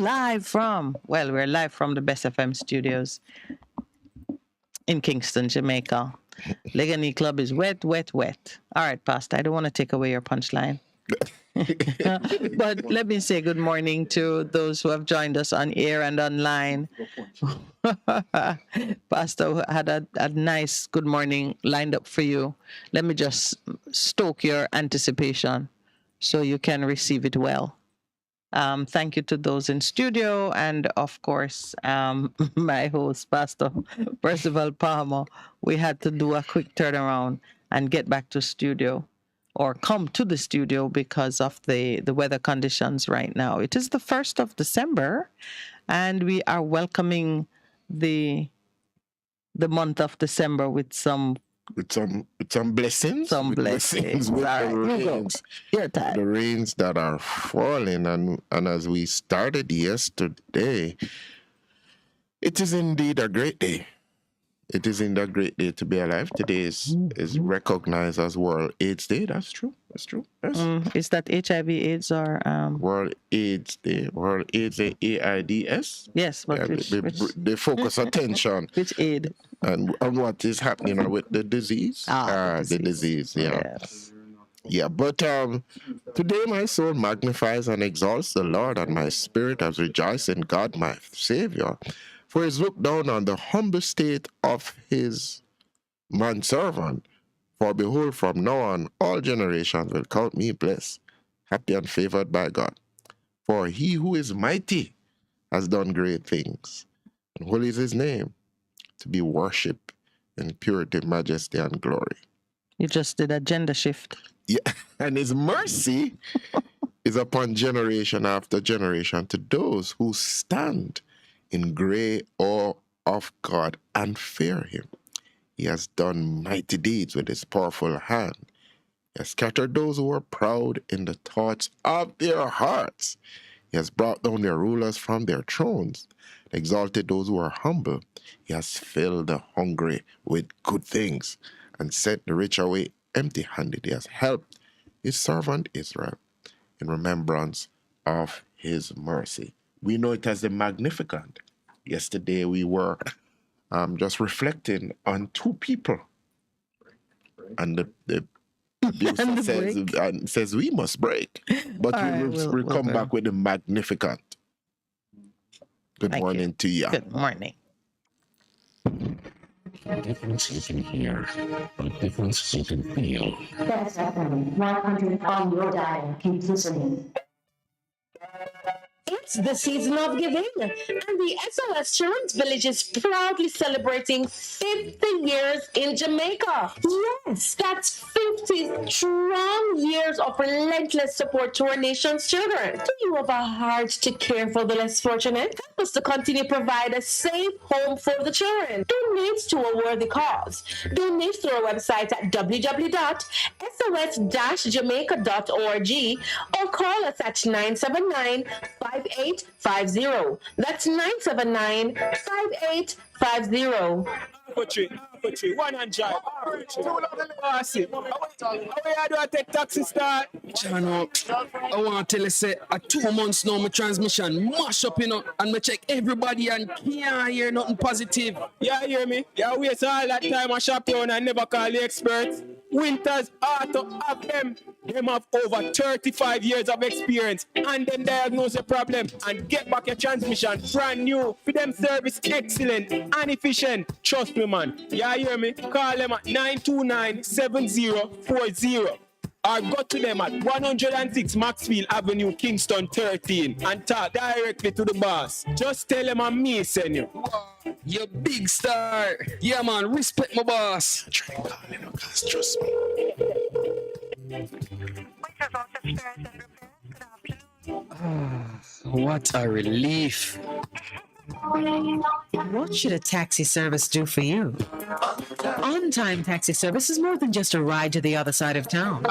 we're live from the Best FM studios in Kingston, Jamaica. Legany Club is wet, wet, wet. All right, Pastor, I don't want to take away your punchline. But let me say good morning to those who have joined us on air and online. Pastor had a nice good morning lined up for you. Let me just stoke your anticipation so you can receive it well. Thank you to those in studio and, of course, my host, Pastor Percival Palmer. We had to do a quick turnaround and get back to studio or come to the studio because of the weather conditions right now. It is the 1st of December, and we are welcoming the month of December with some blessings. Some blessings. With All the right, rains. Your time. The rains that are falling. And as we started yesterday, it is indeed a great day. It is indeed a great day to be alive. Today is recognized as World AIDS Day. That's true. Yes. Is that HIV/AIDS or World AIDS Day? World AIDS Day, AIDS. Yes, but they focus attention which aid? and what is happening with the disease. The disease. Yeah. Yes. Yeah, but today my soul magnifies and exalts the Lord, and my spirit has rejoiced in God my Savior. For he has looked down on the humble state of his manservant. For behold, from now on, all generations will count me blessed, happy and favored by God. For he who is mighty has done great things, and holy is his name, to be worshipped in purity, majesty, and glory. You just did a gender shift. Yeah, and his mercy is upon generation after generation to those who stand in great awe of God and fear him. He has done mighty deeds with his powerful hand. He has scattered those who are proud in the thoughts of their hearts. He has brought down their rulers from their thrones, exalted those who are humble. He has filled the hungry with good things and sent the rich away empty-handed. He has helped his servant Israel in remembrance of his mercy. We know it as the Magnificat. Yesterday we were just reflecting on two people. And the abuser says we must break. But we'll come back with the Magnificat. Good morning to you. Good morning. A difference you can hear, a difference you can feel. That's FM 100 on your dial. Keep listening. It's the season of giving, and the SOS Children's Village is proudly celebrating 50 years in Jamaica. Yes, that's 50 strong years of relentless support to our nation's children. Do you have a heart to care for the less fortunate? Help us to continue to provide a safe home for the children. Donate to a worthy cause. Donate through our website at www.sos-jamaica.org or call us at 979-5850. That's 979-5850. Chano, I want to tell you, say, at 2 months now, my transmission mash up, and I check everybody and can't hear nothing positive. Yeah, hear me? Yeah, waste all that time I shop you and never call the experts. Winters Auto have them. Them have over 35 years of experience and them diagnose the problem and get back your transmission brand new. For them service excellent and efficient. Trust me, man. Yeah, hear me? Call them at 929-7040. Or go to them at 106 Maxfield Avenue, Kingston 13 and talk directly to the boss. Just tell them I'm me send you. Wow, you big star. Yeah, man, respect my boss. Try calling him, cause trust me. What a relief. What should a taxi service do for you? On-Time Taxi Service is more than just a ride to the other side of town.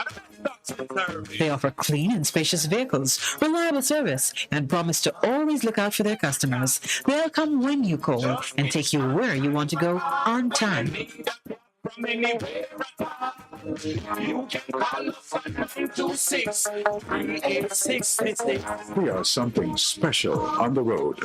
They offer clean and spacious vehicles, reliable service, and promise to always look out for their customers. They'll come when you call and take you where you want to go on time. from anywhere apart. You can call us at 926-3866. We are something special on the road.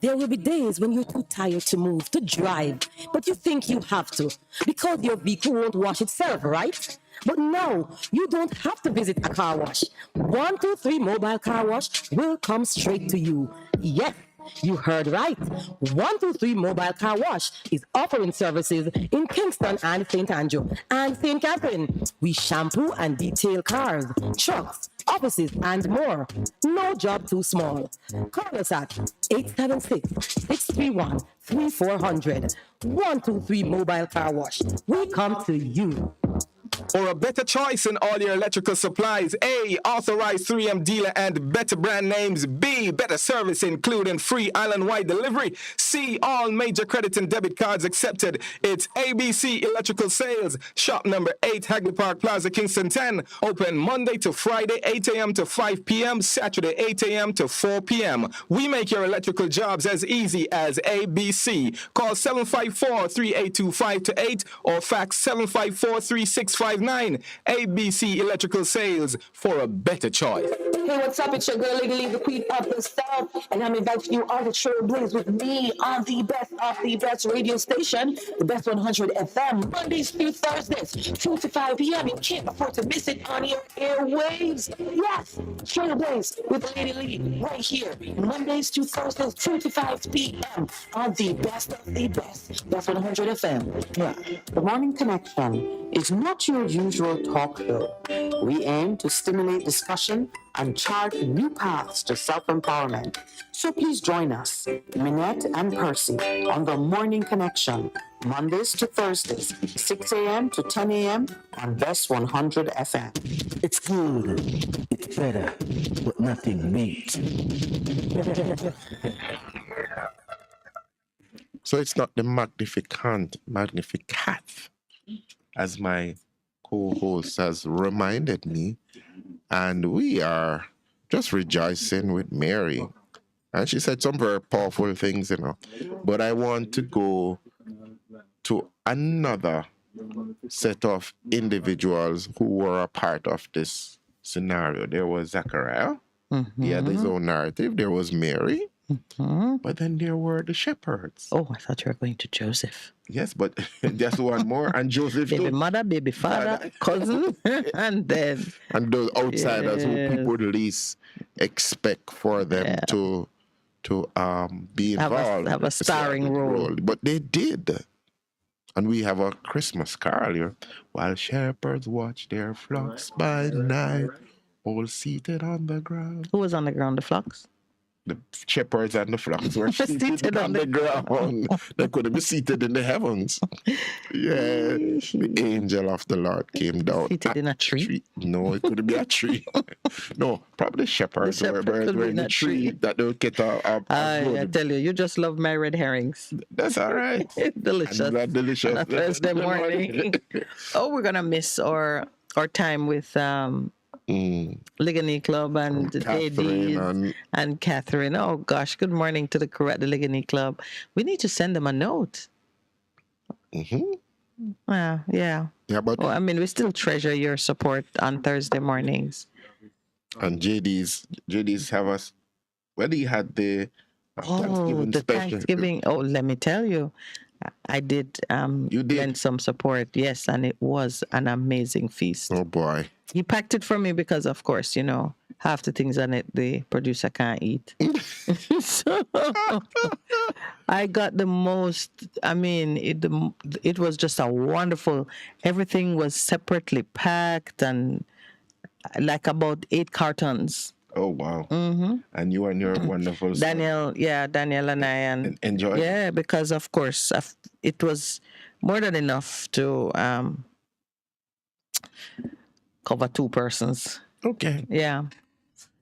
There will be days when you're too tired to move, to drive, but you think you have to because your vehicle won't wash itself, right? But no, you don't have to visit a car wash. 123 Mobile Car Wash will come straight to you. Yes, you heard right. 123 Mobile Car Wash is offering services in Kingston and St. Andrew and St. Catherine. We shampoo and detail cars, trucks, offices, and more. No job too small. Call us at 876-631-3400. 123 Mobile Car Wash. We come to you. For a better choice in all your electrical supplies, A, authorized 3M dealer and better brand names. B, better service including free island-wide delivery. C, all major credit and debit cards accepted. It's ABC Electrical Sales. Shop number 8, Hagley Park Plaza, Kingston 10. Open Monday to Friday, 8 a.m. to 5 p.m., Saturday, 8 a.m. to 4 p.m. We make your electrical jobs as easy as ABC. Call 754-382-528 or fax 754-3659. ABC Electrical Sales, for a better choice. Hey, what's up? It's your girl, Legally, the queen of the South, and I'm inviting you all to trailblaze with me on the best of the best radio station, the Best 100 FM, Mondays through Thursdays, 2 to 5 p.m. You can't afford to miss it on your airwaves. Yes, trailblaze with Lady Lee right here, Mondays to Thursdays, 2 to 5 p.m. on the best of the best, Best 100 FM. Yeah. The Morning Connection is not your usual talk show. We aim to stimulate discussion and chart new paths to self-empowerment. So please join us, Minette and Percy, on the Morning Connection, Mondays to Thursdays, 6 a.m. to 10 a.m. on Best 100 FM. It's good, it's better, but nothing beats. So it's not the Magnificat, as my co-host has reminded me. And we are just rejoicing with Mary. And she said some very powerful things, But I want to go to another set of individuals who were a part of this scenario. There was Zachariah. Mm-hmm. He had his own narrative. There was Mary. Mm-hmm. But then there were the shepherds. Oh, I thought you were going to Joseph. Yes, but just one more. And Joseph baby too. Mother, baby father, cousin, and then... And those outsiders who people would least expect for them to be involved. Have a starring role. But they did. And we have a Christmas carol here. While shepherds watch their flocks by night, all seated on the ground. Who was on the ground? The flocks? The shepherds and the flocks were seated on the ground. They couldn't be seated in the heavens. Yeah. The angel of the Lord came down. Seated in a tree? No, it couldn't be a tree. No, probably shepherds were in the tree that they would get I tell you, you just love my red herrings. That's all right. Delicious. Delicious. On a Thursday morning. Oh, we're going to miss our time with... Ligony Club and Catherine and Catherine. Oh gosh, good morning to the crew at the Ligony Club. We need to send them a note. Mm-hmm. Yeah. But I mean, we still treasure your support on Thursday mornings. And JD's have us. Well, he had the Thanksgiving special. Thanksgiving. Oh, let me tell you. I did lend some support, yes, and it was an amazing feast. Oh boy. He packed it for me because, of course, half the things on it the producer can't eat. So I got the most. I mean, it was just a wonderful. Everything was separately packed and like about 8 cartons. Oh wow! Mm-hmm. And you and your wonderful Daniel and I enjoy. Yeah, because of course it was more than enough to cover 2 persons. Okay. Yeah.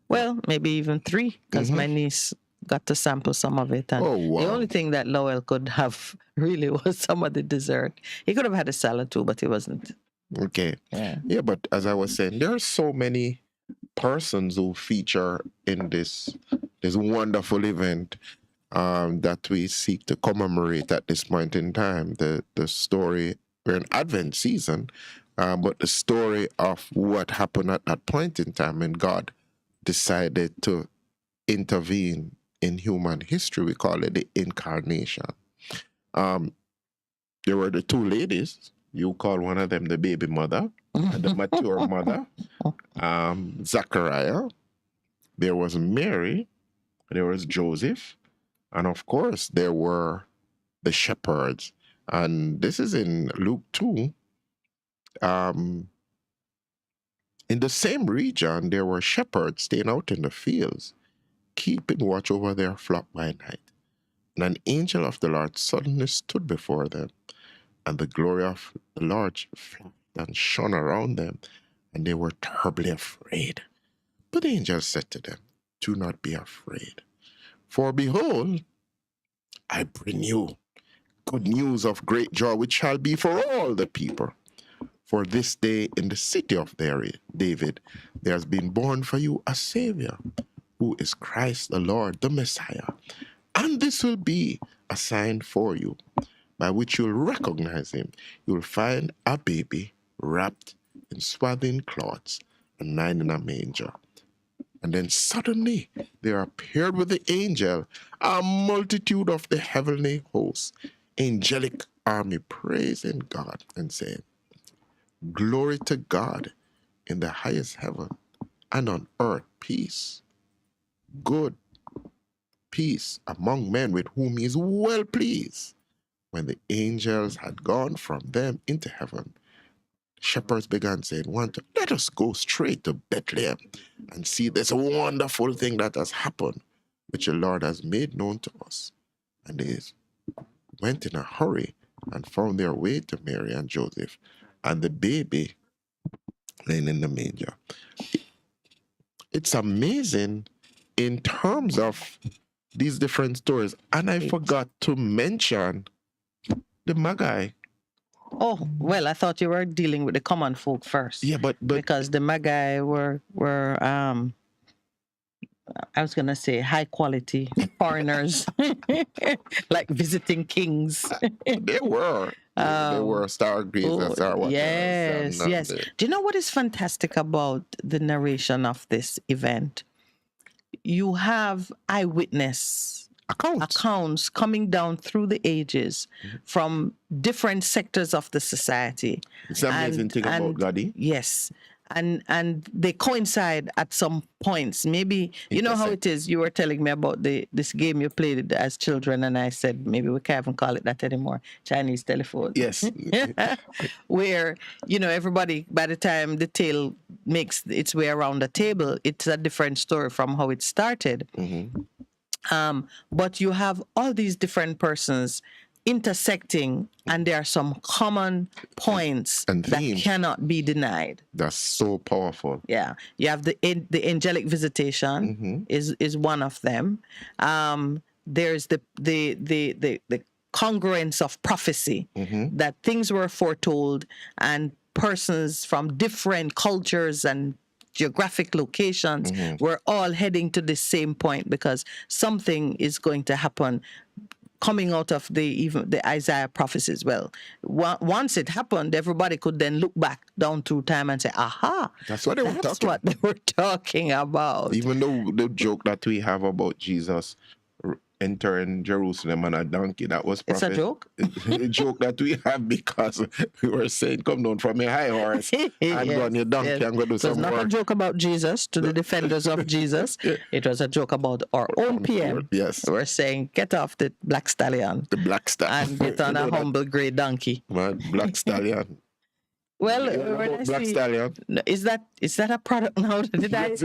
Well, maybe even 3, because my niece got to sample some of it. And the only thing that Lowell could have really was some of the dessert. He could have had a salad too, but he wasn't. Okay. Yeah, but as I was saying, there are so many persons who feature in this wonderful event. that we seek to commemorate at this point in time. The story, we're in Advent season, but the story of what happened at that point in time when God decided to intervene in human history. We call it the incarnation. There were the two ladies. You call one of them the baby mother, and the mature mother, Zachariah. There was Mary, there was Joseph, and of course there were the shepherds. And this is in Luke 2. In the same region, there were shepherds staying out in the fields, keeping watch over their flock by night. And an angel of the Lord suddenly stood before them, and the glory of the Lord flashed and shone around them, and they were terribly afraid. But the angel said to them, "Do not be afraid, for behold, I bring you good news of great joy, which shall be for all the people. For this day in the city of David, there has been born for you a Savior, who is Christ the Lord, the Messiah. And this will be a sign for you, by which you'll recognize him. You'll find a baby wrapped in swaddling cloths and lying in a manger." And then suddenly there appeared with the angel a multitude of the heavenly hosts, angelic army, praising God and saying, "Glory to God in the highest heaven, and on earth peace, good peace among men with whom he is well pleased." When the angels had gone from them into heaven, shepherds began saying one to, "Let us go straight to Bethlehem and see this wonderful thing that has happened, which the Lord has made known to us." And they went in a hurry and found their way to Mary and Joseph and the baby laying in the manger. It's amazing in terms of these different stories. And I forgot to mention the Magi. Oh, well, I thought you were dealing with the common folk first. Yeah, but because the Magi were I was gonna say high quality foreigners, like visiting kings. They were stargazers or whatever. Yes. Do you know what is fantastic about the narration of this event? You have eyewitness accounts coming down through the ages from different sectors of the society. It's the amazing thing about Gaddy. Yes. And they coincide at some points. Maybe, you know how it is. You were telling me about this game you played as children, and I said, maybe we can't even call it that anymore. Chinese telephone. Yes. Where, everybody, by the time the tale makes its way around the table, it's a different story from how it started. But you have all these different persons intersecting, and there are some common points and that cannot be denied. That's so powerful. Yeah, you have the angelic visitation is one of them. There's the congruence of prophecy, that things were foretold and persons from different cultures and geographic locations were all heading to the same point, because something is going to happen coming out of the Isaiah prophecies. Well, once it happened, everybody could then look back down through time and say, aha, that's what they were talking about. Even though the joke that we have about Jesus entering Jerusalem on a donkey, that was prophet. It's a joke? A joke that we have because we were saying, come down from a high horse and go on your donkey and go do some work. It was not a joke about Jesus to the defenders of Jesus. It was a joke about our own PM. Yes. We were saying, get off the black stallion. The black stallion. And get on a humble grey donkey. Man, black stallion. Well, black stallion. Is that a product now? Did I?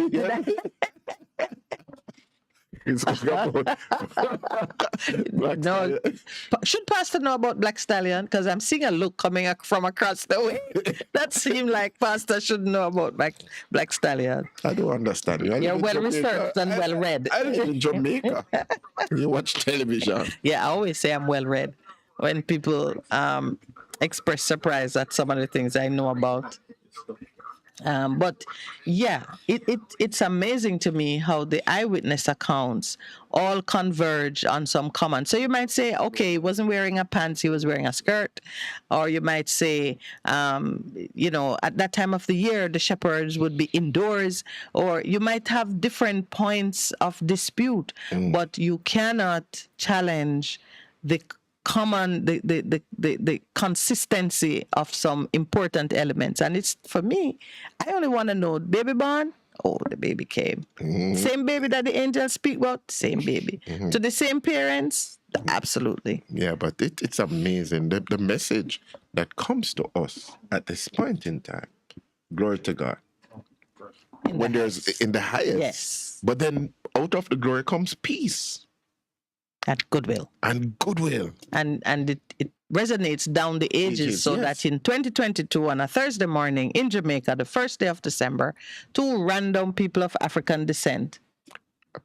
No, should Pastor know about Black Stallion? Because I'm seeing a look coming from across the way. That seemed like Pastor should know about Black Stallion. I don't understand. You're well researched and well read. I live in Jamaica. You watch television. Yeah, I always say I'm well read when people express surprise at some of the things I know about. But yeah, it's amazing to me how the eyewitness accounts all converge on some common. So you might say, okay, he wasn't wearing a pants, he was wearing a skirt. Or you might say, at that time of the year, the shepherds would be indoors. Or you might have different points of dispute, but you cannot challenge the common the consistency of some important elements. And it's, for me, I only want to know, baby born, oh, the baby came, same baby that the angels speak about, same baby, to the same parents, absolutely. Yeah, but it's amazing the message that comes to us at this point in time. Glory to God. When there's in the highest, yes, but then out of the glory comes peace and goodwill. And it resonates down the ages, so that in 2022, on a Thursday morning in Jamaica, the first day of December, two random people of African descent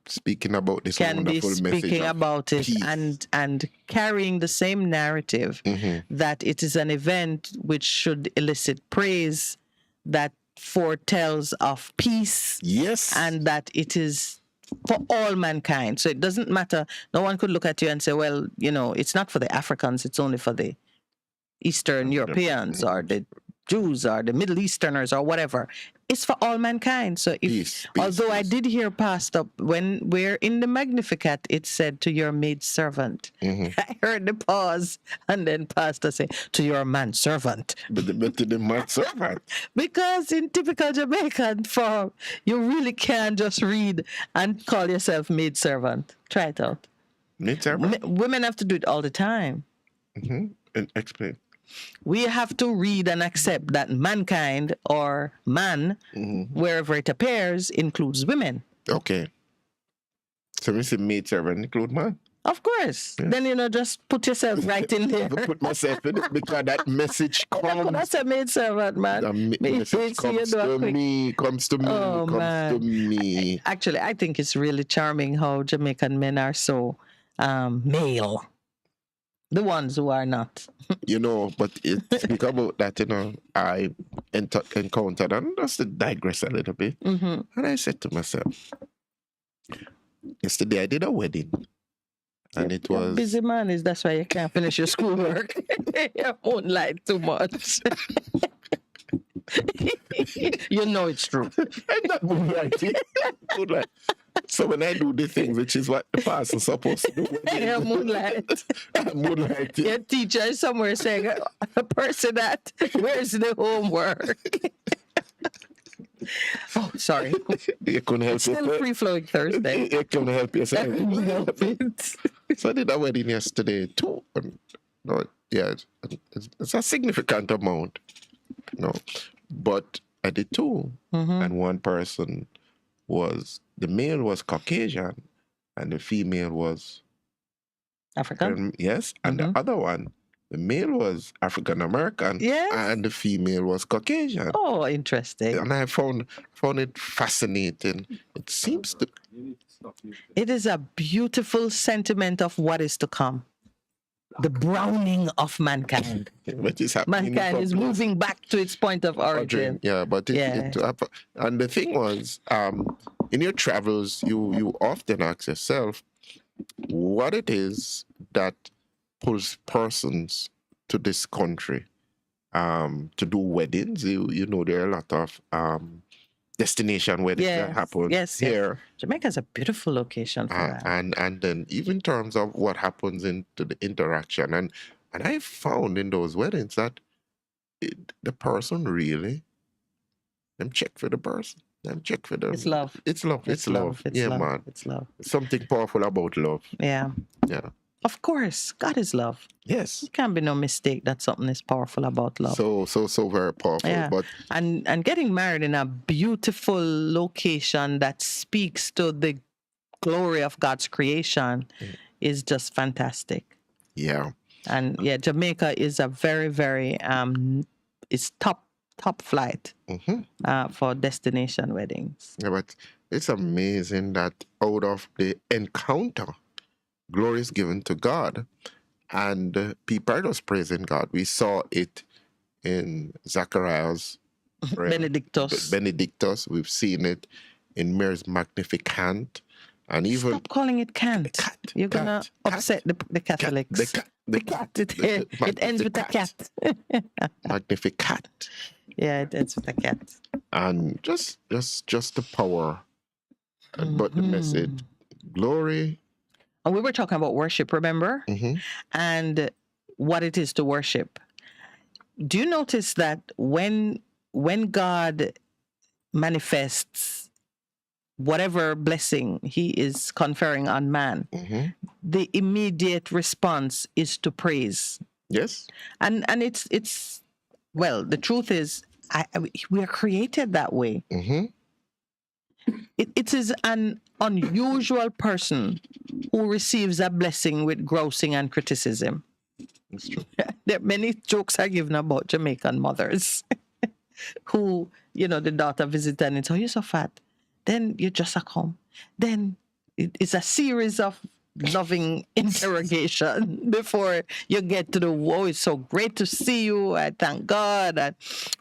speaking about this can be wonderful message speaking about it peace. and carrying the same narrative, that it is an event which should elicit praise, that foretells of peace, yes, and that it is for all mankind. So it doesn't matter. No one could look at you and say, well, it's not for the Africans, it's only for the Eastern Europeans or the Jews or the Middle Easterners or whatever. It's for all mankind. So if, although I did hear Pastor, when we're in the Magnificat, it said to your maid servant. I heard the pause, and then Pastor say, to your man servant. But to the man servant. Because in typical Jamaican form, you really can't just read and call yourself maid servant. Try it out. Maid servant? Women have to do it all the time. And explain. We have to read and accept that mankind, or man, wherever it appears, includes women. Okay. So we say maid servant include man? Of course. Yeah. Then, just put yourself right in there. Put myself in it because that message comes. That's a maid servant, man. The message comes to me. Actually, I think it's really charming how Jamaican men are so male. The ones who are not. But speak about that, I encountered, and just to digress a little bit, and I said to myself, yesterday I did a wedding, and it was... You're a busy man, that's why you can't finish your schoolwork. You moonlight too much. It's true. I'm not moonlighting. Moonlight. So when I do the things, which is what the pastor's supposed to do. Yeah, moonlight. Moonlight. Your teacher is somewhere saying, a person that, where's the homework? Oh, sorry. You couldn't help Still free-flowing Thursday. You couldn't help yourself. Help it. So I did a wedding yesterday too. It's a significant amount. But I did two. And one person the male was Caucasian and the female was African. Yes. And the other one, the male was African American, and the female was Caucasian. Oh, interesting. And I found it fascinating. It seems to... It is a beautiful sentiment of what is to come. The browning of mankind. Mankind is moving back to its point of origin. Yeah, but and the thing was, in your travels, you often ask yourself what it is that pulls persons to this country to do weddings. There are a lot of destination weddings that happen here. Jamaica is a beautiful location for that. And then even in terms of what happens into the interaction, and I found in those weddings that the person really, them check for the person. Them check for them. It's love. It's love. It's love. Man. It's love. Something powerful about love. Yeah. Yeah. Of course, God is love. Yes. There can't be no mistake that something is powerful about love. So very powerful. Yeah. But and getting married in a beautiful location that speaks to the glory of God's creation is just fantastic. Yeah. And Jamaica is a very, very it's top flight for destination weddings. Yeah, but it's amazing that out of the encounter, glory is given to God, and people are just praising God. We saw it in Zachariah's right? Benedictus. Benedictus. We've seen it in Mary's Magnificant, and even Stop calling it cant. cat. You're gonna upset the Catholics. The cat. It ends with a cat. Magnificat. Yeah, it ends with a cat. And just the power, but the message, glory. And we were talking about worship, remember? Mm-hmm. And what it is to worship. Do you notice that when God manifests whatever blessing he is conferring on man, the immediate response is to praise. Yes. And it's well, the truth is we are created that way. It is an unusual person who receives a blessing with grousing and criticism. That's true. There are many jokes are given about Jamaican mothers who, the daughter visits and it's, oh, you're so fat. Then you just come. Then it's a series of loving interrogation before you get to the, oh, it's so great to see you. I thank God.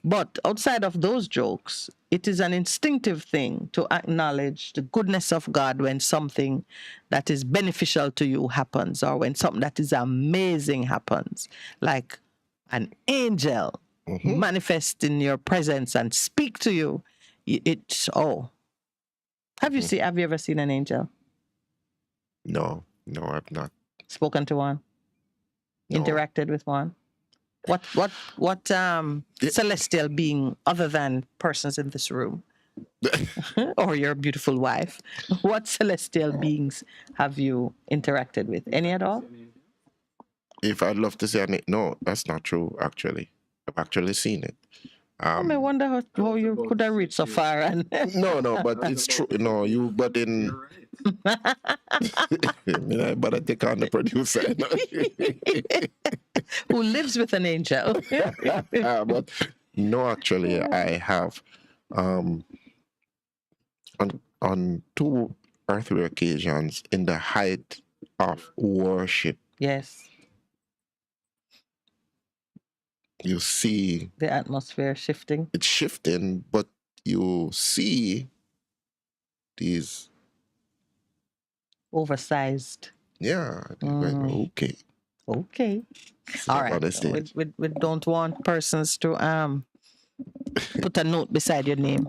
But outside of those jokes, it is an instinctive thing to acknowledge the goodness of God when something that is beneficial to you happens, or when something that is amazing happens, like an angel manifest in your presence and speak to you. Have you ever seen an angel? No, I've not. Spoken to one? No. Interacted with one? What celestial being other than persons in this room or your beautiful wife, what celestial beings have you interacted with? Any at all? If I'd love to say it, no, that's not true, actually. I've actually seen it. I wonder how you could have reached so far. And No, but it's true. No, but in... I better take on the producer. Who lives with an angel. But no, actually, I have on 2 earthly occasions in the height of worship. Yes. You see the atmosphere shifting. It's shifting, but you see these oversized. Yeah. Okay. All right. We don't want persons to put a note beside your name.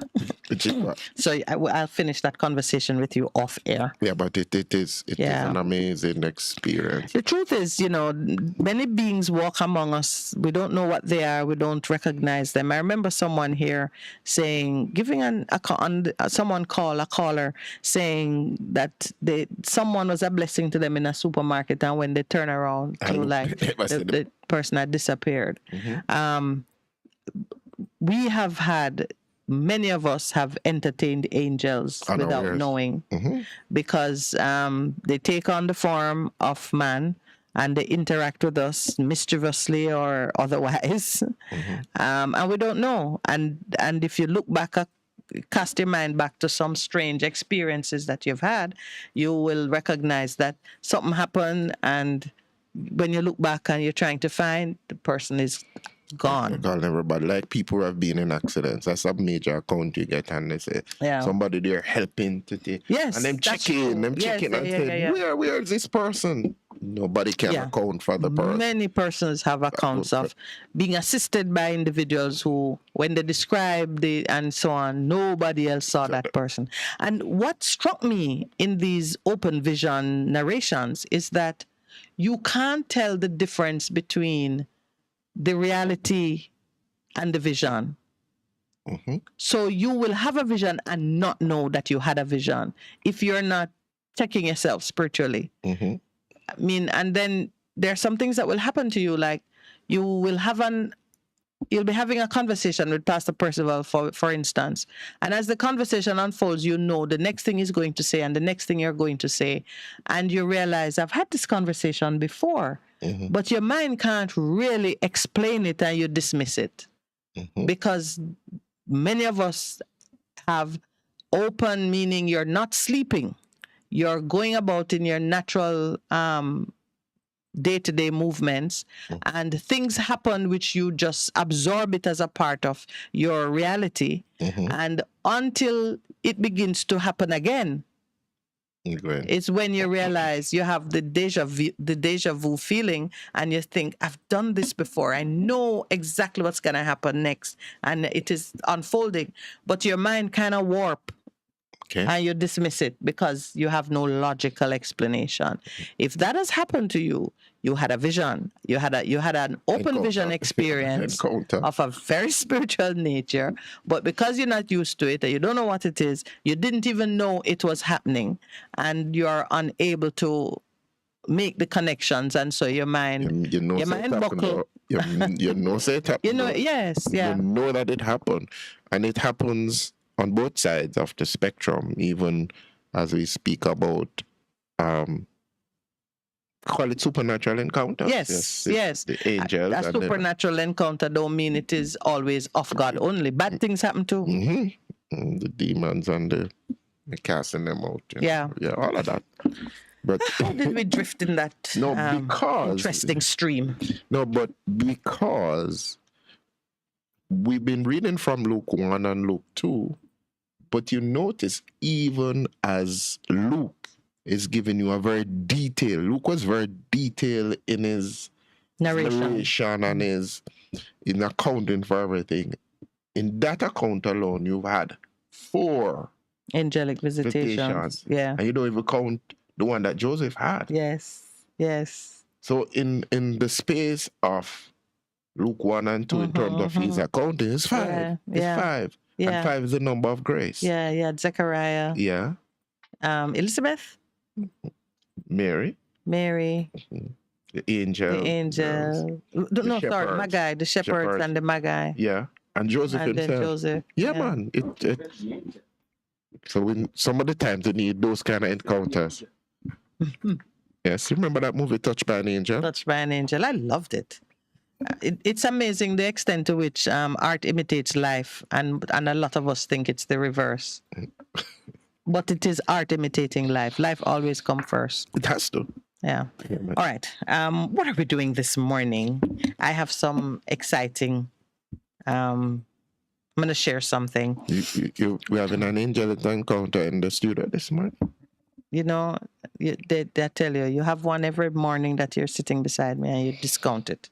So I'll finish that conversation with you off air. Yeah, but it is an amazing experience. The truth is, many beings walk among us. We don't know what they are. We don't recognize them. I remember someone here saying, someone call a caller saying that someone was a blessing to them in a supermarket, and when they turn around, the person had disappeared. We have had, many of us have entertained angels without knowing, because they take on the form of man and they interact with us mischievously or otherwise, and we don't know. And if you look back, cast your mind back to some strange experiences that you've had, you will recognize that something happened, and when you look back and you're trying to find, the person is gone. Calling everybody, like people who have been in accidents. That's a major account you get, and they say somebody there helping to take. Yes, and them checking and saying, where is this person? Nobody can account for the person. Many persons have accounts of being assisted by individuals who, when they describe and so on, nobody else saw that person. And what struck me in these open vision narrations is that you can't tell the difference between the reality and the vision. So you will have a vision and not know that you had a vision if you're not checking yourself spiritually. And then there are some things that will happen to you, like you'll be having a conversation with Pastor Percival, for instance, and as the conversation unfolds, the next thing he's going to say and the next thing you're going to say, and you realize, I've had this conversation before, but your mind can't really explain it and you dismiss it, because many of us have open, meaning you're not sleeping, you're going about in your natural day-to-day movements, and things happen which you just absorb it as a part of your reality, and until it begins to happen again, it's when you realize you have the deja vu feeling, and you think, I've done this before. I know exactly what's going to happen next, and it is unfolding. But your mind kind of warp, and you dismiss it because you have no logical explanation. If that has happened to you, you had a vision. You had an open vision experience of a very spiritual nature, but because you're not used to it and you don't know what it is, you didn't even know it was happening, and you're unable to make the connections, and so your mind, your mind buckle. You know, say it happened. You know, yes, yeah. You know that it happened, and it happens on both sides of the spectrum. Even as we speak about, call it supernatural encounter. Yes. The angels. A supernatural encounter don't mean it is always of God only. Bad things happen too. The demons and the casting them out. Yeah, all of that. But how did we drift in that? Because interesting stream. No, but because we've been reading from Luke 1 and Luke 2, but you notice even as Luke is giving you a very detailed, Luke was very detailed in his narration and in accounting for everything. In that account alone, you've had 4 angelic visitations. Yeah. And you don't even count the one that Joseph had. Yes. So in the space of Luke 1 and 2, in terms of his accounting, it's 5. It's 5. Yeah. And 5 is the number of grace. Yeah. Zechariah. Yeah. Elizabeth. Mary. The angel. No, sorry, Magi. The shepherds and the Magi. Yeah. And Joseph and himself. Then Joseph. Yeah, man. So when some of the times you need those kind of encounters. Yes, remember that movie Touched by an Angel? Touched by an Angel. I loved it. It's amazing the extent to which art imitates life, and a lot of us think it's the reverse. But it is art imitating life. Life always comes first. It has to. Yeah. All right. What are we doing this morning? I have some exciting. I'm going to share something. We're having an angelic encounter in the studio this morning. You know, they tell you have one every morning that you're sitting beside me and you discount it.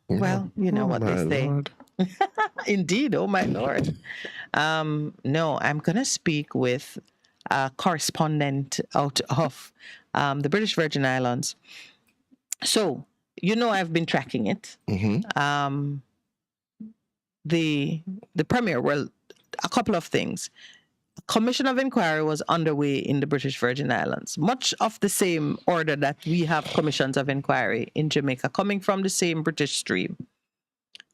Well, you know what they say. Indeed, oh my Lord. No, I'm going to speak with a correspondent out of the British Virgin Islands. So, you know, I've been tracking it. The Premier, well, a couple of things. A commission of inquiry was underway in the British Virgin Islands, much of the same order that we have commissions of inquiry in Jamaica, coming from the same British stream.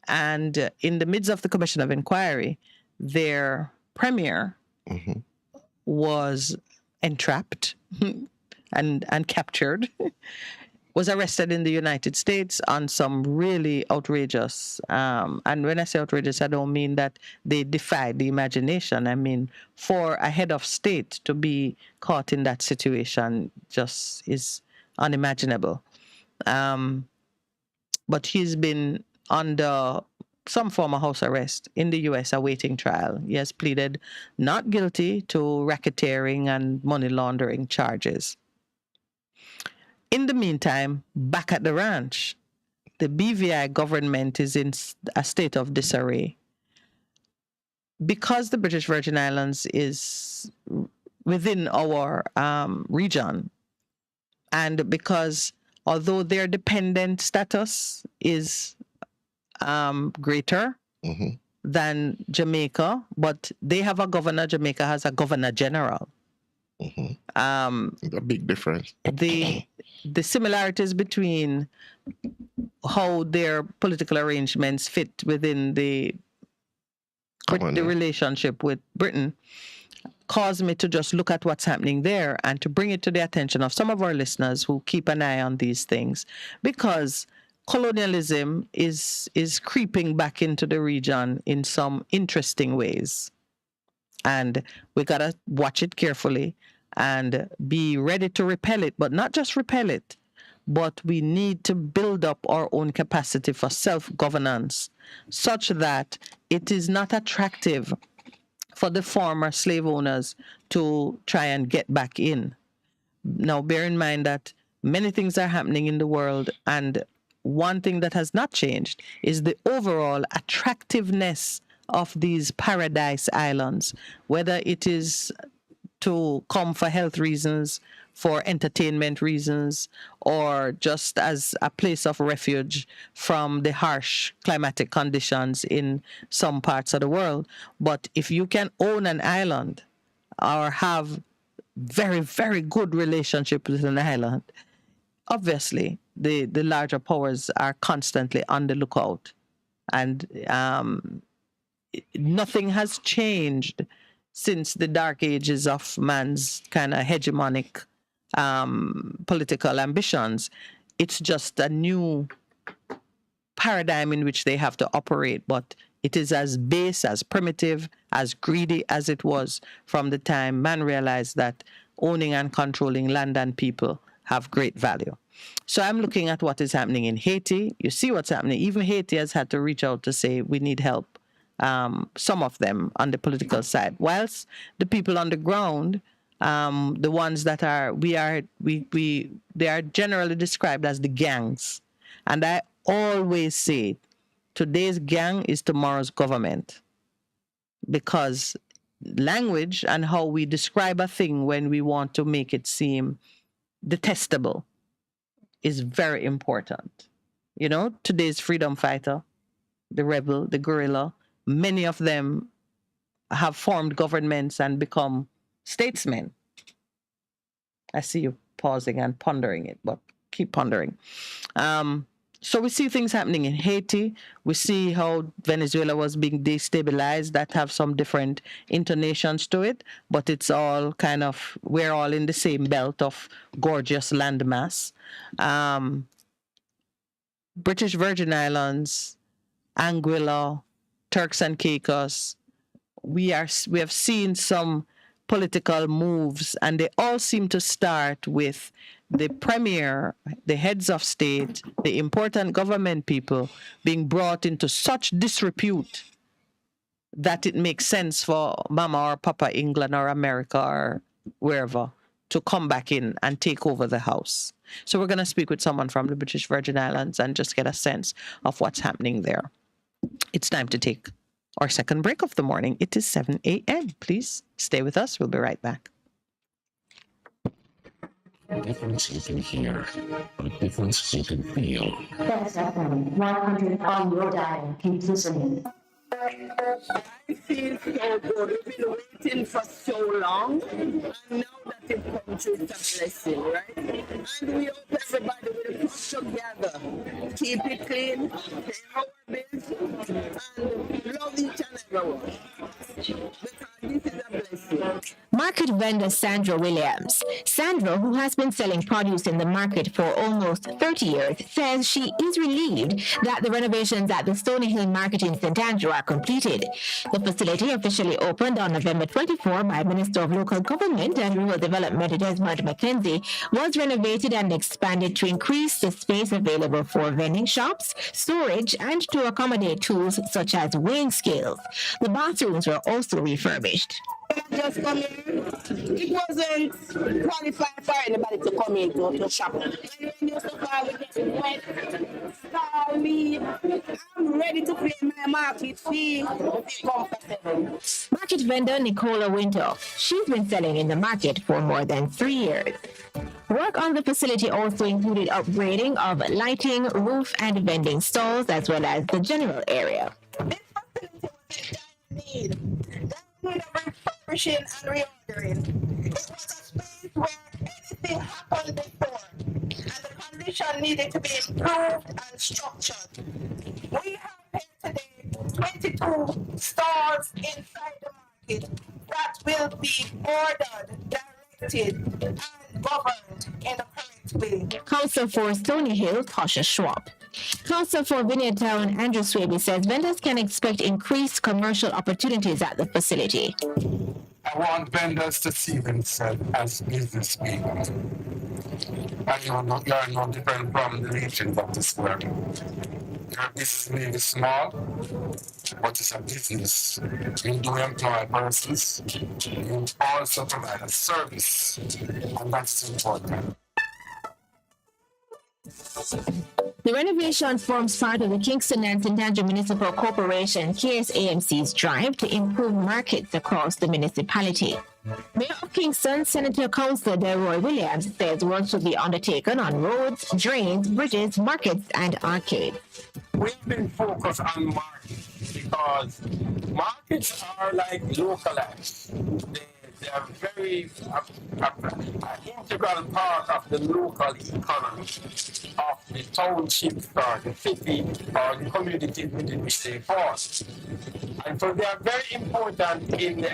And in the midst of the commission of inquiry, their Premier was entrapped and captured, was arrested in the United States on some really outrageous, and when I say outrageous, I don't mean that they defied the imagination. I mean, for a head of state to be caught in that situation just is unimaginable. But he's been under some form of house arrest in the U.S. awaiting trial. He has pleaded not guilty to racketeering and money laundering charges. In the meantime, back at the ranch, the BVI government is in a state of disarray. Because the British Virgin Islands is within our region, and because although their dependent status is greater than Jamaica, but they have a governor, Jamaica has a governor general. A big difference. The similarities between how their political arrangements fit within the relationship with Britain caused me to just look at what's happening there and to bring it to the attention of some of our listeners who keep an eye on these things, because colonialism is creeping back into the region in some interesting ways. And we got to watch it carefully and be ready to repel it, but not just repel it, but we need to build up our own capacity for self-governance such that it is not attractive for the former slave owners to try and get back in. Now, bear in mind that many things are happening in the world, and one thing that has not changed is the overall attractiveness of these paradise islands, whether it is to come for health reasons, for entertainment reasons, or just as a place of refuge from the harsh climatic conditions in some parts of the world. But if you can own an island or have very, very good relationship with an island, obviously the larger powers are constantly on the lookout. And nothing has changed since the dark ages of man's kind of hegemonic political ambitions. It's just a new paradigm in which they have to operate, but it is as base, as primitive, as greedy as it was from the time man realized that owning and controlling land and people have great value. So I'm looking at what is happening in Haiti. You see what's happening. Even Haiti has had to reach out to say we need help. Some of them on the political side, whilst the people on the ground, the ones that they are generally described as the gangs. And I always say, today's gang is tomorrow's government, because language and how we describe a thing when we want to make it seem detestable is very important. You know, today's freedom fighter, the rebel, the guerrilla, many of them have formed governments and become statesmen. I see you pausing and pondering it, but keep pondering. So we see things happening in Haiti. We see how Venezuela was being destabilized, that have some different intonations to it, but it's all kind of, we're all in the same belt of gorgeous landmass. British Virgin Islands, Anguilla, Turks and Caicos, we have seen some political moves, and they all seem to start with the premier, the heads of state, the important government people being brought into such disrepute that it makes sense for Mama or Papa England or America or wherever to come back in and take over the house. So we're going to speak with someone from the British Virgin Islands and just get a sense of what's happening there. It's time to take our second break of the morning. It is 7 a.m. Please stay with us. We'll be right back. Difference you can hear, a difference you can feel. That's FM 100 on your dial. Keep listening. I feel so good. We've been waiting for so long, and now that it comes through, it's a blessing, right? And we hope everybody will come together, keep it clean, pay our bills, and love each and everyone. Because this is a blessing. Market vendor Sandra Williams. Sandra, who has been selling produce in the market for almost 30 years, says she is relieved that the renovations at the Stony Hill Market in St. Andrew are completed. The facility officially opened on November 24 by Minister of Local Government and Rural Development Desmond McKenzie, was renovated and expanded to increase the space available for vending shops, storage, and to accommodate tools such as weighing scales. The bathrooms were also refurbished. Just come in. It wasn't qualified for anybody to come in to shop. And when you supply with this wet, stormy, I'm ready to pay my market fee. Comfortable. Market vendor Nicola Winter. She's been selling in the market for more than 3 years. Work on the facility also included upgrading of lighting, roof, and vending stalls, as well as the general area. This facility was a need. Need of refurbishing and reordering. It was a space where anything happened before, and the condition needed to be improved and structured. We have here today 22 stores inside the market that will be ordered, directed, and governed in the correct way. Council for Stony Hill, Tasha Schwab. Council for Vineyard Town, Andrew Swaby, says vendors can expect increased commercial opportunities at the facility. I want vendors to see themselves as business people. And you're no different from the nations of this world. Your business may be small, but it's a business. You do employ persons. You also provide a service, and that's important. The renovation forms part of the Kingston and St. Andrew Municipal Corporation KSAMC's drive to improve markets across the municipality. Mayor of Kingston, Senator Councillor Delroy Williams, says work should be undertaken on roads, drains, bridges, markets, and arcades. We've been focused on markets because markets are like localized. They are very integral part of the local economy of the township or the city or the community within which they fall. And so they are very important in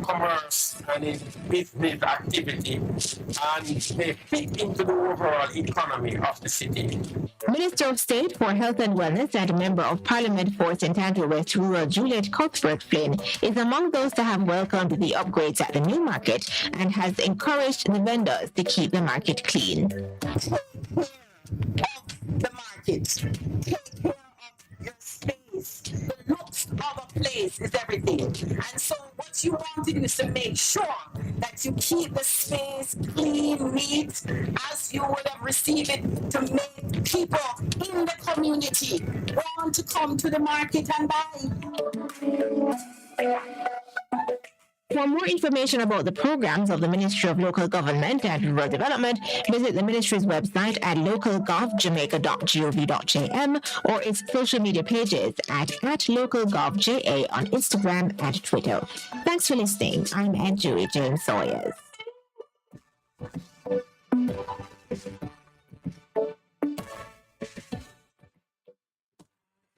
commerce and in business activity, and they fit into the overall economy of the city. Minister of State for Health and Wellness and Member of Parliament for St. Andrew West Rural Juliet Cuthbert Flynn is among those to have welcomed the upgrades at the new market and has encouraged the vendors to keep the market clean. The market. Take care of your space. The looks of a place is everything. And so what you want to do is to make sure that you keep the space clean, neat, as you would have received it, to make people in the community want to come to the market and buy. For more information about the programs of the Ministry of Local Government and Rural Development, visit the ministry's website at localgovjamaica.gov.jm or its social media pages at localgovja on Instagram and Twitter. Thanks for listening. I'm Ed Julie James Sawyers.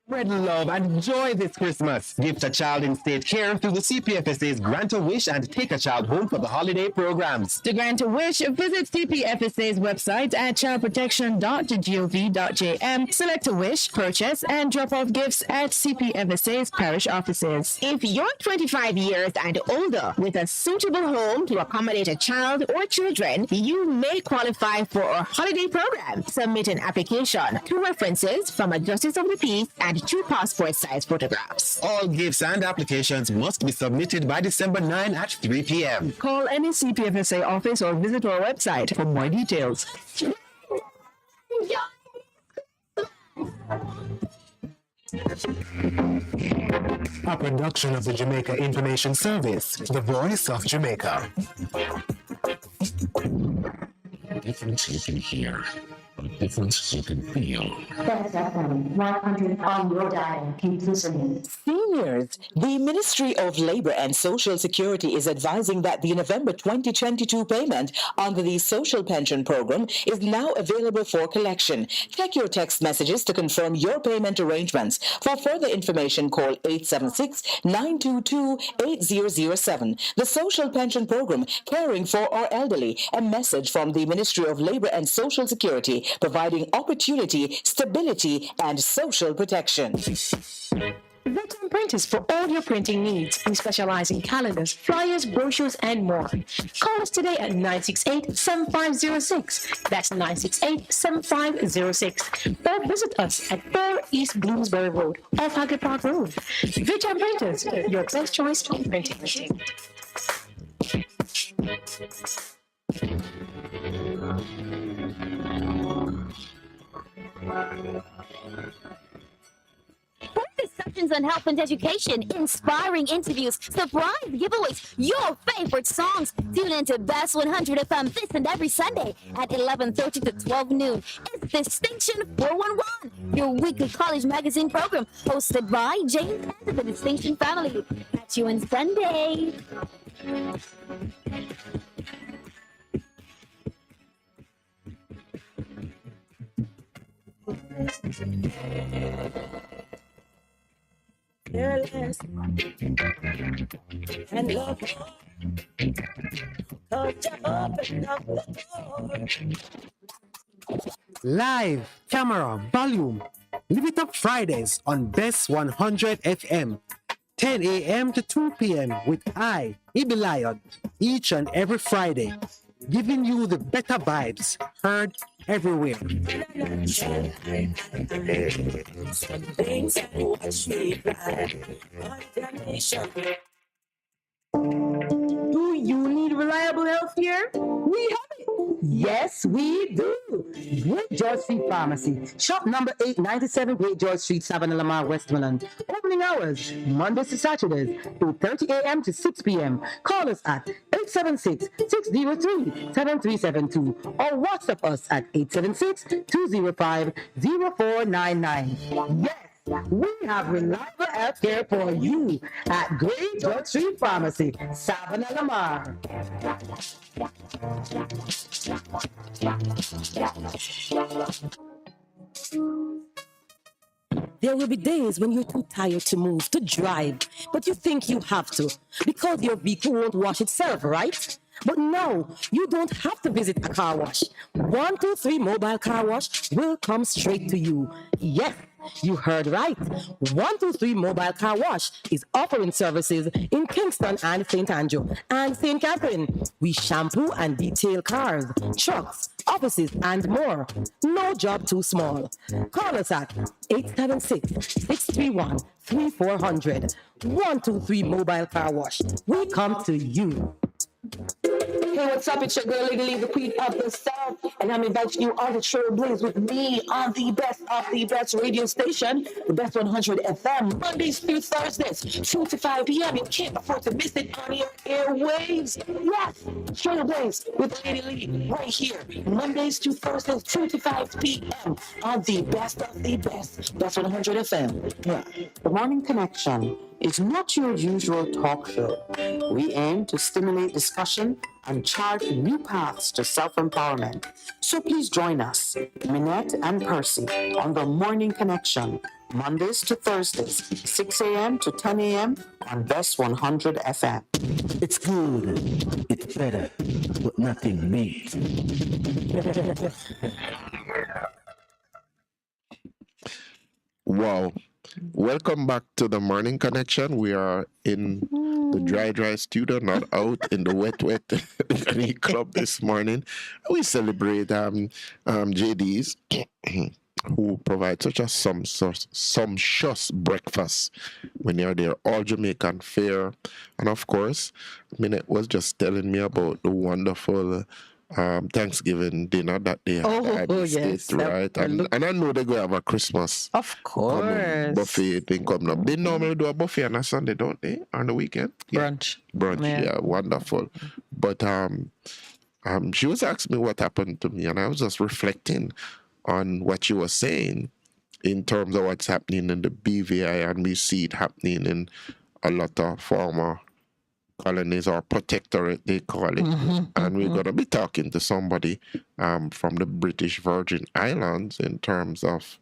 Spread love and joy this Christmas. Gift a child in state care through the CPFSA's Grant a Wish and Take a Child Home for the holiday programs. To grant a wish, visit CPFSA's website at childprotection.gov.jm, select a wish, purchase, and drop off gifts at CPFSA's parish offices. If you're 25 years and older with a suitable home to accommodate a child or children, you may qualify for a holiday program. Submit an application, 2 references from a Justice of the Peace, and 2 passport-size photographs. All gifts and applications must be submitted by December 9 at 3 p.m. Call any CPFSA office or visit our website for more details. A production of the Jamaica Information Service, the voice of Jamaica. A difference you can hear, a difference you can feel. That's FM 100 on your dial. Keep listening. Seniors, the Ministry of Labor and Social Security is advising that the November 2022 payment under the Social Pension Program is now available for collection. Check your text messages to confirm your payment arrangements. For further information, call 876-922-8007. The Social Pension Program, caring for our elderly. A message from the Ministry of Labor and Social Security, providing opportunity, stability, and social protection. Veteran Printers for all your printing needs. We specialize in calendars, flyers, brochures, and more. Call us today at 968-7506. That's 968-7506. Or visit us at 4 East Bloomsbury Road, off Haggard Park Road. Veteran Printers, your best choice in printing machine. Discussions on health and education, inspiring interviews, surprise giveaways, your favorite songs. Tune into Best 100 FM this and every Sunday at 11:30 to 12 noon. It's Distinction 411, your weekly college magazine program hosted by James and the Distinction family. Catch you on Sunday. Careless and love, cause you open up the door. Live, camera, volume. Live it up Fridays on Best 100 FM. 10 a.m. to 2 p.m. with I, Ibi Lion, each and every Friday. giving you the better vibes, heard everywhere. Do you need reliable health care? We have it. Yes, we do. Great George Street Pharmacy. Shop number 897 Great George Street, Savannah, Lamar, Westmoreland. Opening hours, Mondays to Saturdays, 8:30 a.m. to 6 p.m. Call us at 876-603-7372 or WhatsApp us at 876-205-0499. Yes, we have reliable health care for you at Great George Street Pharmacy, Savannah, Lamar. There will be days when you're too tired to move, to drive, but you think you have to because your vehicle won't wash itself, right? But no, you don't have to visit a car wash. 123 Mobile Car Wash will come straight to you. Yes, you heard right. 123 Mobile Car Wash is offering services in Kingston and St. Andrew and St. Catherine. We shampoo and detail cars, trucks, offices, and more. No job too small. Call us at 876-631-3400. 123 Mobile Car Wash. We come to you. Hey, what's up? It's your girl, Legally, the Queen of the South, and I'm inviting you on the trailblaze with me on the best of the best radio station, the Best 100 FM, Mondays through Thursdays, 2 to 5 p.m. You can't afford to miss it on your airwaves. Yes, trailblaze with Lady Lee right here, Mondays to Thursdays, 2 to 5 p.m. on the best of the best, Best 100 FM. Yeah. The Morning Connection is not your usual talk show. We aim to stimulate discussion and chart new paths to self-empowerment. So please join us, Minette and Percy, on the Morning Connection, Mondays to Thursdays, 6 a.m. to 10 a.m. on Best 100 FM. It's good, it's better, but nothing beats. Wow. Welcome back to the Morning Connection. We are in the dry studio, not out in the wet club this morning. We celebrate JDs who provide such a sumptuous breakfast when you're there, all Jamaican fare. And of course, Minette was just telling me about the wonderful Thanksgiving dinner that they had at the yes, States, right? And I know they're going to have a Christmas buffet thing coming up. They normally do a buffet on a Sunday, don't they? On the weekend? Brunch, yeah, wonderful. But she was asking me what happened to me, and I was just reflecting on what she was saying in terms of what's happening in the BVI, and we see it happening in a lot of former colonies or protectorate, they call it. And we're going to be talking to somebody from the British Virgin Islands in terms of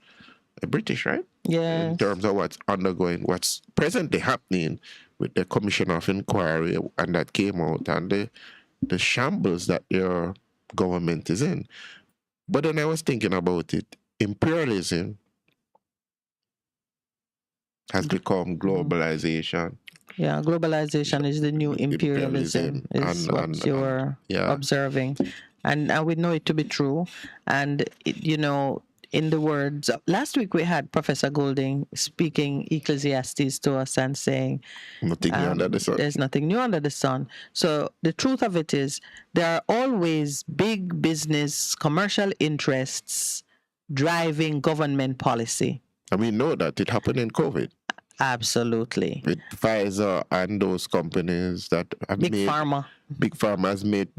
British, right? Yeah. In terms of what's presently happening with the Commission of Inquiry, and that came out, and the shambles that their government is in. But then I was thinking about it. Imperialism has become globalization. Yeah, globalization is the new imperialism is what you're observing. And we know it to be true. And, in the words, last week we had Professor Golding speaking Ecclesiastes to us and saying, nothing new under the sun. There's nothing new under the sun. So the truth of it is there are always big business, commercial interests driving government policy. And we know that it happened in COVID. Absolutely. With Pfizer and those companies that have Big Pharma has made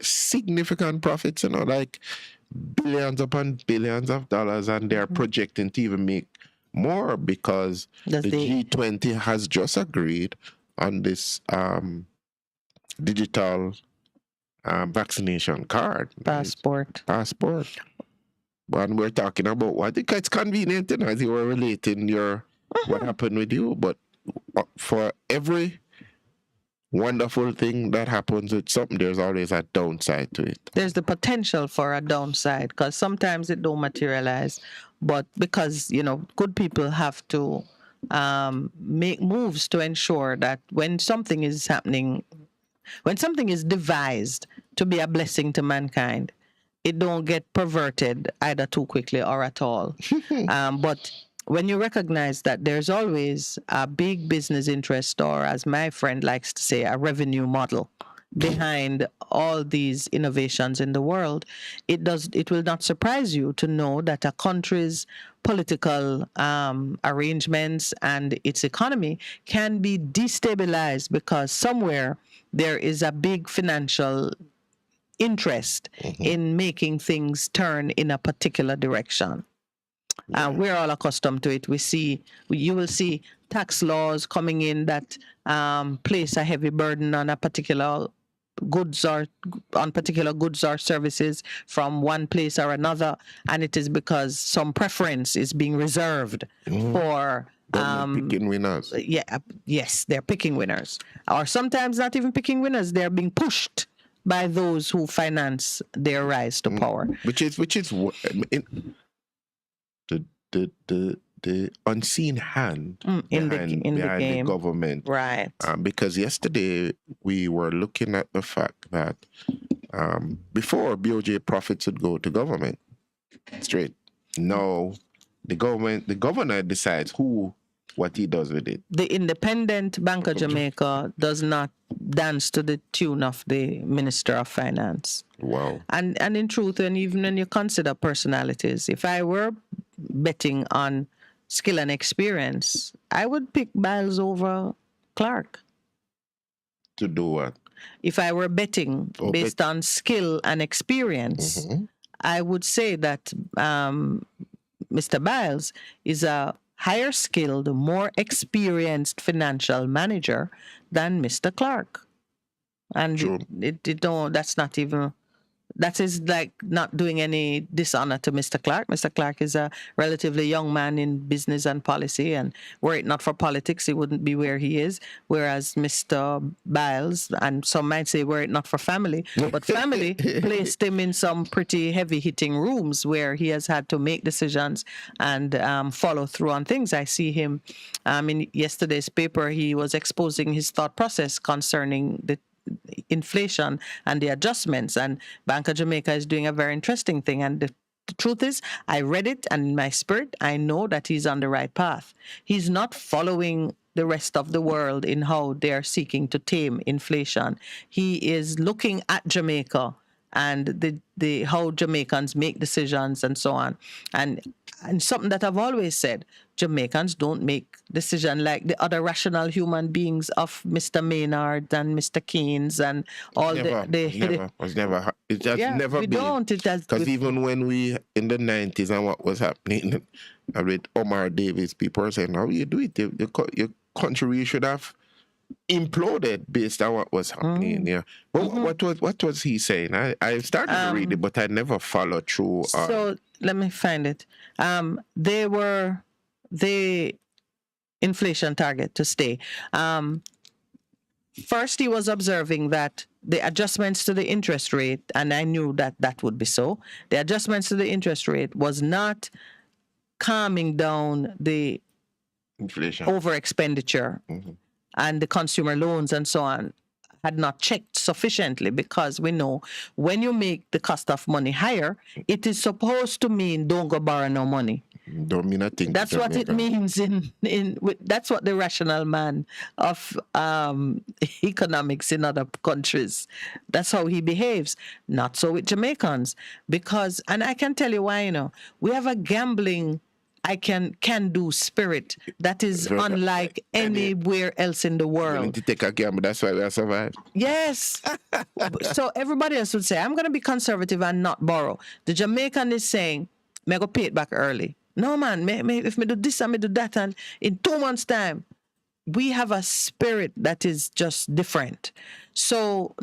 significant profits, like billions upon billions of dollars, and they're projecting to even make more because the G20 has just agreed on this digital vaccination card. Passport. And we're talking about what I think it's convenient, as you were relating what happened with you, but for every wonderful thing that happens with something, there's always a downside to it. There's the potential for a downside because sometimes it don't materialize, but because good people have to make moves to ensure that when something is happening, when something is devised to be a blessing to mankind. It don't get perverted either too quickly or at all. But when you recognize that there's always a big business interest, or as my friend likes to say, a revenue model behind all these innovations in the world, it will not surprise you to know that a country's political arrangements and its economy can be destabilized because somewhere there is a big financial interest in making things turn in a particular direction. We're all accustomed to it. You will see tax laws coming in that place a heavy burden on a particular goods or services from one place or another, and it is because some preference is being reserved for picking winners. Yes, they're picking winners, or sometimes not even picking winners. They're being pushed by those who finance their rise to power, which is the unseen hand behind the government, right? Because yesterday we were looking at the fact that before BOJ profits would go to government straight. Now the governor decides what he does with it. The independent Bank of Jamaica does not dance to the tune of the Minister of Finance. Wow. And in truth, and even when you consider personalities, if I were betting on skill and experience, I would pick Biles over Clark. To do what? If I were betting based on skill and experience, I would say that Mr. Biles is a higher skilled, more experienced financial manager than Mr. Clark. And that is like not doing any dishonor to Mr. Clark. Mr. Clark is a relatively young man in business and policy, and were it not for politics, he wouldn't be where he is. Whereas Mr. Biles, and some might say were it not for family, but family placed him in some pretty heavy-hitting rooms where he has had to make decisions and follow through on things. I see him in yesterday's paper, he was exposing his thought process concerning the inflation and the adjustments, and Bank of Jamaica is doing a very interesting thing. And the truth is, I read it, and in my spirit, I know that he's on the right path. He's not following the rest of the world in how they're seeking to tame inflation. He is looking at Jamaica and the how Jamaicans make decisions and so on. And something that I've always said, Jamaicans don't make decisions like the other rational human beings of Mr. Maynard and Mr. Keynes and all It has never been. Because even when we, in the 90s and what was happening with Omar Davis, people were saying, how you do it? Your country should have imploded based on what was happening. Yeah. But what was he saying? I started to read it, but I never followed through. So let me find it. They were the inflation target to stay. First, he was observing that the adjustments to the interest rate, and I knew that would be so, the adjustments to the interest rate was not calming down the inflation over expenditure and the consumer loans and so on had not checked sufficiently, because we know when you make the cost of money higher, it is supposed to mean don't go borrow no money. Don't mean nothing. That's what it means that's what the rational man of economics in other countries, that's how he behaves. Not so with Jamaicans, because, and I can tell you why, we have a gambling can-do spirit that is unlike anywhere else in the world. Willing to take a gamble, that's why we survive. Yes. So everybody else would say, I'm going to be conservative and not borrow. The Jamaican is saying, may I go pay it back early. No, man, if me do this and me do that, and in 2 months' time, we have a spirit that is just different. So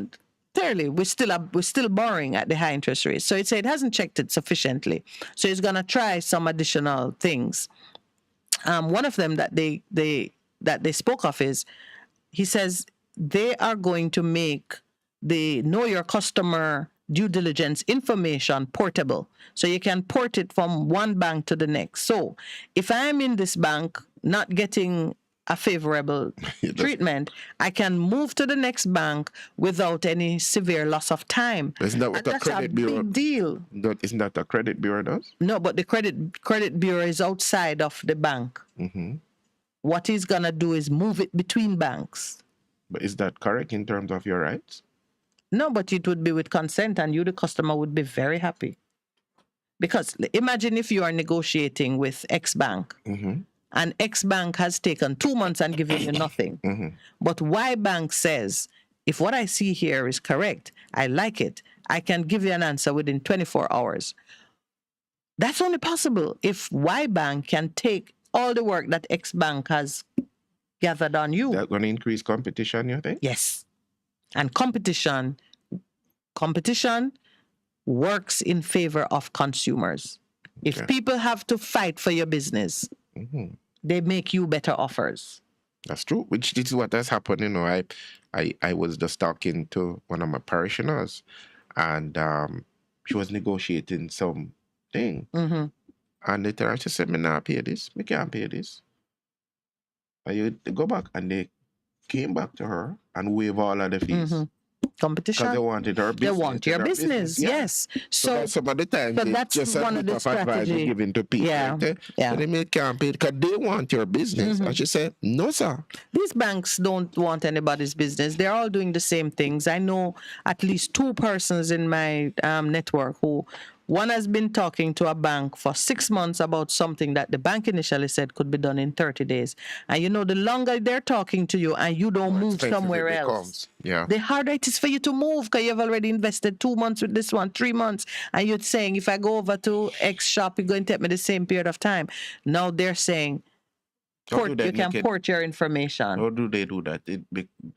clearly, we're still borrowing at the high interest rate. So it hasn't checked it sufficiently. So it's going to try some additional things. One of them that they spoke of is, he says they are going to make the Know Your Customer due diligence information portable. So you can port it from one bank to the next. So if I'm in this bank not getting a favorable treatment, I can move to the next bank without any severe loss of time. Isn't that what And a that's credit a bureau? big deal. Isn't that a credit bureau does? No, but the credit bureau is outside of the bank. Mm-hmm. What he's gonna do is move it between banks. But is that correct in terms of your rights? No, but it would be with consent, and you, the customer, would be very happy. Because imagine if you are negotiating with X bank, Mm-hmm. and X bank has taken 2 months and given you nothing. Mm-hmm. But Y bank says, if what I see here is correct, I like it, I can give you an answer within 24 hours. That's only possible if Y bank can take all the work that X bank has gathered on you. That's going to increase competition, you think? Yes. And competition works in favor of consumers. If people have to fight for your business, they make you better offers. That's true. Which is what has happened. You know, I was just talking to one of my parishioners, and she was negotiating something, Mm-hmm. and they tell her, she said, "Me not pay this. Me can't pay this." And you go back, and they came back to her and waive all of the fees. Mm-hmm. Competition. Because they wanted her business. They want your business, yes. So that's some of the time that's just one a of bit the of advice strategy. given to people. Yeah, Right? yeah. So they can't pay because they want your business. And she said, "No, sir." These banks don't want anybody's business. They're all doing the same things. I know at least 2 persons in my network who, one has been talking to a bank for 6 months about something that the bank initially said could be done in 30 days. And you know, the longer they're talking to you and you don't move somewhere else, the harder it is for you to move because you've already invested 2 months with this one, 3 months. And you're saying, if I go over to X shop, it's going to take me the same period of time. Now they're saying, you can port your information. How do they do that?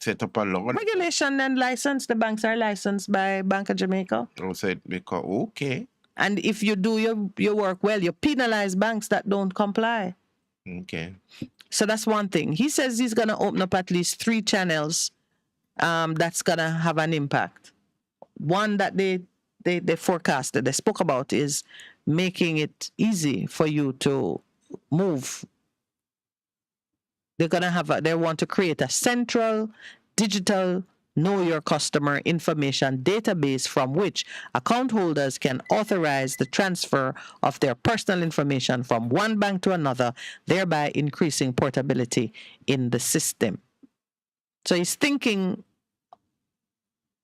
Set up a law? Regulation and license. The banks are licensed by Bank of Jamaica. Oh, said because okay. And if you do your work well, you penalize banks that don't comply. Okay. So that's one thing. He says he's going to open up at least 3 channels that's going to have an impact. One that they forecasted, they spoke about, is making it easy for you to move. They want to create a central digital Know Your Customer information database from which account holders can authorize the transfer of their personal information from one bank to another, thereby increasing portability in the system. So he's thinking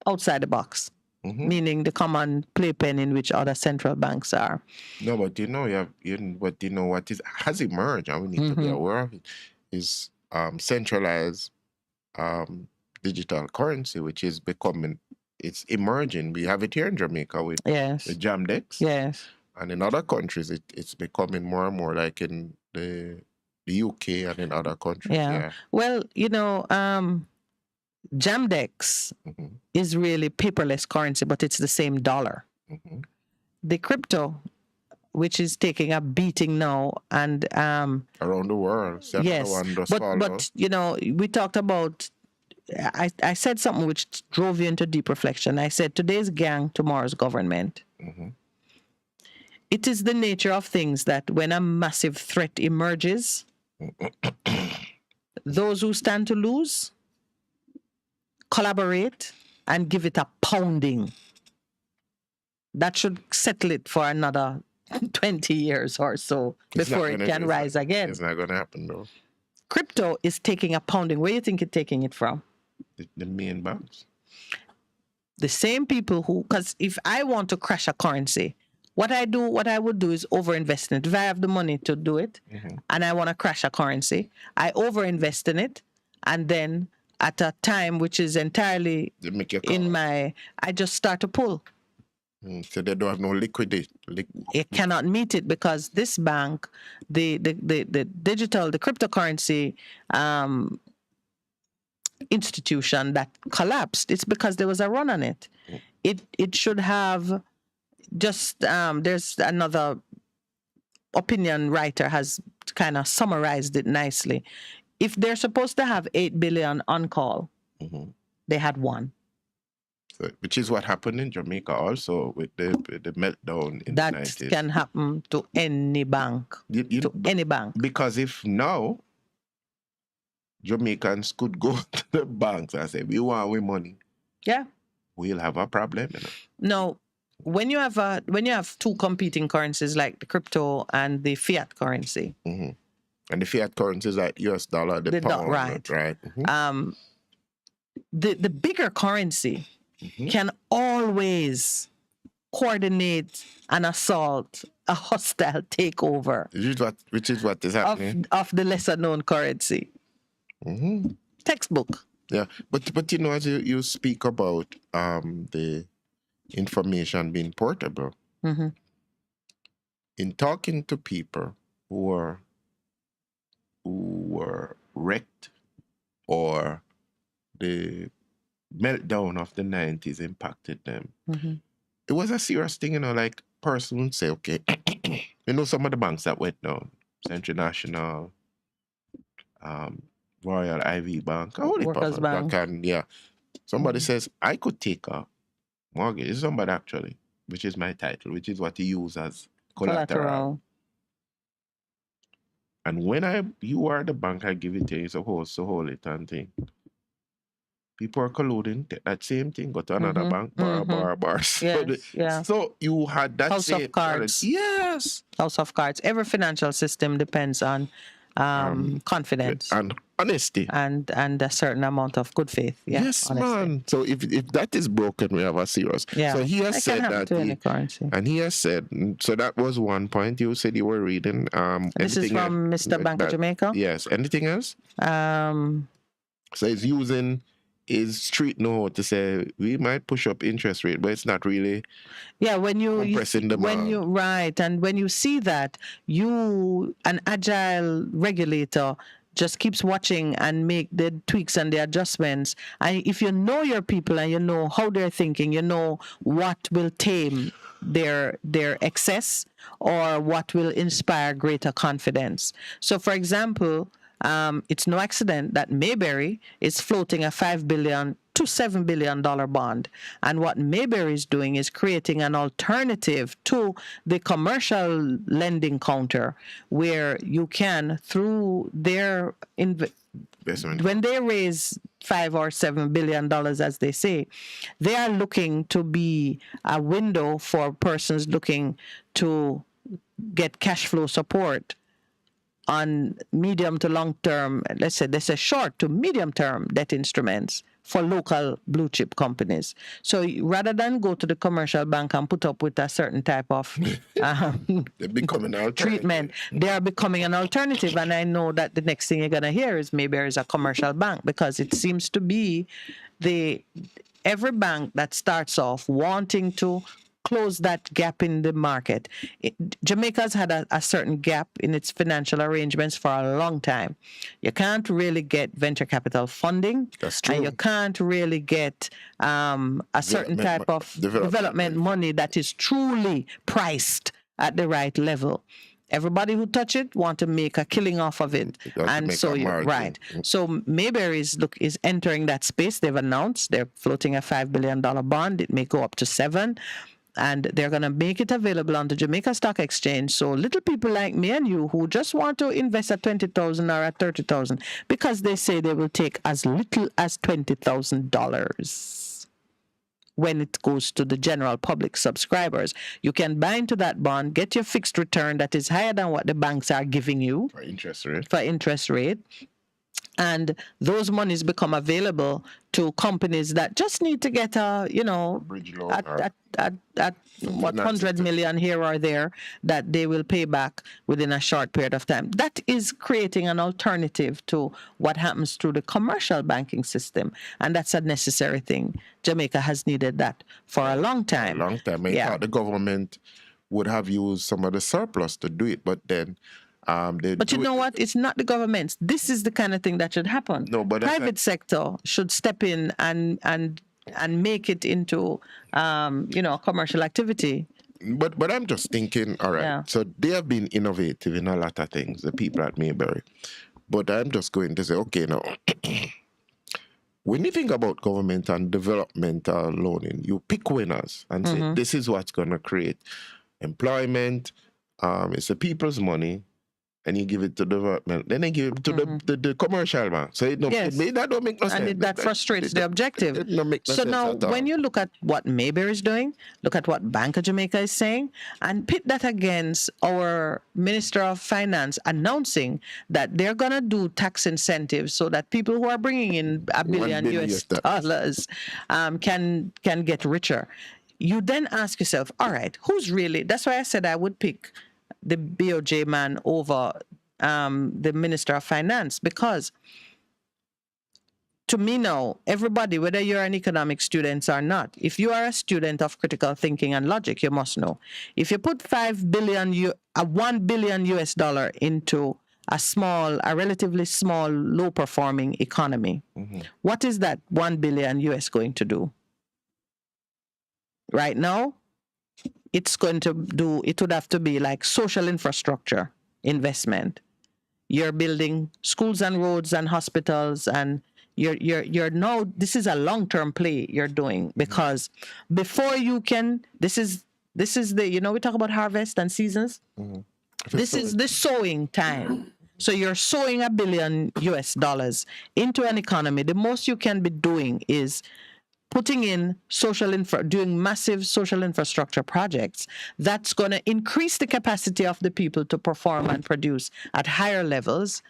outside the box, meaning the common playpen in which other central banks are. No, but what has emerged, and we need to be aware of it, is centralized digital currency, which is it's emerging. We have it here in Jamaica with the Jamdex. Yes. And in other countries, it's becoming more and more like in the UK and in other countries. Yeah. Well, you know, Jamdex is really paperless currency, but it's the same dollar. The crypto, which is taking a beating now, and around the world. Yes, but you know, we talked about. I said something which drove you into deep reflection. I said, today's gang, tomorrow's government. It is the nature of things that when a massive threat emerges, those who stand to lose collaborate and give it a pounding. That should settle it for another 20 years or so before it can rise again. It's not going to happen, though. Crypto is taking a pounding. Where do you think it's taking it from? The main banks. The same people who, because if I want to crash a currency, what I would do is overinvest in it. If I have the money to do it and I want to crash a currency, I overinvest in it, and then at a time which is entirely I just start to pull. So they don't have no liquidity. It cannot meet it because this bank, the cryptocurrency institution that collapsed, it's because there was a run on it. It should have just, there's another opinion writer has kind of summarized it nicely. If they're supposed to have 8 billion on call, they had 1. So, which is what happened in Jamaica also with the meltdown in the 90s. That can happen to any bank. To any bank. Because if now Jamaicans could go to the banks and say, we want our money. Yeah. We'll have a problem. No, when you have two competing currencies like the crypto and the fiat currency, mm-hmm. And the fiat currency is like US dollar, the pound, right? Mm-hmm. The bigger currency mm-hmm. can always coordinate an assault, a hostile takeover. Which is what is happening of the lesser known currency. Mm-hmm. Textbook. Yeah, but you know, as you speak about the information being portable, mm-hmm. in talking to people who were wrecked or the meltdown of the 90s impacted them, mm-hmm. it was a serious thing, you know, like person would say, okay, you know, some of the banks that went down, Central National, Royal IV Bank, Workers Bank. Somebody says, I could take a mortgage. It's somebody actually, which is my title, which is what you use as collateral. And when you are the bank, I give it to you, you're supposed to hold it and thing. People are colluding, take that same thing, go to another bank, bar. So you had that House of cards. Yes. House of cards. Every financial system depends on confidence and honesty and a certain amount of good faith. Yeah, yes, honesty. Man. So if that is broken, we have a serious. Yeah. So he has said that. And he has said. So that was one point. You said you were reading. This is from Mr. Bank of Jamaica. Yes. Anything else? So he's using his street know to say we might push up interest rate, but it's not really. Yeah, when you right, and when you see that, an agile regulator just keeps watching and make the tweaks and the adjustments. And if you know your people and you know how they're thinking, you know what will tame their excess or what will inspire greater confidence. So, for example, it's no accident that Mayberry is floating a $5 billion to $7 billion bond. And what Mayberry is doing is creating an alternative to the commercial lending counter where you can, through their when they raise $5 or $7 billion, as they say, they are looking to be a window for persons looking to get cash flow support on medium to long term, let's say short to medium term debt instruments for local blue chip companies. So rather than go to the commercial bank and put up with a certain type of treatment, they are becoming an alternative. And I know that the next thing you're going to hear is maybe there is a commercial bank, because it seems to be every bank that starts off wanting to close that gap in the market. Jamaica's had a certain gap in its financial arrangements for a long time. You can't really get venture capital funding. That's true. And you can't really get a certain type of development money that is truly priced at the right level. Everybody who touch it want to make a killing off of it, and so right. So Mayberry is entering that space. They've announced they're floating a $5 billion bond. It may go up to $7 billion. And they're going to make it available on the Jamaica Stock Exchange. So little people like me and you who just want to invest at $20,000 or at $30,000, because they say they will take as little as $20,000 when it goes to the general public subscribers. You can buy into that bond, get your fixed return that is higher than what the banks are giving you for interest rate. And those monies become available to companies that just need to get a, bridge loan at what 100 million here or there that they will pay back within a short period of time. That is creating an alternative to what happens through the commercial banking system, and that's a necessary thing. Jamaica has needed that for a long time. I thought the government would have used some of the surplus to do it, but then. But you know what? It's not the government. This is the kind of thing that should happen. No, but private sector should step in and make it into commercial activity. But I'm just thinking, all right. Yeah. So they have been innovative in a lot of things, the people at Mayberry. But I'm just going to say, okay, now, when you think about government and developmental loaning, you pick winners and say this is what's going to create employment. It's the people's money. and you give it to development, then they give it to the commercial man. So that don't make no sense. And that frustrates the objective. It don't make no so sense now, at all. when you look at what Mayberry is doing, look at what Bank of Jamaica is saying, and pit that against our Minister of Finance announcing that they're going to do tax incentives so that people who are bringing in $1 billion US dollars can get richer. You then ask yourself, all right, who's really, that's why I said I would pick the BOJ man over the Minister of Finance, because to me now, everybody, whether you're an economic student or not, if you are a student of critical thinking and logic, you must know. If you put $1 billion US dollar into a relatively small, low-performing economy, what is that $1 billion US going to do? Right now, it would have to be like social infrastructure investment. You're building schools and roads and hospitals, and you're now, this is a long-term play you're doing, because before you can, this is the, we talk about harvest and seasons. This is the sowing time. So you're sowing $1 billion US dollars into an economy. The most you can be doing is putting in doing massive social infrastructure projects that's going to increase the capacity of the people to perform and produce at higher levels,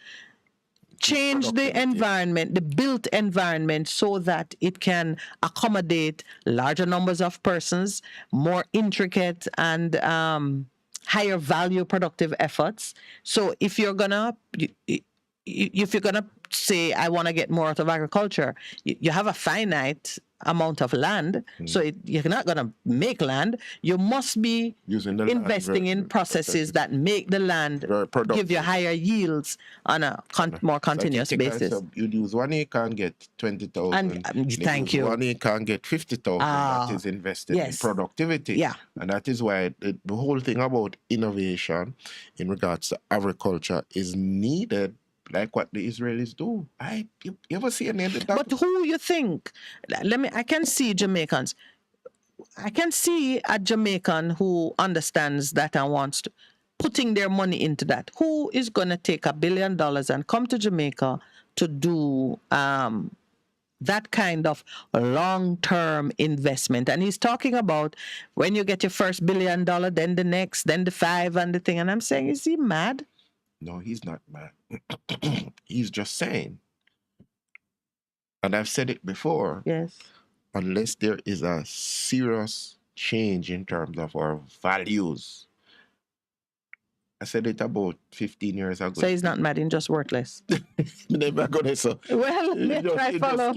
change the environment, the built environment, so that it can accommodate larger numbers of persons, more intricate and higher value productive efforts. So if you're gonna say, I want to get more out of agriculture, you have a finite amount of land, so you're not going to make land. You must be investing in processes that make the land give you higher yields on a more continuous basis. You use 1 acre and get 20,000. Thank you. 1 acre and get 50,000. That is invested in productivity. Yeah. And that is why the whole thing about innovation in regards to agriculture is needed, like what the Israelis do. You ever see any of that? But who you think? I can see Jamaicans. I can see a Jamaican who understands that and wants to putting their money into that. Who is going to take $1 billion and come to Jamaica to do that kind of long-term investment? And he's talking about when you get your first $1 billion, then the next, then the 5 and the thing. And I'm saying, is he mad? No, he's not mad. He's just saying, and I've said it before, yes, unless there is a serious change in terms of our values. I said it about 15 years ago. So he's not mad, he's just worthless. Never gonna say. Well, let's follow.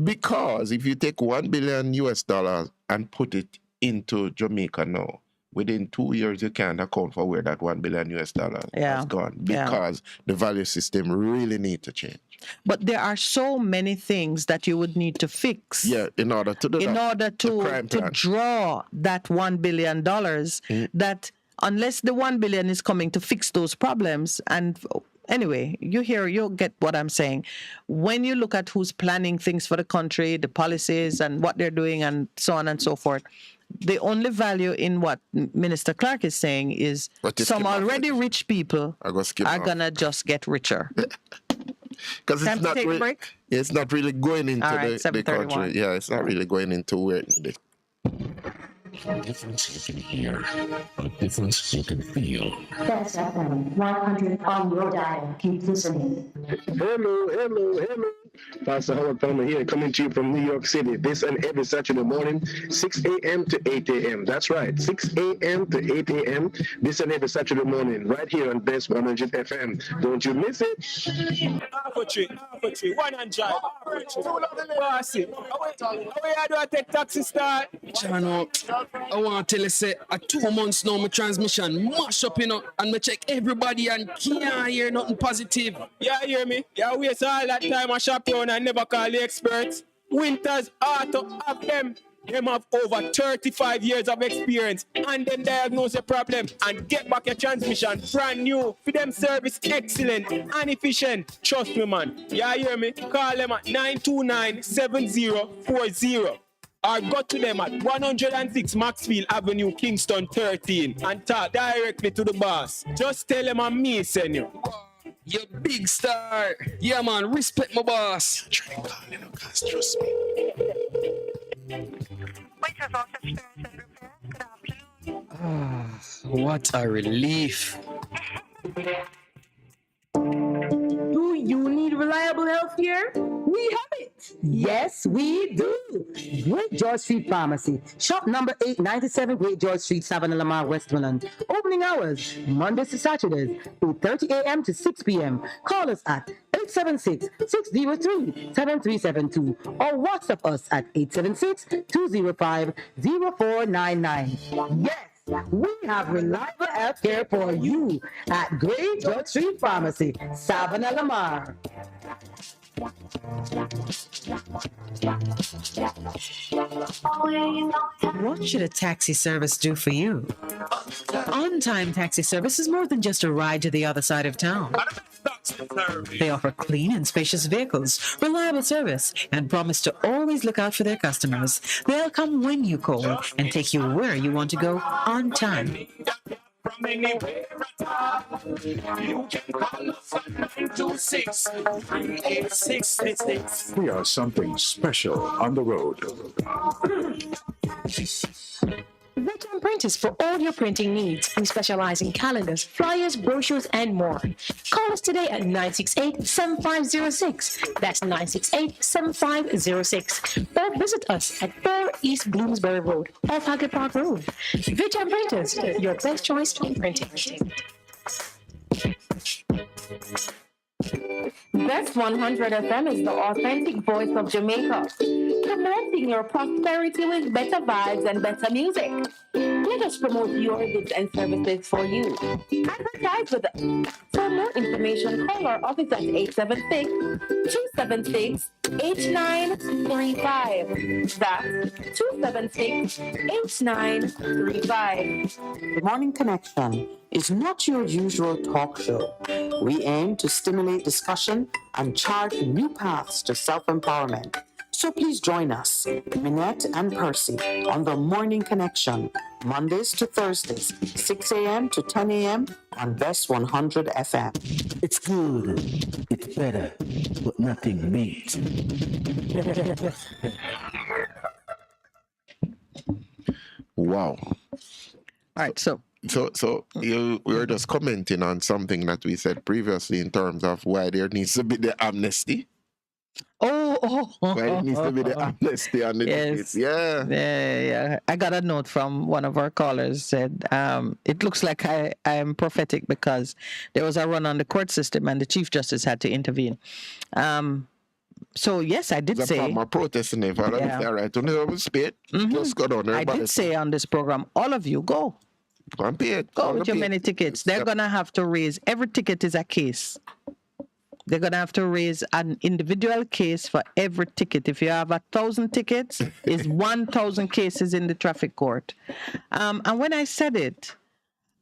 Because if you take $1 billion US dollars and put it into Jamaica now, within 2 years, you can't account for where that $1 billion US dollars has gone, because the value system really need to change. But there are so many things that you would need to fix. Yeah, in order to draw that $1 billion, that unless the $1 billion is coming to fix those problems, and anyway, you'll get what I'm saying. When you look at who's planning things for the country, the policies and what they're doing and so on and so forth, the only value in what Minister Clark is saying is some already rich people are going to just get richer. Because it's not really going into the country. Yeah, it's not really going into where it needed. A difference you can hear, a difference you can feel. That's FM 100 on your dial. Keep listening. Hello. Pastor Howard Palmer here, coming to you from New York City this and every Saturday morning, 6 a.m. to 8 a.m. That's right, 6 a.m. to 8 a.m. this and every Saturday morning, right here on Best 100 FM. Don't you miss it? Half a tree, 100. Bossy. How do I take taxi start? Chano, I want to tell you, say, 2 months now, my transmission mash up, and me check everybody and can't hear nothing positive. Yeah, hear me? Yeah, waste all that time I shop around and never call the experts. Winters Auto have them. Them have over 35 years of experience and then diagnose the problem and get back your transmission brand new. For them service excellent and efficient. Trust me, man. Yeah, hear me? Call them at 929-7040. or go to them at 106 Maxfield Avenue, Kingston 13 and talk directly to the boss. Just tell them I'm me, send you. You big star. Yeah, man, respect my boss. Try and call, cause trust me. What a relief. Do you need reliable health care? We have it. Yes, we do. Great George Street Pharmacy. Shop number 897 Great George Street, Savannah, Lamar, Westmoreland. Opening hours, Mondays to Saturdays, 8:30 a.m. to 6 p.m. Call us at 876-603-7372 or WhatsApp us at 876-205-0499. Yes, we have reliable health care for you at Great George Street Pharmacy, Savannah, Lamar. What should a taxi service do for you? On-time taxi service is more than just a ride to the other side of town. They offer clean and spacious vehicles, reliable service, and promise to always look out for their customers. They'll come when you call and take you where you want to go on time. From anywhere at all, you can call us at 926-3866. We are something special on the road. Veteran Printers for all your printing needs. We specialize in calendars, flyers, brochures, and more. Call us today at 968-7506. That's 968-7506. Or visit us at 4 East Bloomsbury Road, off Haggard Park Road. Veteran Printers, your best choice in printing. Best 100 FM is the authentic voice of Jamaica, promoting your prosperity with better vibes and better music. Let us promote your goods and services for you. Advertise with us. For more information, call our office at 876-276-8935. That's 276-8935. The Morning Connection is not your usual talk show. We aim to stimulate discussion and chart new paths to self-empowerment. So please join us, Minette and Percy, on the Morning Connection, Mondays to Thursdays, 6 a.m. to 10 a.m. on Best 100 FM. It's good, it's better, but nothing beats. Wow. All right, so we were just commenting on something that we said previously in terms of why there needs to be the amnesty. Why there needs to be the amnesty on the yes. Yeah. I got a note from one of our callers said, it looks like I am prophetic because there was a run on the court system and the Chief Justice had to intervene. So yes, I did say. I'm protesting if I don't say right. Don't spit. Just go down there. I did say on this program, all of you go. Go and pay it. Go with your many tickets. They're gonna have to raise every ticket is a case. They're gonna have to raise an individual case for every ticket. If you have 1,000 tickets, it's 1,000 cases in the traffic court. And when I said it,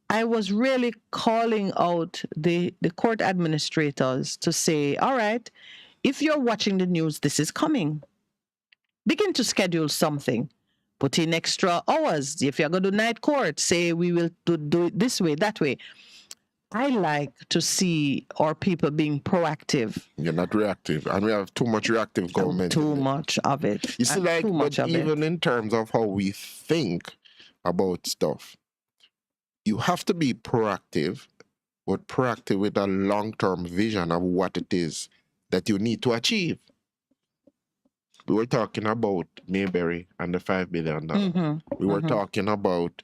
I was really calling out the court administrators to say, all right, if you're watching the news, this is coming. Begin to schedule something. Put in extra hours. If you're going to do night court, say we will do it this way, that way. I like to see our people being proactive. You're not reactive. And we have too much reactive government. Too much of it. You see, like, but even in terms of how we think about stuff, you have to be proactive, but proactive with a long-term vision of what it is that you need to achieve. We were talking about Mayberry and the $5 billion. We were talking about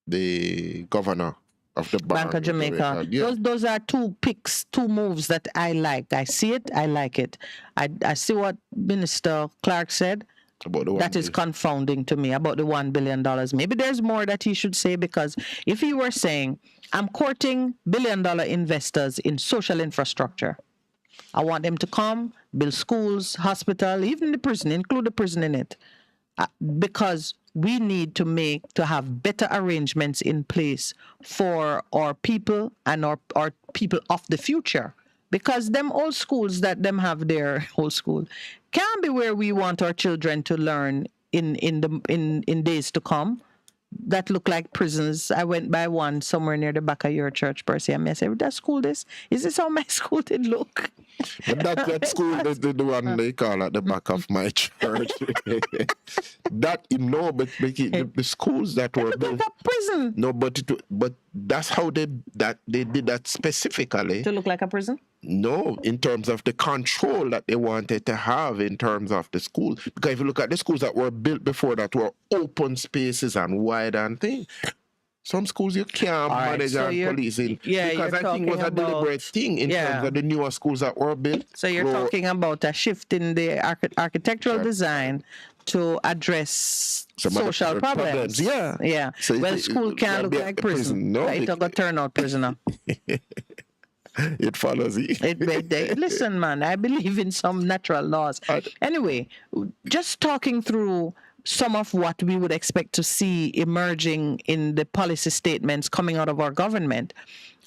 the governor of the Bank of Jamaica. Yeah. Those are two picks, two moves that I like. I see it, I like it. I see what Minister Clark said. That is confounding to me about the $1 billion. Maybe there's more that he should say, because if he were saying, I'm courting billion-dollar investors in social infrastructure. I want them to come, build schools, hospital, even the prison, include the prison in it. Because we need to have better arrangements in place for our people and our people of the future. Because them old schools that them have there, old school, can be where we want our children to learn in days to come. That look like prisons. I went by one somewhere near the back of your church, Percy, and I said, "That school this? Is this how my school did look?" But that school, the one they call at the back of my church. That the schools that were built, like a prison. No, but that's how they did that specifically to look like a prison. No, in terms of the control that they wanted to have in terms of the schools. Because if you look at the schools that were built before that were open spaces and wide and things. Some schools you can't manage and police in. Because I think it was a deliberate thing in terms of the newer schools that were built. So you're talking about a shift in the architectural design to address social problems. Yeah. Yeah. So well, school can't look like prison. No, it got turn out prisoner. It follows you. Listen, man, I believe in some natural laws. Anyway, just talking through some of what we would expect to see emerging in the policy statements coming out of our government.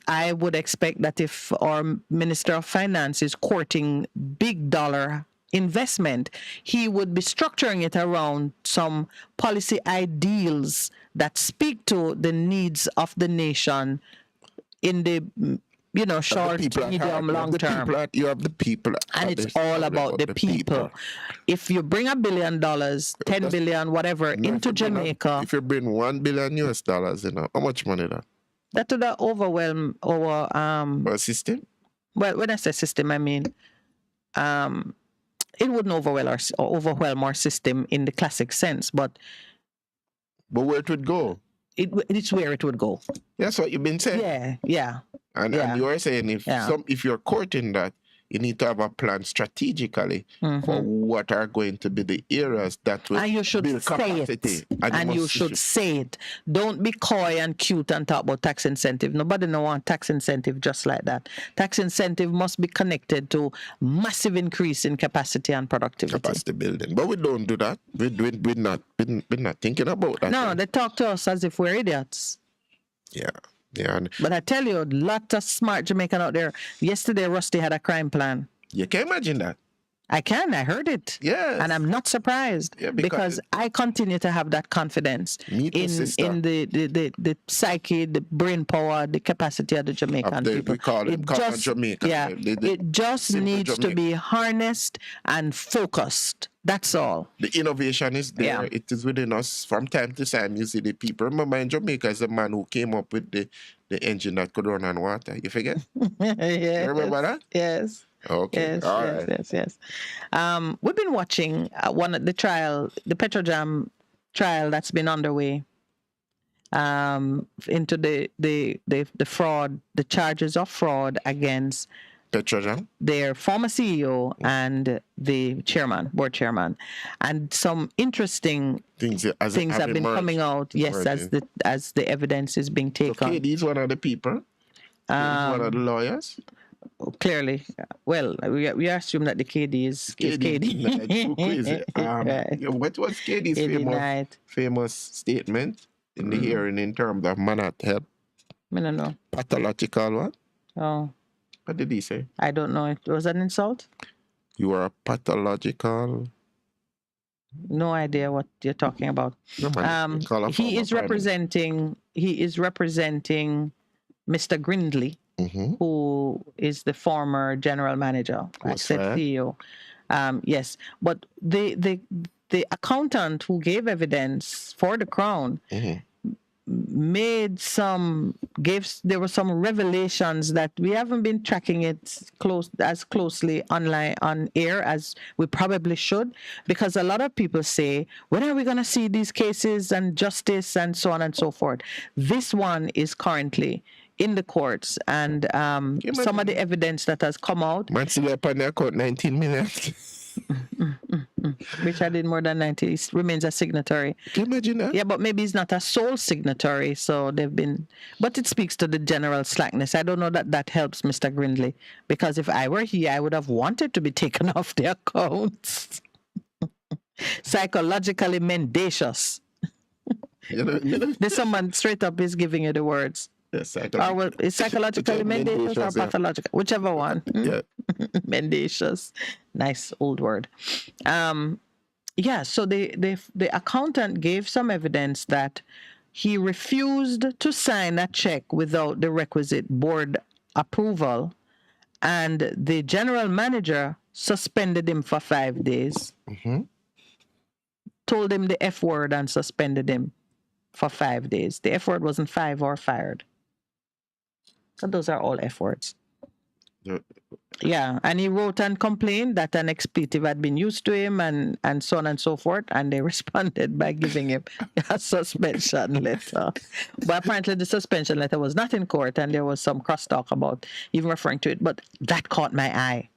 I would expect that if our Minister of Finance is courting big dollar investment, he would be structuring it around some policy ideals that speak to the needs of the nation in the short, medium, long term. You have the people. And it's all about the people. If you bring $1 billion, 10 billion, whatever, into Jamaica. If you bring $1 billion US, how much money that? That would overwhelm our system? Well, when I say system, I mean it wouldn't overwhelm our system in the classic sense, but where it would go? It's where it would go. That's what you've been saying. Yeah. And you are saying if you're courting that, you need to have a plan strategically for what are going to be the areas that will build capacity. And you should say it. Don't be coy and cute and talk about tax incentive. Nobody no want tax incentive just like that. Tax incentive must be connected to massive increase in capacity and productivity. Capacity building. But we don't do that. We're not thinking about that. No, they talk to us as if we're idiots. Yeah. But I tell you, a lot of smart Jamaican out there. Yesterday, Rusty had a crime plan. You can imagine that. I can. I heard it. Yes. And I'm not surprised because I continue to have that confidence in the psyche, the brain power, the capacity of the Jamaican people. We call it Jamaica. Yeah, it just needs to be harnessed and focused. That's all. The innovation is there. Yeah. It is within us. From time to time, you see the people. Remember in Jamaica is the man who came up with the engine that could run on water. You forget? Yes. You remember that? Yes. Okay. Yes. We've been watching the the Petrojam trial that's been underway into the fraud, the charges of fraud against Petrojam, their former CEO and the board chairman, and some interesting things have been coming out. Yes, as the evidence is being taken. Okay, these one of the people. One of the lawyers. Clearly, well, we assume that the KD is KD. Too crazy. What was KD's famous statement in the hearing in terms of man at help? I don't know. Pathological what? Oh. What did he say? I don't know. It was an insult? You are a pathological. No idea what you're talking about. He is representing Mr. Grindley, who is the former general manager, I said CEO. Yes, but the accountant who gave evidence for the Crown there were some revelations that we haven't been tracking it as closely on air as we probably should, because a lot of people say, when are we going to see these cases and justice and so on and so forth? This one is currently in the courts, and some of the evidence that has come out. Man, see up on their court 19 minutes. Richard did more than 90. He remains a signatory. Can you imagine that? Yeah, but maybe he's not a sole signatory, so they've been. But it speaks to the general slackness. I don't know that helps Mr. Grindley, because if I were he, I would have wanted to be taken off the accounts. Psychologically mendacious. There's someone straight up is giving you the words. Yes, is psychologically mendacious or pathological? Whichever one. Yeah. Mendacious. Nice old word. Yeah, so the accountant gave some evidence that he refused to sign a check without the requisite board approval, and the general manager suspended him for 5 days. Told him the F word and suspended him for 5 days. The F word wasn't 5 or fired. So those are all F words. Yeah, and he wrote and complained that an expletive had been used to him and so on and so forth, and they responded by giving him a suspension letter. But apparently the suspension letter was not in court, and there was some crosstalk about even referring to it, but that caught my eye.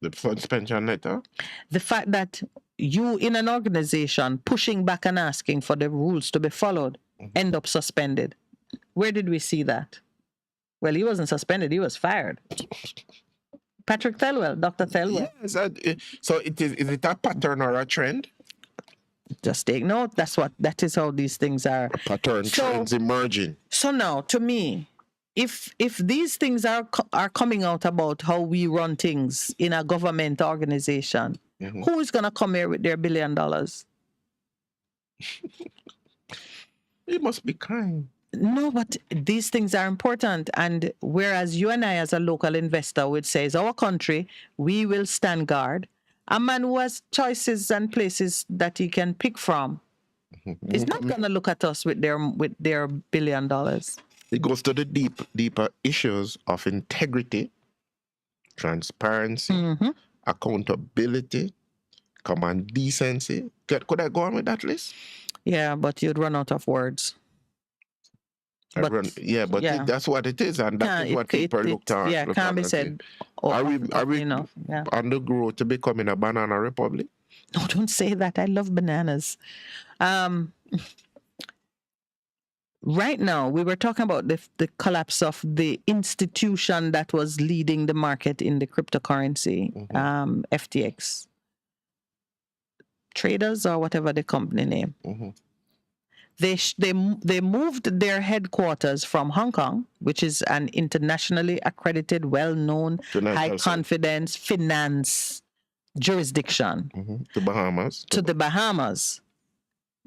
The suspension letter? The fact that you in an organization pushing back and asking for the rules to be followed end up suspended. Where did we see that? Well, he wasn't suspended, he was fired. Patrick Thelwell, Dr. Thelwell. Yes, so is it a pattern or a trend? Just take note. That is how these things are. A pattern, trends emerging. So now, to me, if these things are coming out about how we run things in a government organization, who is going to come here with their $1 billion? It must be kind. No, but these things are important. And whereas you and I, as a local investor, would say, it's our country, we will stand guard. A man who has choices and places that he can pick from is not going to look at us with their $1 billion. It goes to the deeper issues of integrity, transparency, accountability, common decency. Could I go on with that list? Yeah, but you'd run out of words. That's what it is, and that is what people look at. Yeah, can't be said. Are we enough? Yeah. On the road to becoming a banana republic? No, don't say that. I love bananas. Right now, we were talking about the collapse of the institution that was leading the market in the cryptocurrency, FTX. Traders or whatever the company name. They moved their headquarters from Hong Kong, which is an internationally accredited, well-known, high-confidence finance jurisdiction, to Bahamas. To the Bahamas.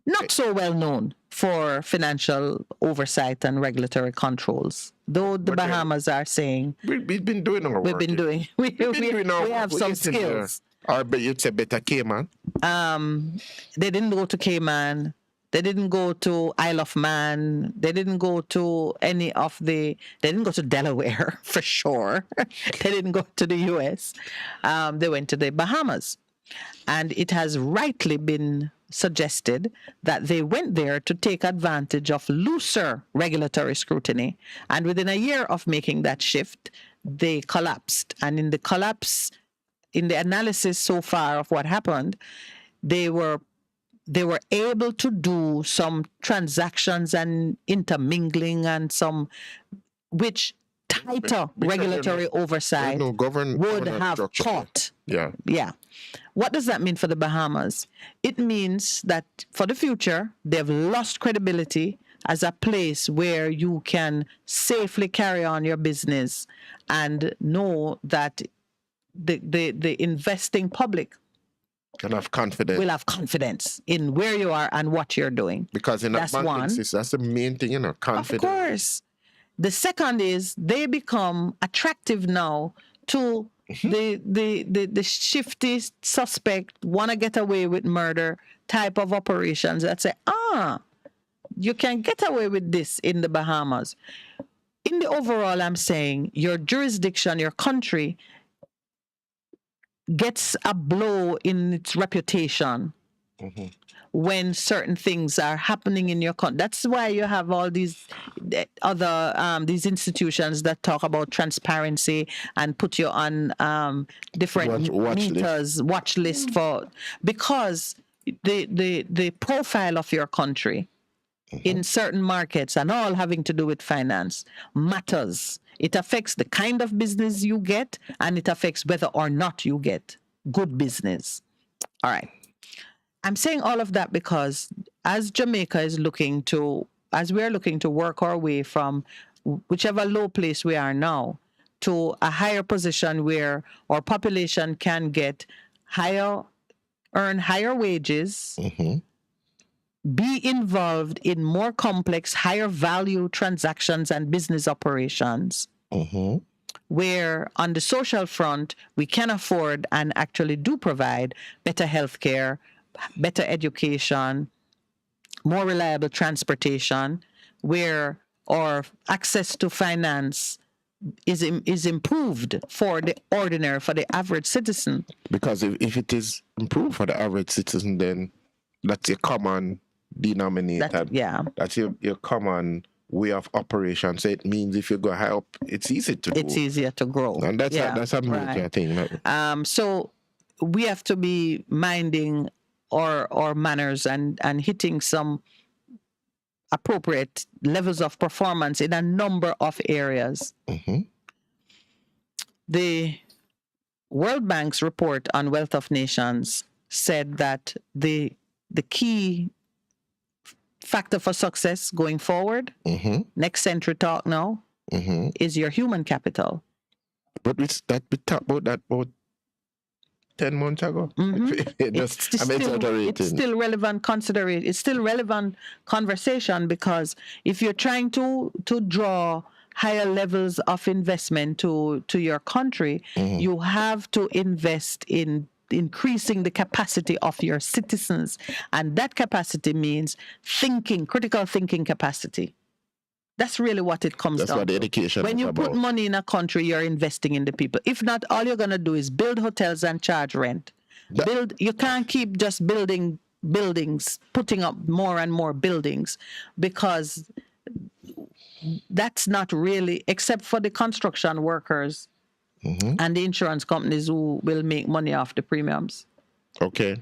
Not so well known for financial oversight and regulatory controls, though the Bahamas are saying we've been doing our work. We've been doing. We have some skills. Or it's a better Cayman. They didn't go to Cayman. They didn't go to Isle of Man. They didn't go to any of they didn't go to Delaware for sure. They didn't go to the US. They went to the Bahamas. And it has rightly been suggested that they went there to take advantage of looser regulatory scrutiny. And within a year of making that shift, they collapsed. And in the collapse, in the analysis so far of what happened, they were able to do some transactions and intermingling and some which tighter regulatory oversight would have caught. Yeah. What does that mean for the Bahamas? It means that for the future, they've lost credibility as a place where you can safely carry on your business and know that the investing public can have confidence. Will have confidence in where you are and what you're doing. Because in that banking system, that's the main thing, confidence. Of course. The second is they become attractive now to the shifty suspect, want to get away with murder type of operations that say, you can get away with this in the Bahamas. In the overall, I'm saying your jurisdiction, your country gets a blow in its reputation when certain things are happening in your country. That's why you have all these other these institutions that talk about transparency and put you on different watch list for, because the profile of your country in certain markets and all having to do with finance matters. It affects the kind of business you get, and it affects whether or not you get good business. All right. I'm saying all of that because as Jamaica is as we're looking to work our way from whichever low place we are now to a higher position where our population can earn higher wages, be involved in more complex, higher value transactions and business operations, where on the social front, we can afford and actually do provide better healthcare, better education, more reliable transportation, where our access to finance is improved for the average citizen. Because if it is improved for the average citizen, then that's your common denominator. That's your common way of operation. So it means if you go high up, it's easy to do. It's easier to grow. And that's a major thing. So we have to be minding our manners and hitting some appropriate levels of performance in a number of areas. The World Bank's report on Wealth of Nations said that the key factor for success going forward, next century talk now, is your human capital. But we talked about that about 10 months ago. It's still relevant consideration. It's still relevant conversation, because if you're trying to draw higher levels of investment to your country, you have to invest in increasing the capacity of your citizens. And that capacity means critical thinking capacity. That's really what it comes down to. That's what the education When is you about. put money in a country, you're investing in the people. If not, all you're going to do is build hotels and charge rent. You can't keep just building buildings, putting up more and more buildings, because that's not really, except for the construction workers and the insurance companies who will make money off the premiums. Okay.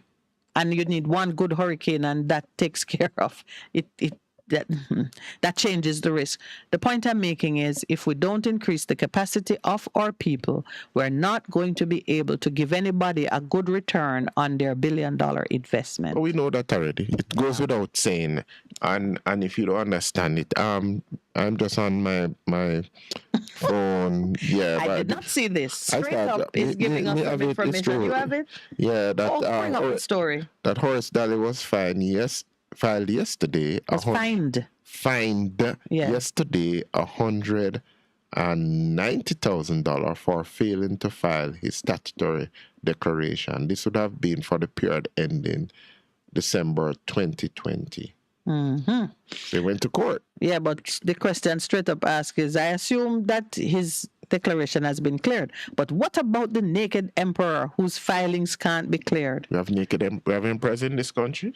And you need one good hurricane, and that takes care of it. That changes the risk. The point I'm making is, if we don't increase the capacity of our people, we're not going to be able to give anybody a good return on their $1 billion investment. Oh, we know that already. It goes without saying. And if you don't understand it, I'm just on my phone. Yeah, I did not see this. Straight up is giving us some information. You have it? Yeah, that bring up the story. That Horace Daly was filed yesterday. Fined yesterday $190,000 for failing to file his statutory declaration. This would have been for the period ending December 2020. They went to court. Yeah, but the question straight up asked is, I assume that his declaration has been cleared. But what about the naked emperor whose filings can't be cleared? We have emperors in this country?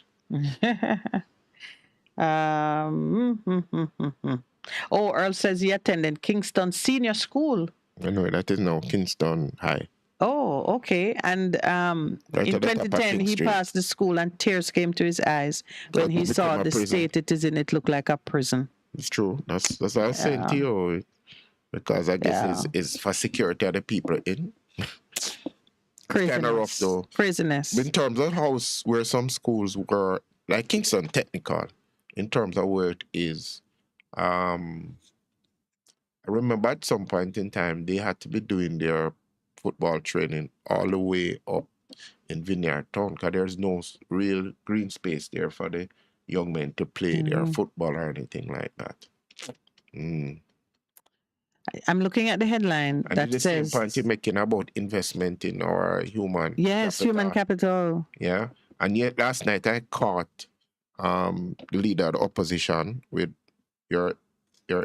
Earl says he attended Kingston Senior School. No, that is now Kingston High. Oh, okay. And in 2010, he passed the school, and tears came to his eyes when he saw the state it is in. It looked like a prison. It's true. That's what I was saying to you. Because I guess it's for security of the people in. Kind of rough though. Craziness. In terms of where some schools were, like Kingston Technical, in terms of where it is, I remember at some point in time they had to be doing their football training all the way up in Vineyard Town, because there's no real green space there for the young men to play their football or anything like that. I'm looking at the headline and that the says... same point you're making about investment in our human capital. Human capital. Yeah. And yet last night I caught the leader of the opposition with your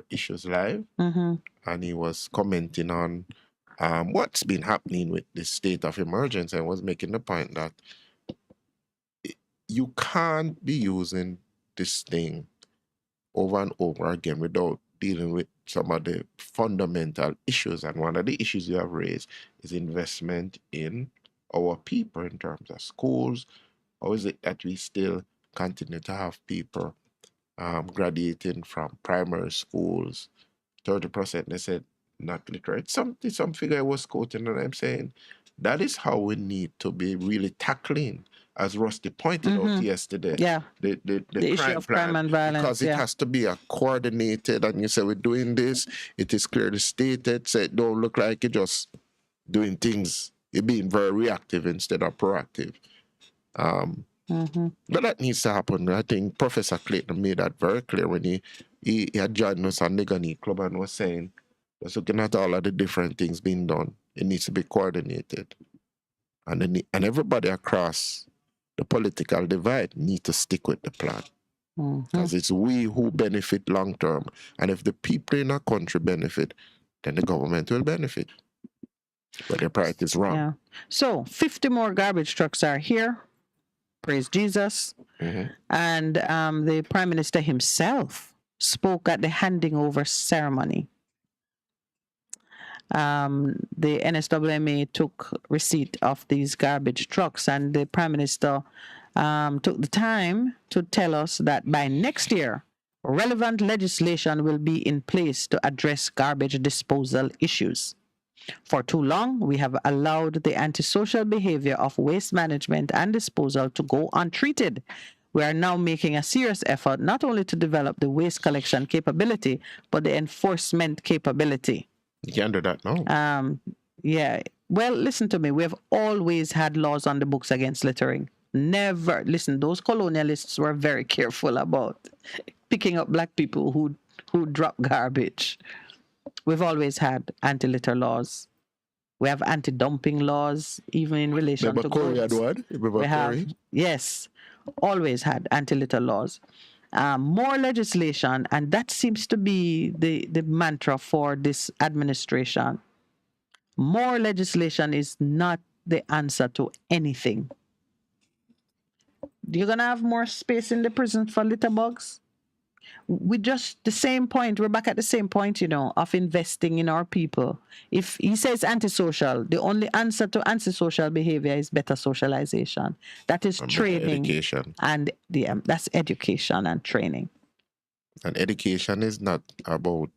issues live, and he was commenting on what's been happening with this state of emergency, and was making the point that you can't be using this thing over and over again without dealing with some of the fundamental issues. And one of the issues you have raised is investment in our people in terms of schools. How is it that we still continue to have people graduating from primary schools, 30%, they said, not literate. Some figure I was quoting, and I'm saying that is how we need to be really tackling as Rusty pointed out yesterday. Yeah. The issue crime of plan, crime and violence. because it has to be a coordinated, and you say we're doing this, it is clearly stated, so it don't look like you're just doing things, you're being very reactive instead of proactive. But that needs to happen. I think Professor Clayton made that very clear when he had joined us on Negani Club and was saying, just looking at all of the different things being done, it needs to be coordinated. And everybody across the political divide need to stick with the plan. Because it's we who benefit long term. And if the people in our country benefit, then the government will benefit. But the price is wrong. Yeah. So 50 more garbage trucks are here. Praise Jesus. And the Prime Minister himself spoke at the handing over ceremony. The NSWMA took receipt of these garbage trucks, and the Prime Minister took the time to tell us that by next year, relevant legislation will be in place to address garbage disposal issues. For too long, we have allowed the antisocial behavior of waste management and disposal to go untreated. We are now making a serious effort not only to develop the waste collection capability, but the enforcement capability. You can't do that now. Yeah. Well, listen to me. We have always had laws on the books against littering. Never. Listen, those colonialists were very careful about picking up black people who drop garbage. We've always had anti-litter laws. We have anti-dumping laws, even in relation to goods. We have, yes, always had anti-litter laws. More legislation, and that seems to be the mantra for this administration. More legislation is not the answer to anything. You're going to have more space in the prison for litter bugs? We just, the same point, we're back at the same point, of investing in our people. If he says antisocial, the only answer to antisocial behavior is better socialization. That is training. Education. And that's education and training. And education is not about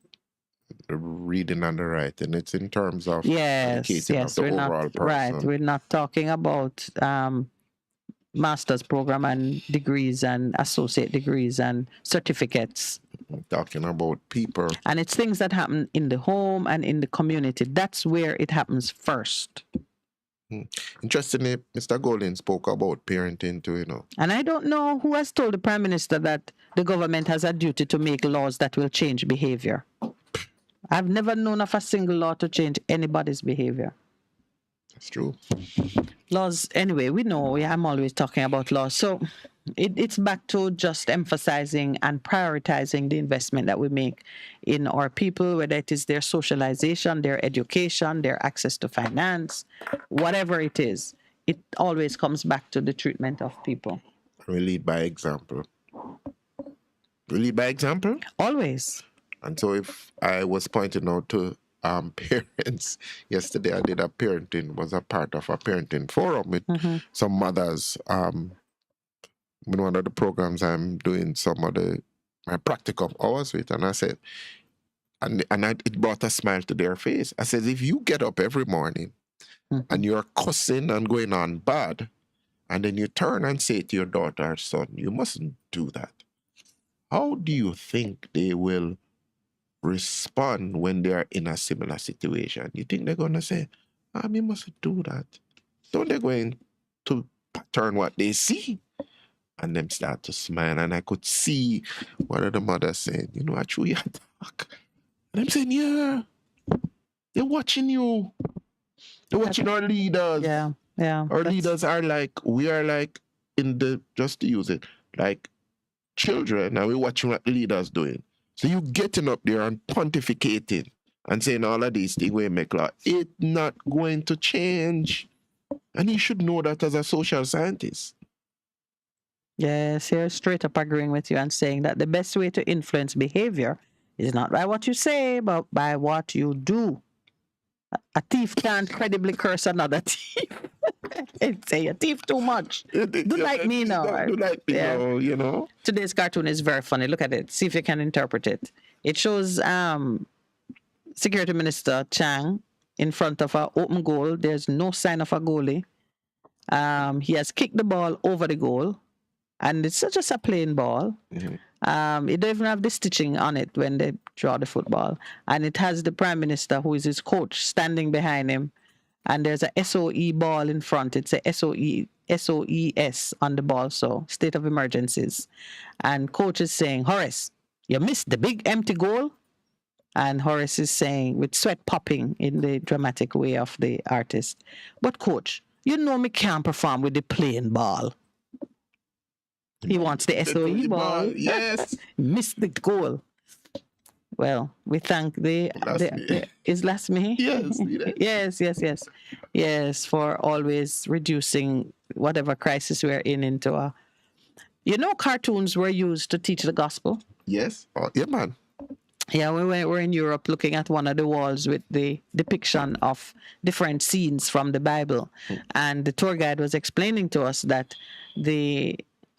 reading and the writing. It's in terms of educating of the overall person. Right, we're not talking about master's program and degrees and associate degrees and certificates. Talking about people. And it's things that happen in the home and in the community. That's where it happens first. Interestingly, Mr. Golden spoke about parenting too, And I don't know who has told the Prime Minister that the government has a duty to make laws that will change behavior. I've never known of a single law to change anybody's behavior. That's true. Laws, anyway, we know, I'm always talking about laws. So it's back to just emphasizing and prioritizing the investment that we make in our people, whether it is their socialization, their education, their access to finance, whatever it is. It always comes back to the treatment of people. We lead by example. We lead by example? Always. And so if I was pointing out to parents, yesterday I did was a part of a parenting forum with some mothers. In one of the programs I'm doing some of my practicum hours with, and I said, it brought a smile to their face. I said, if you get up every morning and you're cussing and going on bad, and then you turn and say to your daughter or son, you mustn't do that, how do you think they will respond when they're in a similar situation? You think they're going to say, you mustn't do that? Don't they going to turn what they see? And them start to smile. And I could see one of the mothers saying, I chew your talk. And I'm saying, yeah, they're watching you. They're watching our leaders. Yeah. Our leaders are we are just to use it, like children, and we're watching what the leaders doing. So you getting up there and pontificating and saying all of these things will make law. It's not going to change. And you should know that as a social scientist. Yes, you're straight up agreeing with you and saying that the best way to influence behavior is not by what you say, but by what you do. A thief can't credibly curse another thief. Say a thief too much. Do like me now. Do like me now, Today's cartoon is very funny. Look at it. See if you can interpret it. It shows Security Minister Chang in front of an open goal. There's no sign of a goalie. He has kicked the ball over the goal, and it's not just a plain ball. It don't even have the stitching on it when they draw the football. And it has the Prime Minister, who is his coach, standing behind him. And there's a SOE ball in front. It's a SOES on the ball, so state of emergencies. And coach is saying, Horace, you missed the big empty goal. And Horace is saying, with sweat popping in the dramatic way of the artist, but coach, you know me can't perform with the plain ball. He wants the SOE ball. Yes. Missed the goal. Well, we thank is last me? Yes. Yes, for always reducing whatever crisis we're in into a... cartoons were used to teach the gospel. Yes. Oh, yeah, man. Yeah, we were in Europe looking at one of the walls with the depiction of different scenes from the Bible. And the tour guide was explaining to us that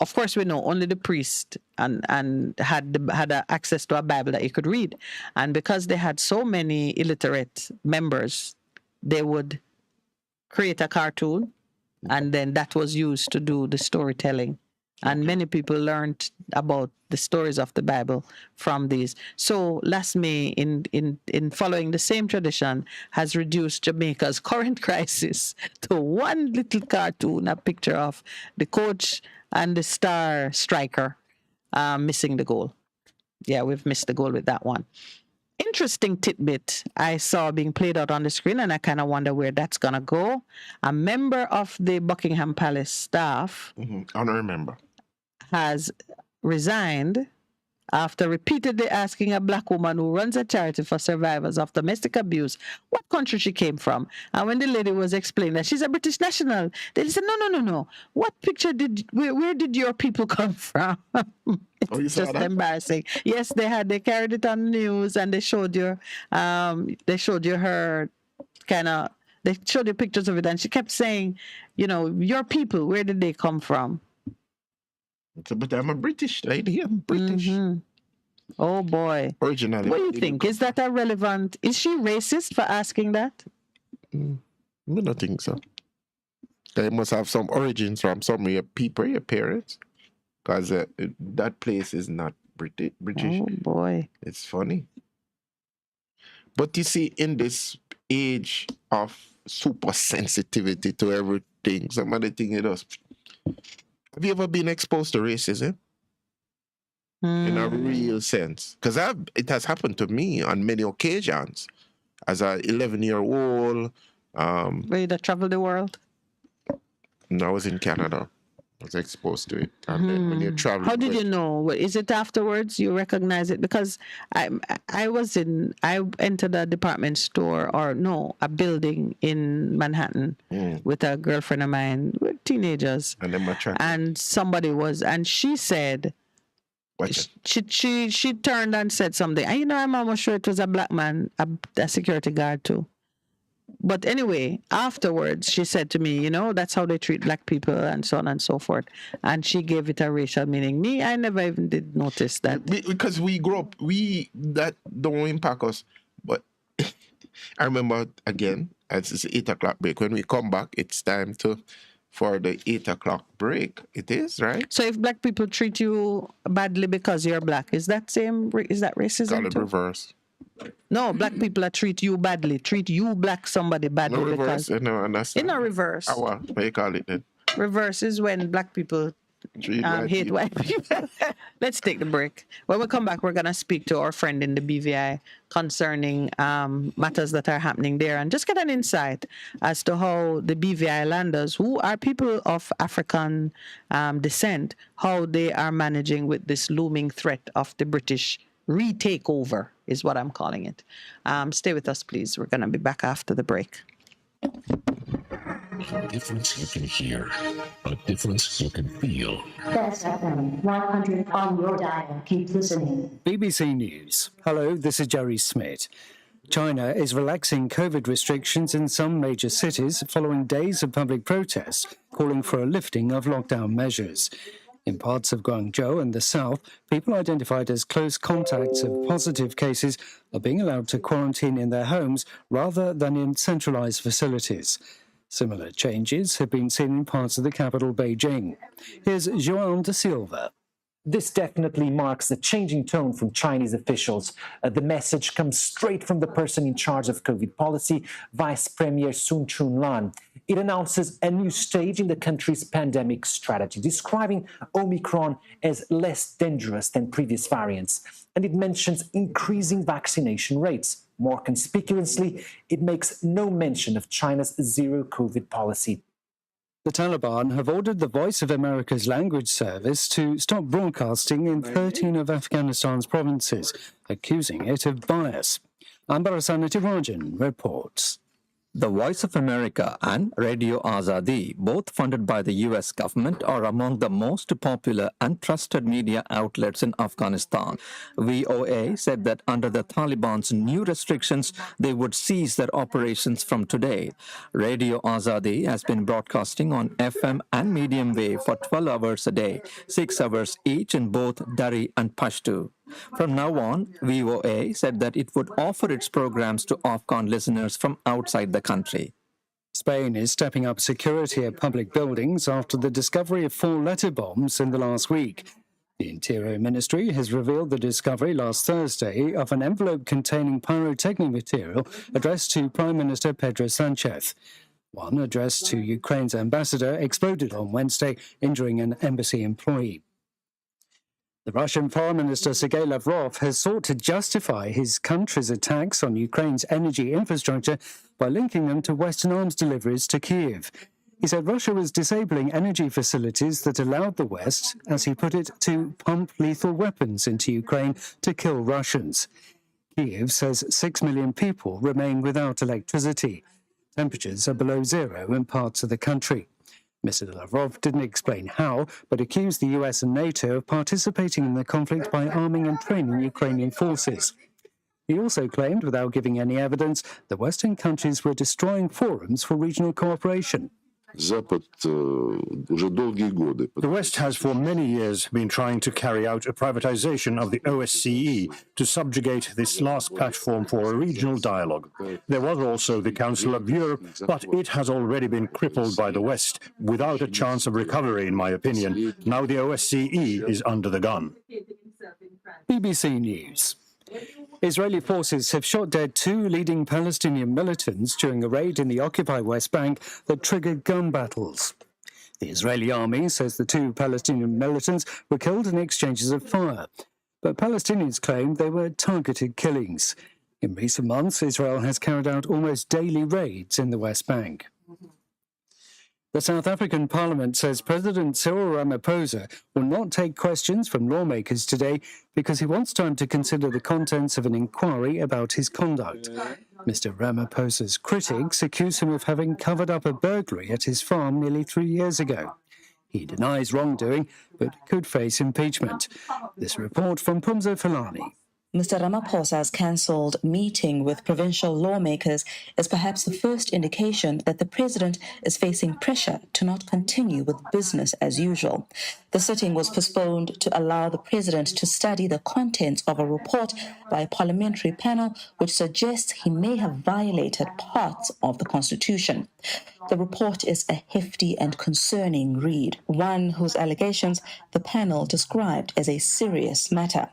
of course, we know only the priest and had access to a Bible that you could read. And because they had so many illiterate members, they would create a cartoon, and then that was used to do the storytelling. And many people learned about the stories of the Bible from these. So last May, in following the same tradition, has reduced Jamaica's current crisis to one little cartoon, a picture of the coach and the star striker missing the goal. Yeah, we've missed the goal with that one. Interesting tidbit I saw being played out on the screen, and I kind of wonder where that's going to go. A member of the Buckingham Palace staff, Honorary member, has resigned after repeatedly asking a black woman who runs a charity for survivors of domestic abuse what country she came from. And when the lady was explaining that she's a British national, they said, no. What picture where did your people come from? It's just embarrassing. Yes, they carried it on the news, and they showed you her they showed you pictures of it, and she kept saying, your people, where did they come from? But I'm a British lady. I'm British. Oh boy. Originally. What do you think? Is that a relevant? Is she racist for asking that? I don't think so. They must have some origins from some of your people, your parents, because that place is not British. Oh boy. It's funny. But you see, in this age of super sensitivity to everything, some of the things it does. Have you ever been exposed to racism? In a real sense? Because it has happened to me on many occasions. As an 11-year-old. Where you traveled the world? No, I was in Canada. I was exposed to it. And then when you're traveling... How did you know? Is it afterwards you recognize it? Because I entered a department store, a building in Manhattan with a girlfriend of mine, with teenagers. And then and somebody was, and she said, she turned and said something. And I'm almost sure it was a black man, a security guard too. But anyway, afterwards, she said to me, that's how they treat black people and so on and so forth. And she gave it a racial meaning. Me, I never even did notice that. Because we grew up, that don't impact us. But I remember, again, it's 8 o'clock break. When we come back, it's time for the 8 o'clock break. It is, right? So if black people treat you badly because you're black, is that racism Call it too? Reverse. No, black people that treat you badly. Treat you, somebody badly. No reverse. Because No, understand. In a reverse. What do you call it then? Reverse is when black people hate white people. Let's take the break. When we come back, we're going to speak to our friend in the BVI concerning matters that are happening there, and just get an insight as to how the BVI landers, who are people of African descent, how they are managing with this looming threat of the British retakeover, is what I'm calling it. Stay with us, please. We're going to be back after the break. A difference you can hear, a difference you can feel. Best FM 100 on your dial. Keep listening. BBC News. Hello, this is Jerry Smith. China is relaxing COVID restrictions in some major cities following days of public protests calling for a lifting of lockdown measures. In parts of Guangzhou and the south, people identified as close contacts of positive cases are being allowed to quarantine in their homes rather than in centralized facilities. Similar changes have been seen in parts of the capital, Beijing. Here's João da Silva. This definitely marks a changing tone from Chinese officials. The message comes straight from the person in charge of COVID policy, Vice Premier Sun Chunlan. It announces a new stage in the country's pandemic strategy, describing Omicron as less dangerous than previous variants. And it mentions increasing vaccination rates. More conspicuously, it makes no mention of China's zero COVID policy. The Taliban have ordered the Voice of America's language service to stop broadcasting in 13 of Afghanistan's provinces, accusing it of bias. Ambarasana Tirajan reports. The Voice of America and Radio Azadi, both funded by the U.S. government, are among the most popular and trusted media outlets in Afghanistan. VOA said that under the Taliban's new restrictions, they would cease their operations from today. Radio Azadi has been broadcasting on FM and medium wave for 12 hours a day, 6 hours each in both Dari and Pashto. From now on, VOA said that it would offer its programs to Afghan listeners from outside the country. Spain is stepping up security at public buildings after the discovery of 4 letter bombs in the last week. The Interior Ministry has revealed the discovery last Thursday of an envelope containing pyrotechnic material addressed to Prime Minister Pedro Sanchez. One addressed to Ukraine's ambassador exploded on Wednesday, injuring an embassy employee. The Russian Foreign Minister Sergei Lavrov has sought to justify his country's attacks on Ukraine's energy infrastructure by linking them to Western arms deliveries to Kyiv. He said Russia was disabling energy facilities that allowed the West, as he put it, to pump lethal weapons into Ukraine to kill Russians. Kyiv says 6 million people remain without electricity. Temperatures are below zero in parts of the country. Mr. Lavrov didn't explain how, but accused the US and NATO of participating in the conflict by arming and training Ukrainian forces. He also claimed, without giving any evidence, that Western countries were destroying forums for regional cooperation. The West has for many years been trying to carry out a privatization of the OSCE to subjugate this last platform for a regional dialogue. There was also the Council of Europe, but it has already been crippled by the West, without a chance of recovery, in my opinion. Now the OSCE is under the gun. BBC News. Israeli forces have shot dead 2 leading Palestinian militants during a raid in the occupied West Bank that triggered gun battles. The Israeli army says the 2 Palestinian militants were killed in exchanges of fire, but Palestinians claim they were targeted killings. In recent months, Israel has carried out almost daily raids in the West Bank. The South African Parliament says President Cyril Ramaphosa will not take questions from lawmakers today because he wants time to consider the contents of an inquiry about his conduct. Mr. Ramaphosa's critics accuse him of having covered up a burglary at his farm nearly 3 years ago. He denies wrongdoing, but could face impeachment. This report from Pumzo Falani. Mr. Ramaphosa's cancelled meeting with provincial lawmakers is perhaps the first indication that the president is facing pressure to not continue with business as usual. The sitting was postponed to allow the president to study the contents of a report by a parliamentary panel which suggests he may have violated parts of the Constitution. The report is a hefty and concerning read, one whose allegations the panel described as a serious matter.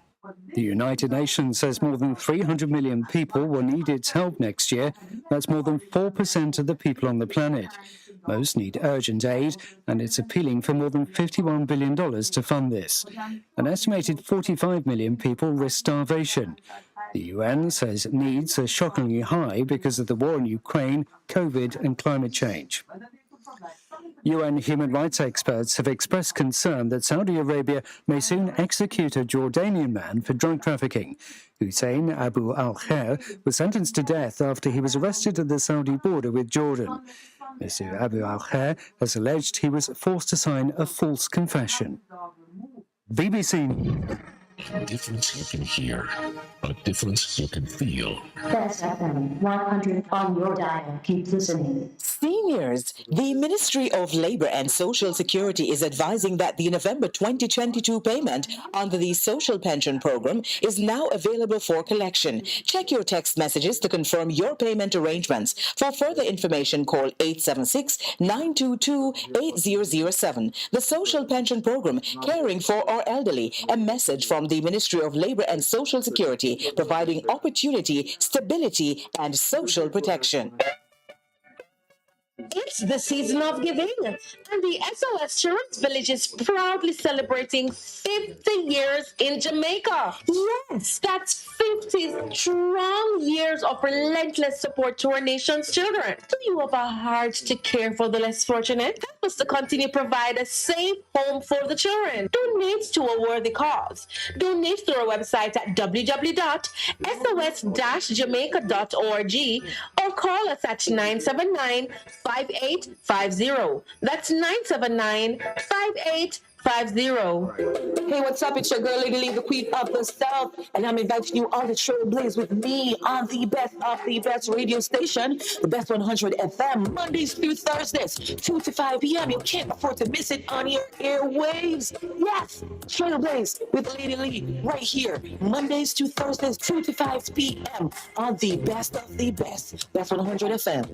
The United Nations says more than 300 million people will need its help next year. That's more than 4% of the people on the planet. Most need urgent aid, and it's appealing for more than $51 billion to fund this. An estimated 45 million people risk starvation. The UN says needs are shockingly high because of the war in Ukraine, COVID, and climate change. UN human rights experts have expressed concern that Saudi Arabia may soon execute a Jordanian man for drug trafficking. Hussein Abu al-Khair was sentenced to death after he was arrested at the Saudi border with Jordan. Mr. Abu al-Khair has alleged he was forced to sign a false confession. BBC. A difference you can hear, a difference you can feel. Best FM 100 on your dial. Keep listening. Seniors, the Ministry of Labor and Social Security is advising that the November 2022 payment under the Social Pension Program is now available for collection. Check your text messages to confirm your payment arrangements. For further information, call 876-922-8007. The Social Pension Program, caring for our elderly. A message from the Ministry of Labor and Social Security, providing opportunity, stability, and social protection. It's the season of giving, and the SOS Children's Village is proudly celebrating 50 years in Jamaica. Yes, that's 50 strong years of relentless support to our nation's children. Do you have a heart to care for the less fortunate? Help us to continue to provide a safe home for the children. Donate to a worthy cause. Donate through our website at www.sos-jamaica.org or call us at 979-5850. That's 979-5850. Hey, what's up? It's your girl, Lady Lee, the Queen of the South, and I'm inviting you all to trailblaze with me on the best of the best radio station, the Best 100 FM, Mondays through Thursdays, 2 to 5 p.m. You can't afford to miss it on your airwaves. Yes, trailblaze with Lady Lee right here, Mondays to Thursdays, 2 to 5 p.m. on the best of the best, Best 100 FM.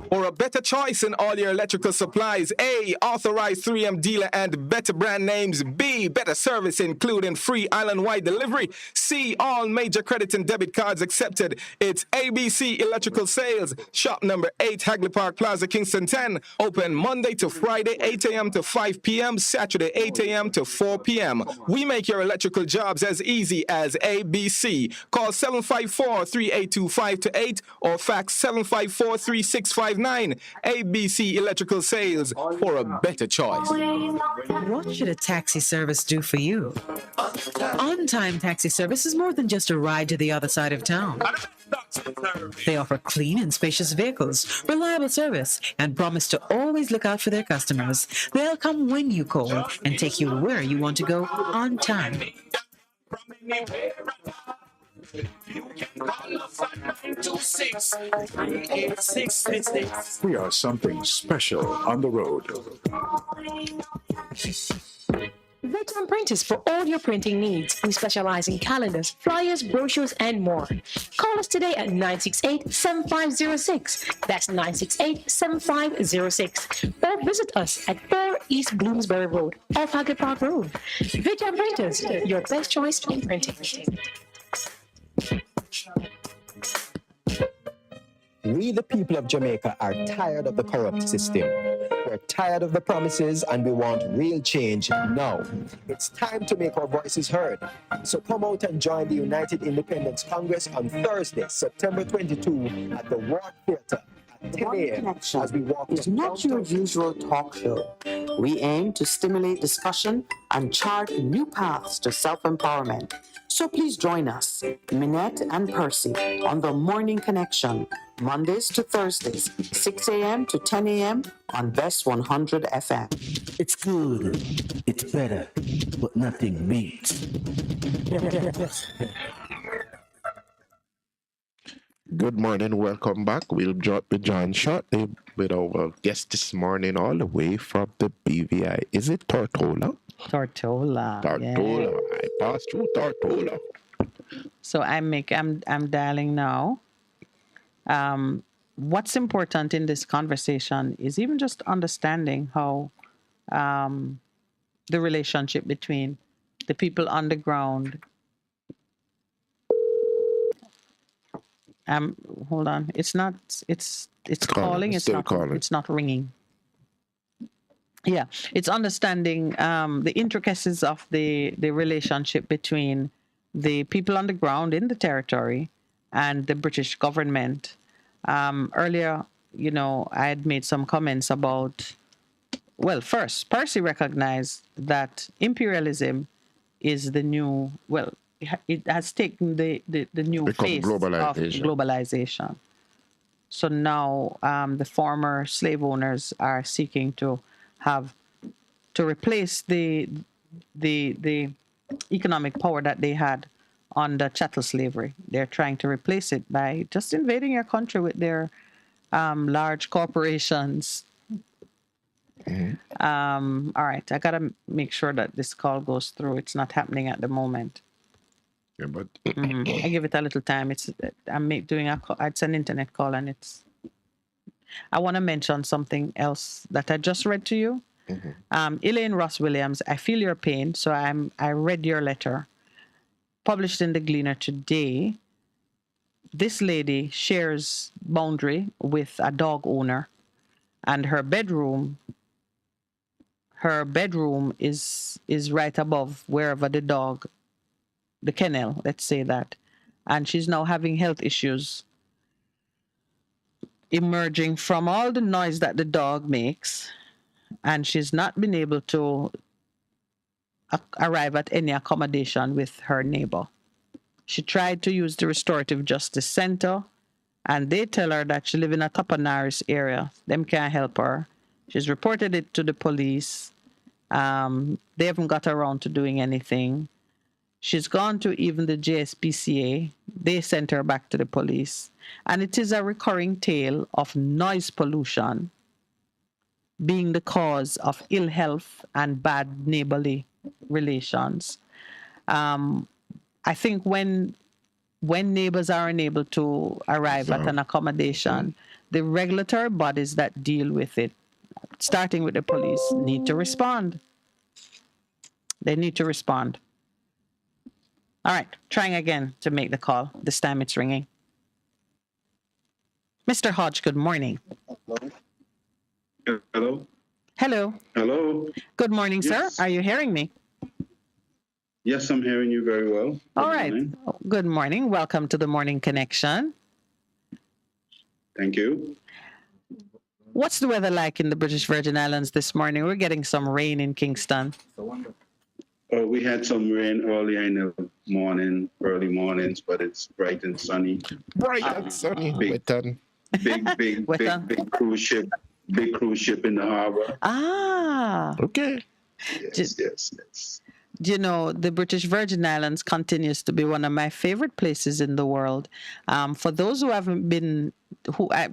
For a better choice in all your electrical supplies, A, authorized 3M dealer and better brand names. B, better service including free island-wide delivery. C, all major credit and debit cards accepted. It's ABC Electrical Sales. Shop number 8, Hagley Park Plaza, Kingston 10. Open Monday to Friday, 8 a.m. to 5 p.m. Saturday, 8 a.m. to 4 p.m. We make your electrical jobs as easy as ABC. Call 754-382-528 or fax 754-3659. ABC Electrical Sales, for a better choice. What should a taxi service do for you? On-time taxi service is more than just a ride to the other side of town. They offer clean and spacious vehicles, reliable service, and promise to always look out for their customers. They'll come when you call and take you where you want to go on time. You can call us at 926-3866. We are something special on the road. Veteran Printers for all your printing needs. We specialize in calendars, flyers, brochures, and more. Call us today at 968-7506. That's 968-7506. Or visit us at 4 East Bloomsbury Road, off Hagley Park Road. Veteran Printers, your best choice in printing. We, the people of Jamaica, are tired of the corrupt system. We're tired of the promises and we want real change now. It's time to make our voices heard. So come out and join the United Independence Congress on Thursday, September 22 at the Ward Theatre at 10 a.m. as we walk. Is not your usual talk show. We aim to stimulate discussion and chart new paths to self-empowerment. So please join us, Minette and Percy, on the Morning Connection, Mondays to Thursdays, 6 a.m. to 10 a.m. on Best 100 FM. It's good, it's better, but nothing beats. Good morning, welcome back. We'll be joined shortly with our guest this morning, all the way from the BVI. Is it Tortola? Tortola. Tortola. Yeah. I passed through Tortola. So I'm dialing now. What's important in this conversation is even just understanding how the relationship between the people on the ground. Hold on. It's not. It's calling. It's not calling. It's not ringing. Yeah, it's understanding the intricacies of the relationship between the people on the ground in the territory and the British government. Earlier, I had made some comments about, well, first, Percy recognized that imperialism is the new, well, it has taken the new face of globalization. So now the former slave owners are seeking to replace the economic power that they had under chattel slavery. They're trying to replace it by just invading your country with their large corporations. All right, I gotta make sure that this call goes through. It's not happening at the moment. Yeah, but I give it a little time. Doing a call. It's an internet call, and it's. I want to mention something else that I just read to you. Elaine Ross Williams, I feel your pain, so I read your letter, published in the Gleaner today. This lady shares boundary with a dog owner, and her bedroom is right above wherever the kennel, let's say that, and she's now having health issues emerging from all the noise that the dog makes, and she's not been able to arrive at any accommodation with her neighbor. She tried to use the Restorative Justice Center, and they tell her that she lives in a Topanaris area. Them can't help her. She's reported it to the police. They haven't got around to doing anything. She's gone to even the JSPCA. They sent her back to the police. And it is a recurring tale of noise pollution being the cause of ill health and bad neighborly relations. I think when neighbors are unable to arrive at an accommodation, the regulatory bodies that deal with it, starting with the police, need to respond. They need to respond. All right, trying again to make the call. This time it's ringing. Mr. Hodge, good morning. Hello? Hello. Hello? Good morning, Yes. sir. Are you hearing me? Yes, I'm hearing you very well. All right. Good morning. Welcome to the Morning Connection. Thank you. What's the weather like in the British Virgin Islands this morning? We're getting some rain in Kingston. We had some rain earlier in the morning, early mornings, but it's bright and sunny. Bright and sunny. Big cruise ship. Big cruise ship in the harbor. Ah. Okay. Yes. You know, the British Virgin Islands continues to be one of my favorite places in the world. For those who haven't been,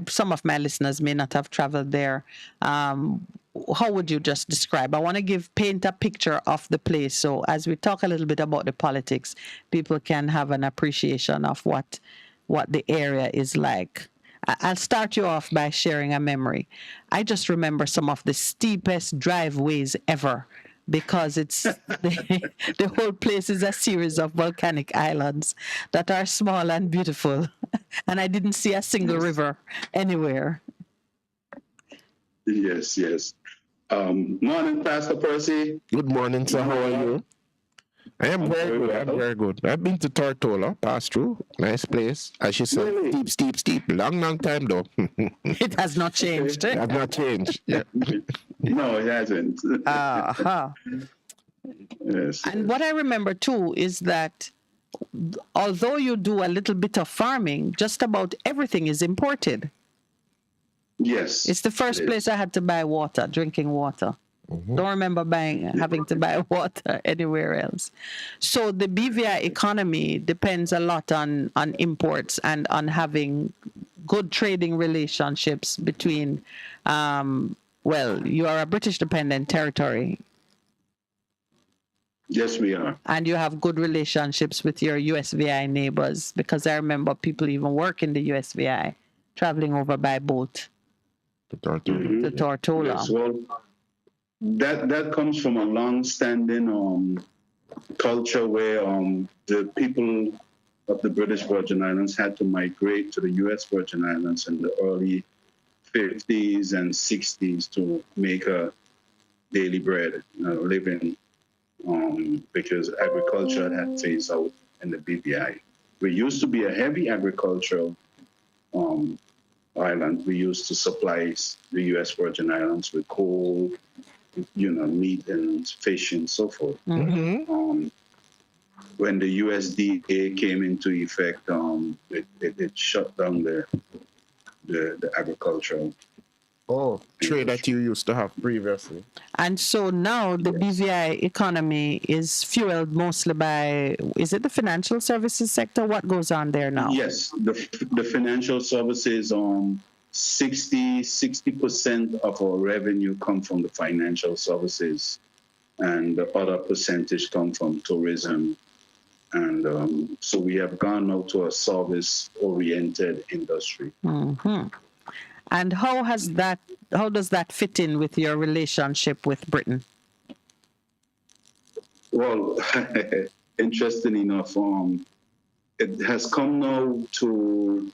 some of my listeners may not have traveled there, how would you just describe? I want to paint a picture of the place. So as we talk a little bit about the politics, people can have an appreciation of what the area is like. I'll start you off by sharing a memory. I just remember some of the steepest driveways ever, because it's the whole place is a series of volcanic islands that are small and beautiful. And I didn't see a single river anywhere. Yes. Morning, Pastor Percy. Good morning, sir. How are you? I am very good. I'm very good. I've been to Tortola, passed through. Nice place. As you said, Really? steep. Long time though. It has not changed. It has not changed. Yeah. No, it hasn't. Yes. And what I remember too is that although you do a little bit of farming, just about everything is imported. Yes. It's the first place I had to buy water, drinking water. Don't remember having to buy water anywhere else. So the BVI economy depends a lot on imports and on having good trading relationships between, you are a British dependent territory. Yes, we are. And you have good relationships with your USVI neighbors, because I remember people even work in the USVI, traveling over by boat to Tortola. Yes, well, that comes from a long-standing culture where the people of the British Virgin Islands had to migrate to the U.S. Virgin Islands in the early 50s and 60s to make a daily bread, living, because agriculture had phased out in the BVI. We used to be a heavy agricultural island. We used to supply the U.S. Virgin Islands with coal, meat and fish and so forth. When the USDA came into effect, it shut down the agricultural trade that you used to have previously. And so now the BVI economy is fueled mostly by, is it the financial services sector? What goes on there now? Yes, the financial services, 60% of our revenue come from the financial services, and the other percentage come from tourism. And so we have gone out to a service-oriented industry. Mm-hmm. And how does that fit in with your relationship with Britain? Well, interesting enough, it has come now to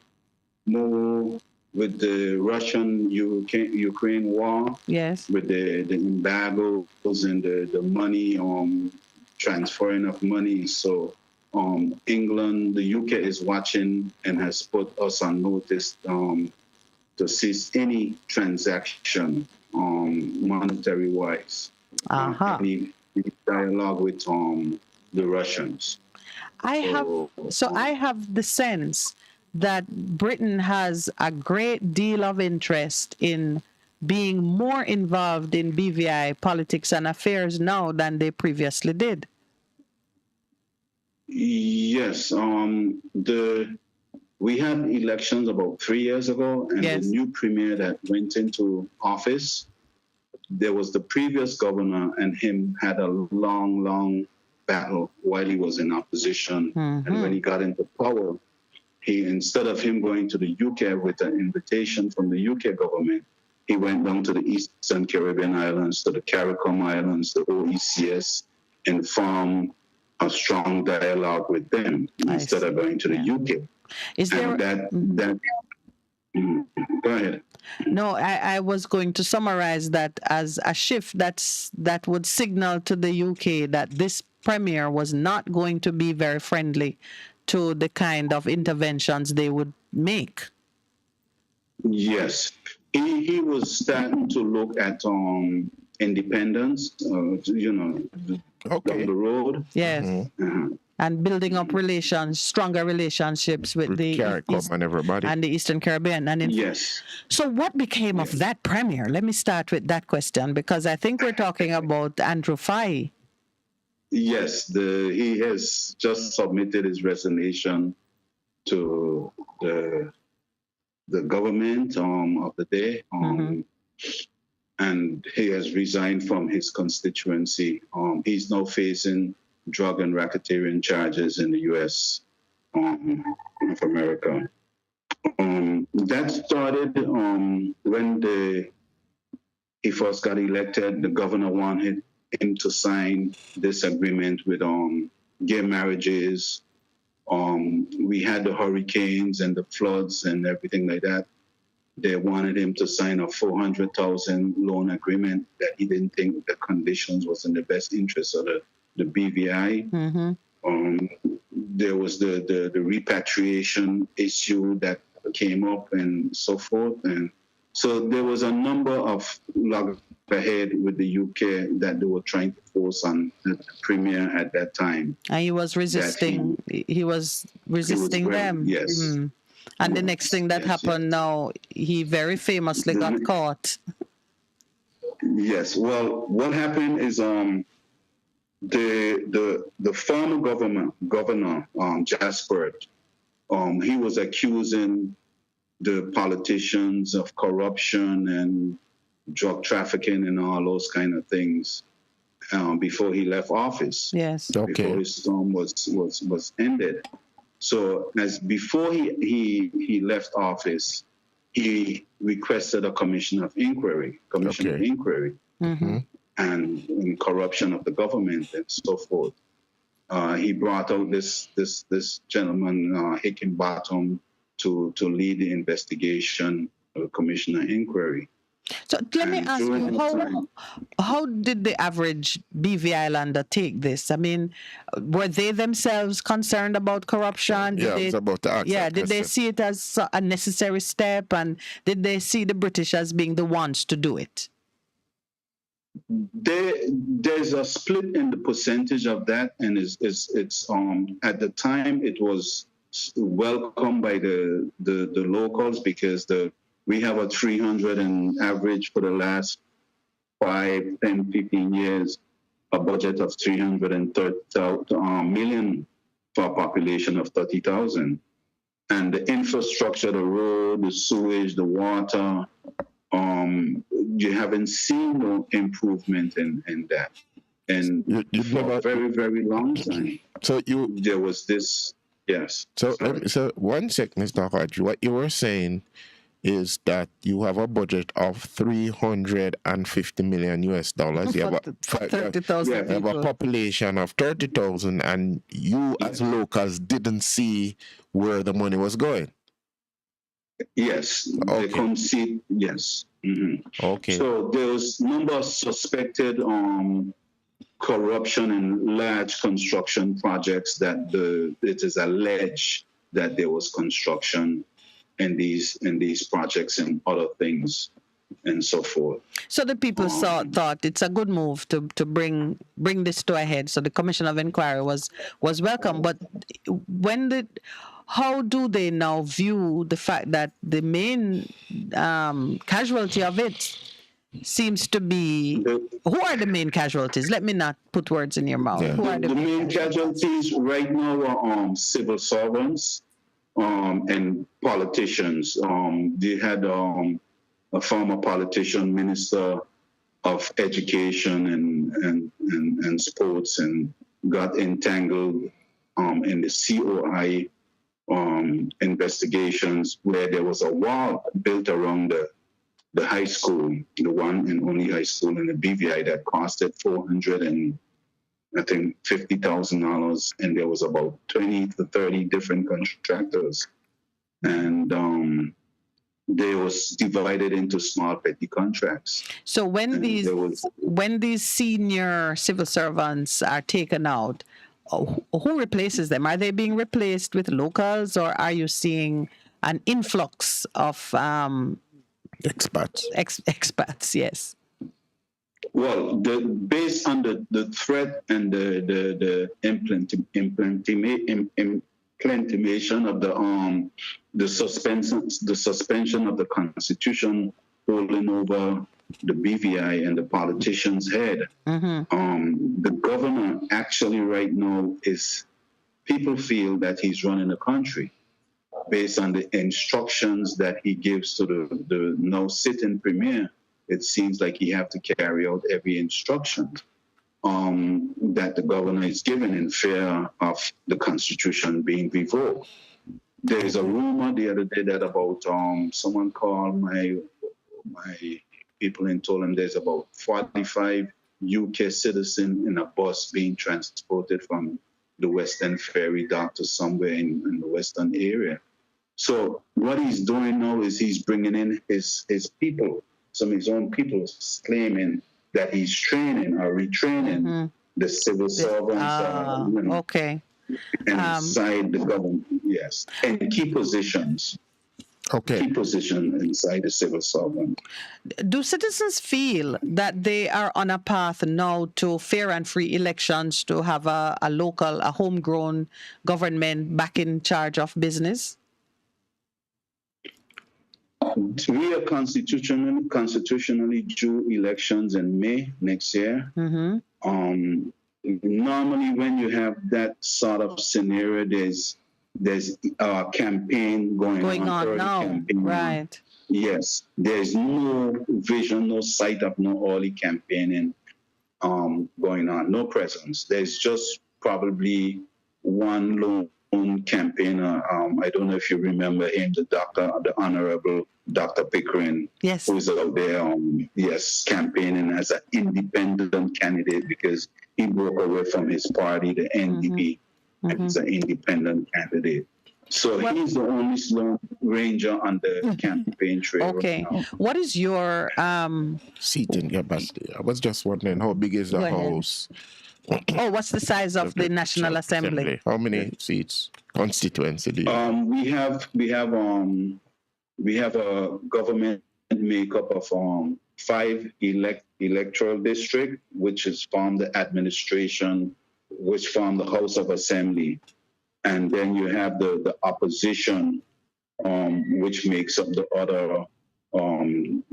more with the Russian-Ukraine war. Yes. With the embargoes and the money, transferring of money. So England, the UK is watching and has put us on notice to cease any transaction monetary-wise. Any dialogue with the Russians. I have the sense that Britain has a great deal of interest in being more involved in BVI politics and affairs now than they previously did. Yes, we had elections about 3 years ago, and the new premier that went into office, there was the previous governor, and him had a long battle while he was in opposition. And when he got into power, instead of him going to the UK with an invitation from the UK government, he went down to the Eastern Caribbean islands, to the CARICOM islands, the OECS, and formed a strong dialogue with them instead of going to the UK. Go ahead. No, I was going to summarize that as a shift that would signal to the UK that this premier was not going to be very friendly to the kind of interventions they would make. Yes, he was starting to look at independence, down the road. Yes. And building up stronger relationships with the CARICOM and everybody. And the Eastern Caribbean. Yes. So what became of that premier? Let me start with that question, because I think we're talking about Andrew Fahey. Yes, he has just submitted his resignation to the government of the day, and he has resigned from his constituency. He's now facing drug and racketeering charges in the U.S. Of America. That started when he first got elected. The governor wanted him to sign this agreement with gay marriages. We had the hurricanes and the floods and everything like that. They wanted him to sign a $400,000 loan agreement that he didn't think the conditions was in the best interest of the BVI. There was the repatriation issue that came up and so forth. And so there was a number of loggerhead with the UK that they were trying to force on the premier at that time. And he was resisting. He was resisting them. Yes. And the next thing that happened now, he very famously got caught. Yes. Well, what happened is the former governor Jaspert, he was accusing the politicians of corruption and drug trafficking and all those kind of things before he left office. Yes. Before his term was ended. So before he left office, he requested a commission of inquiry, and corruption of the government and so forth. He brought out this gentleman, Hickenbottom, to lead the investigation, commission of inquiry. So let me ask you, how did the average BVI Islander take this? I mean, were they themselves concerned about corruption? I was about to ask that did they question. see it as a necessary step, and did they see the British as being the ones to do it? There's a split in the percentage of that, and it's at the time it was welcomed by the locals because the We have a 300 and average for the last 5, 10, 15 years, a budget of 330 million for a population of 30,000. And the infrastructure, the road, the sewage, the water, you haven't seen no improvement in that. And for a very, very long time. So there was this, yes. So so 1 sec, Mr. Hodge. What you were saying is that you have a budget of $350 million US. You have a 30,000 you have a population of 30,000, and you as locals didn't see where the money was going. Yes, they couldn't see. Yes. Okay. So there's number of suspected corruption in large construction projects that it is alleged that there was construction in these projects and other things and so forth. So the people thought it's a good move to bring this to a head. So the Commission of Inquiry was welcome. But how do they now view the fact that the main casualty of it seems to be, who are the main casualties? Let me not put words in your mouth. Who are the main casualties right now are civil servants and politicians. They had a former politician, minister of education and sports, and got entangled in the COI investigations, where there was a wall built around the high school, the one and only high school in the BVI, that costed $450,000, and there was about 20 to 30 different contractors, and they was divided into small petty contracts. So when these senior civil servants are taken out, who replaces them? Are they being replaced with locals, or are you seeing an influx of expats? Expats, yes. Well, based on the threat and the implementation of the suspension of the Constitution holding over the BVI and the politicians' head. The governor actually right now people feel that he's running the country based on the instructions that he gives to the now sitting premier. It seems like he have to carry out every instruction that the governor is given in fear of the Constitution being revoked. There is a rumor the other day that about someone called my people and told him there's about 45 UK citizens in a bus being transported from the Western Ferry dock to somewhere in the Western area. So what he's doing now is he's bringing in his people, some of his own people, claiming that he's training or retraining the civil servants. Okay. Inside the government, yes, and key positions. Okay. Key position inside the civil servant. Do citizens feel that they are on a path now to fair and free elections, to have a local, a homegrown government back in charge of business? We are constitutionally due elections in May next year. Normally, when you have that sort of scenario, there's a campaign going on now, right? Yes, there's no vision, no sight of no early campaigning going on, no presence. There's just probably one lone campaigner. I don't know if you remember him, the Honorable Dr. Pickering, yes, who's out there, campaigning as an independent candidate because he broke away from his party, the NDP. And he's an independent candidate. So he's the only Lone Ranger on the campaign trail. Okay. Right now. What is your seating capacity? I was just wondering, how big is the house? What's the size of the National Assembly? How many seats? Constituency do you have? We have a government makeup of 5 electoral districts, which is from the administration, which form the House of Assembly. And then you have the opposition, which makes up the other 10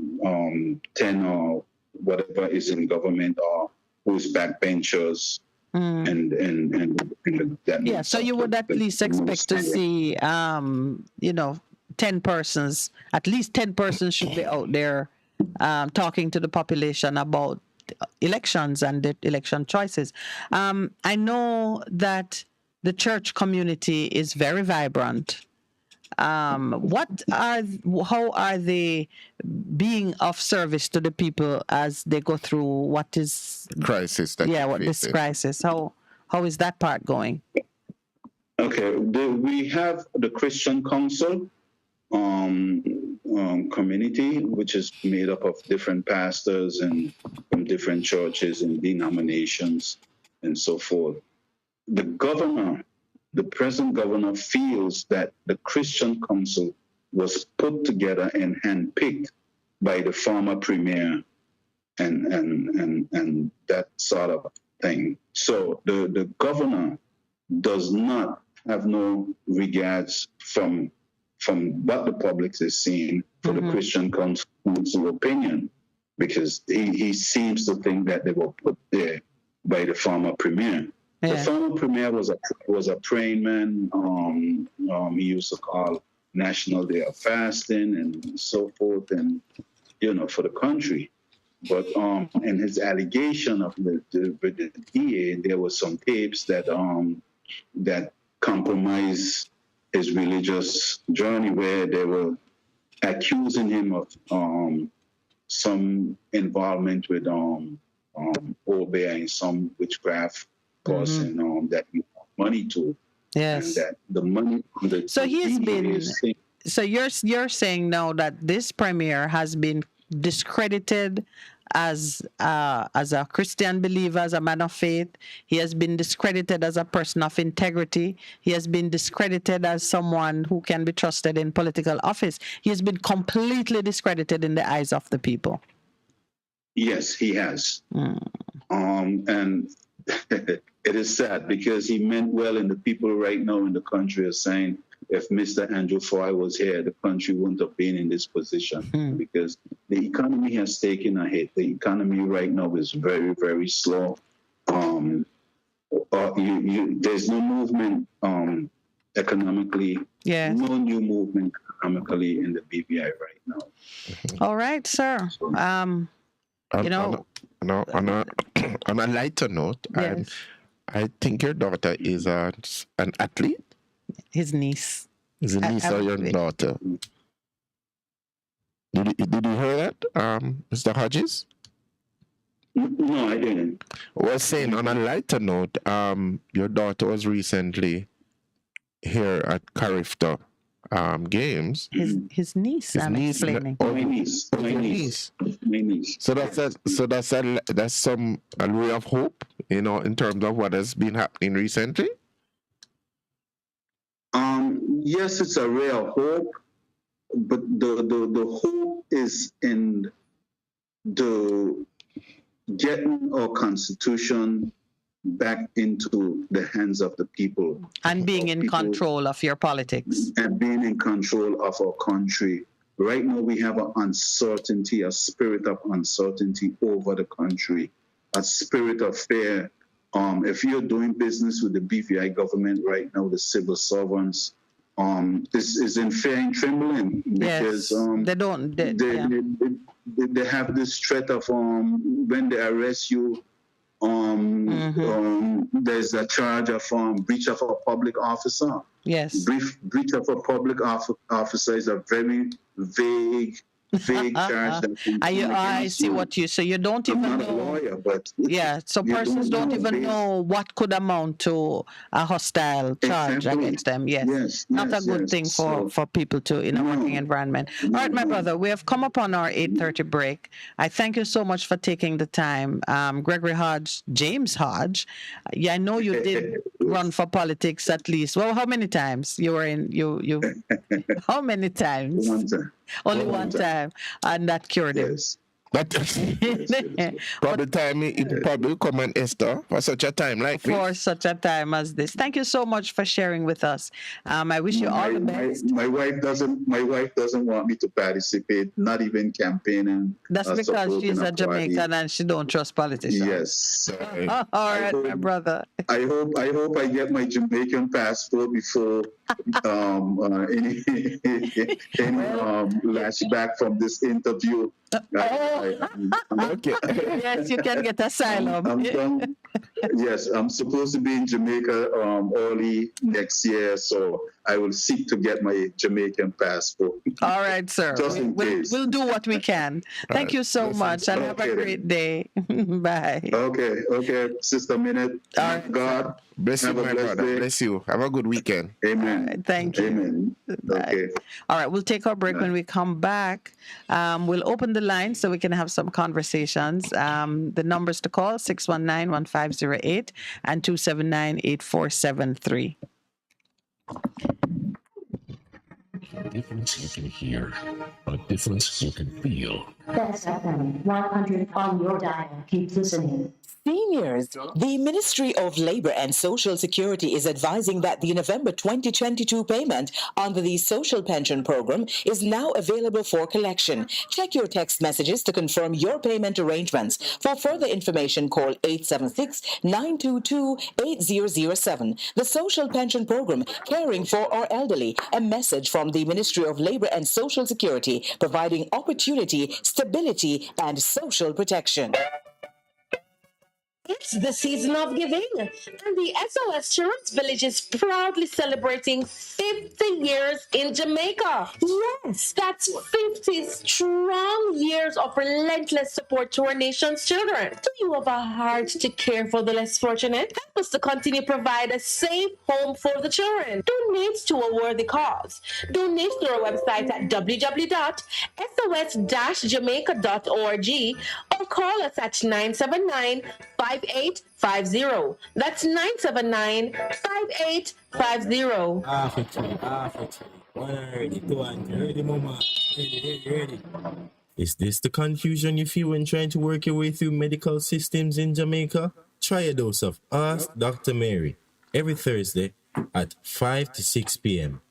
or whatever is in government or who's backbenchers and that. Yeah, so you would at least expect to see, 10 persons, at least 10 persons should be out there talking to the population about elections and the election choices. I know that the church community is very vibrant. How are they being of service to the people as they go through what is crisis? This crisis? How is that part going? Okay, we have the Christian Council community, which is made up of different pastors and from different churches and denominations and so forth. The present governor feels that the Christian Council was put together and handpicked by the former premier and that sort of thing. So the governor does not have no regards from what the public is seeing for the Christian Council opinion, because he seems to think that they were put there by the former premier. The former premier was a praying man. He used to call National Day of Fasting and so forth, and for the country. But in his allegation of the DA, there were some tapes that compromised his religious journey, where they were accusing him of some involvement with Obeah and some witchcraft person that he owed money to. Yes. And that the money. So he's been. So you're saying now that this premier has been discredited as a Christian believer, as a man of faith. He has been discredited as a person of integrity. He has been discredited as someone who can be trusted in political office. He has been completely discredited in the eyes of the people. Yes, he has. And it is sad, because he meant well, and the people right now in the country are saying, if Mr. Andrew Foy was here, the country wouldn't have been in this position, because the economy has taken a hit. The economy right now is very, very slow. There's no movement economically. Yes. No new movement economically in the BVI right now. All right, sir. On a lighter note, yes. I think your daughter is an athlete. His niece. Is a niece or your daughter? Did you hear that, Mr. Hodges? No, I didn't. Well, saying on a lighter note, your daughter was recently here at Carifta Games. His niece. His niece. Explaining. My niece. So that's some a ray of hope, in terms of what has been happening recently. Yes, it's a ray of hope, but the hope is in the getting our constitution back into the hands of the people. And being in control of your politics. And being in control of our country. Right now we have an uncertainty, a spirit of uncertainty over the country, a spirit of fear. If you're doing business with the BVI government right now, the civil servants, this is in fear and trembling, because they have this threat of when they arrest you, there's a charge of breach of a public officer. Yes. Breach of a public officer is a very vague charge. I see what you say. You don't even know. I'm not a lawyer, but so persons don't even know what could amount to a hostile charge against them. Yes. Not a good thing for people to in a working environment. All right, my brother, we have come upon our 8:30 break. I thank you so much for taking the time. Gregory Hodge, James Hodge. I know you did run for politics at least. Well, how many times you were in? How many times? One time. Only one time, and that cured him. But probably time it probably come and Esther for such a time like for this. such a time as this. Thank you so much for sharing with us. I wish you all the best. My wife doesn't want me to participate, not even campaigning. That's because she's a Jamaican and she don't trust politicians. Yes. All right, my brother. I hope I get my Jamaican passport before any lashback from this interview. Okay. Yes, you can get asylum. Yes, I'm supposed to be in Jamaica early next year, so I will seek to get my Jamaican passport. All right, sir. Just in case. We'll do what we can. Thank you so much, and have a great day. Bye. Okay, Sister Minute. God bless you, my brother. Day. Bless you. Have a good weekend. Amen. Right, thank you. Amen. Okay. All right, we'll take our break. When we come back, we'll open the line so we can have some conversations. The numbers to call, 619-1508 and 279-8473. A difference you can hear, a difference you can feel. Best FM 100 on your dial. Keep listening. Seniors, the Ministry of Labor and Social Security is advising that the November 2022 payment under the Social Pension Program is now available for collection. Check your text messages to confirm your payment arrangements. For further information, call 876-922-8007. The Social Pension Program, caring for our elderly. A message from the Ministry of Labor and Social Security, providing opportunity, stability, and social protection. It's the season of giving, and the SOS Children's Village is proudly celebrating 50 years in Jamaica. Yes, that's 50 strong years of relentless support to our nation's children. Do you have a heart to care for the less fortunate? Help us to continue to provide a safe home for the children. Donate to a worthy cause. Donate through our website at www.sos-jamaica.org or call us at 979-5850. That's 979-5850. Ready. Is this the confusion you feel when trying to work your way through medical systems in Jamaica? Try a dose of Ask Dr. Mary every Thursday at 5 to 6 p.m.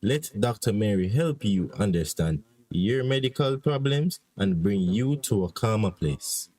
Let Dr. Mary help you understand your medical problems and bring you to a calmer place.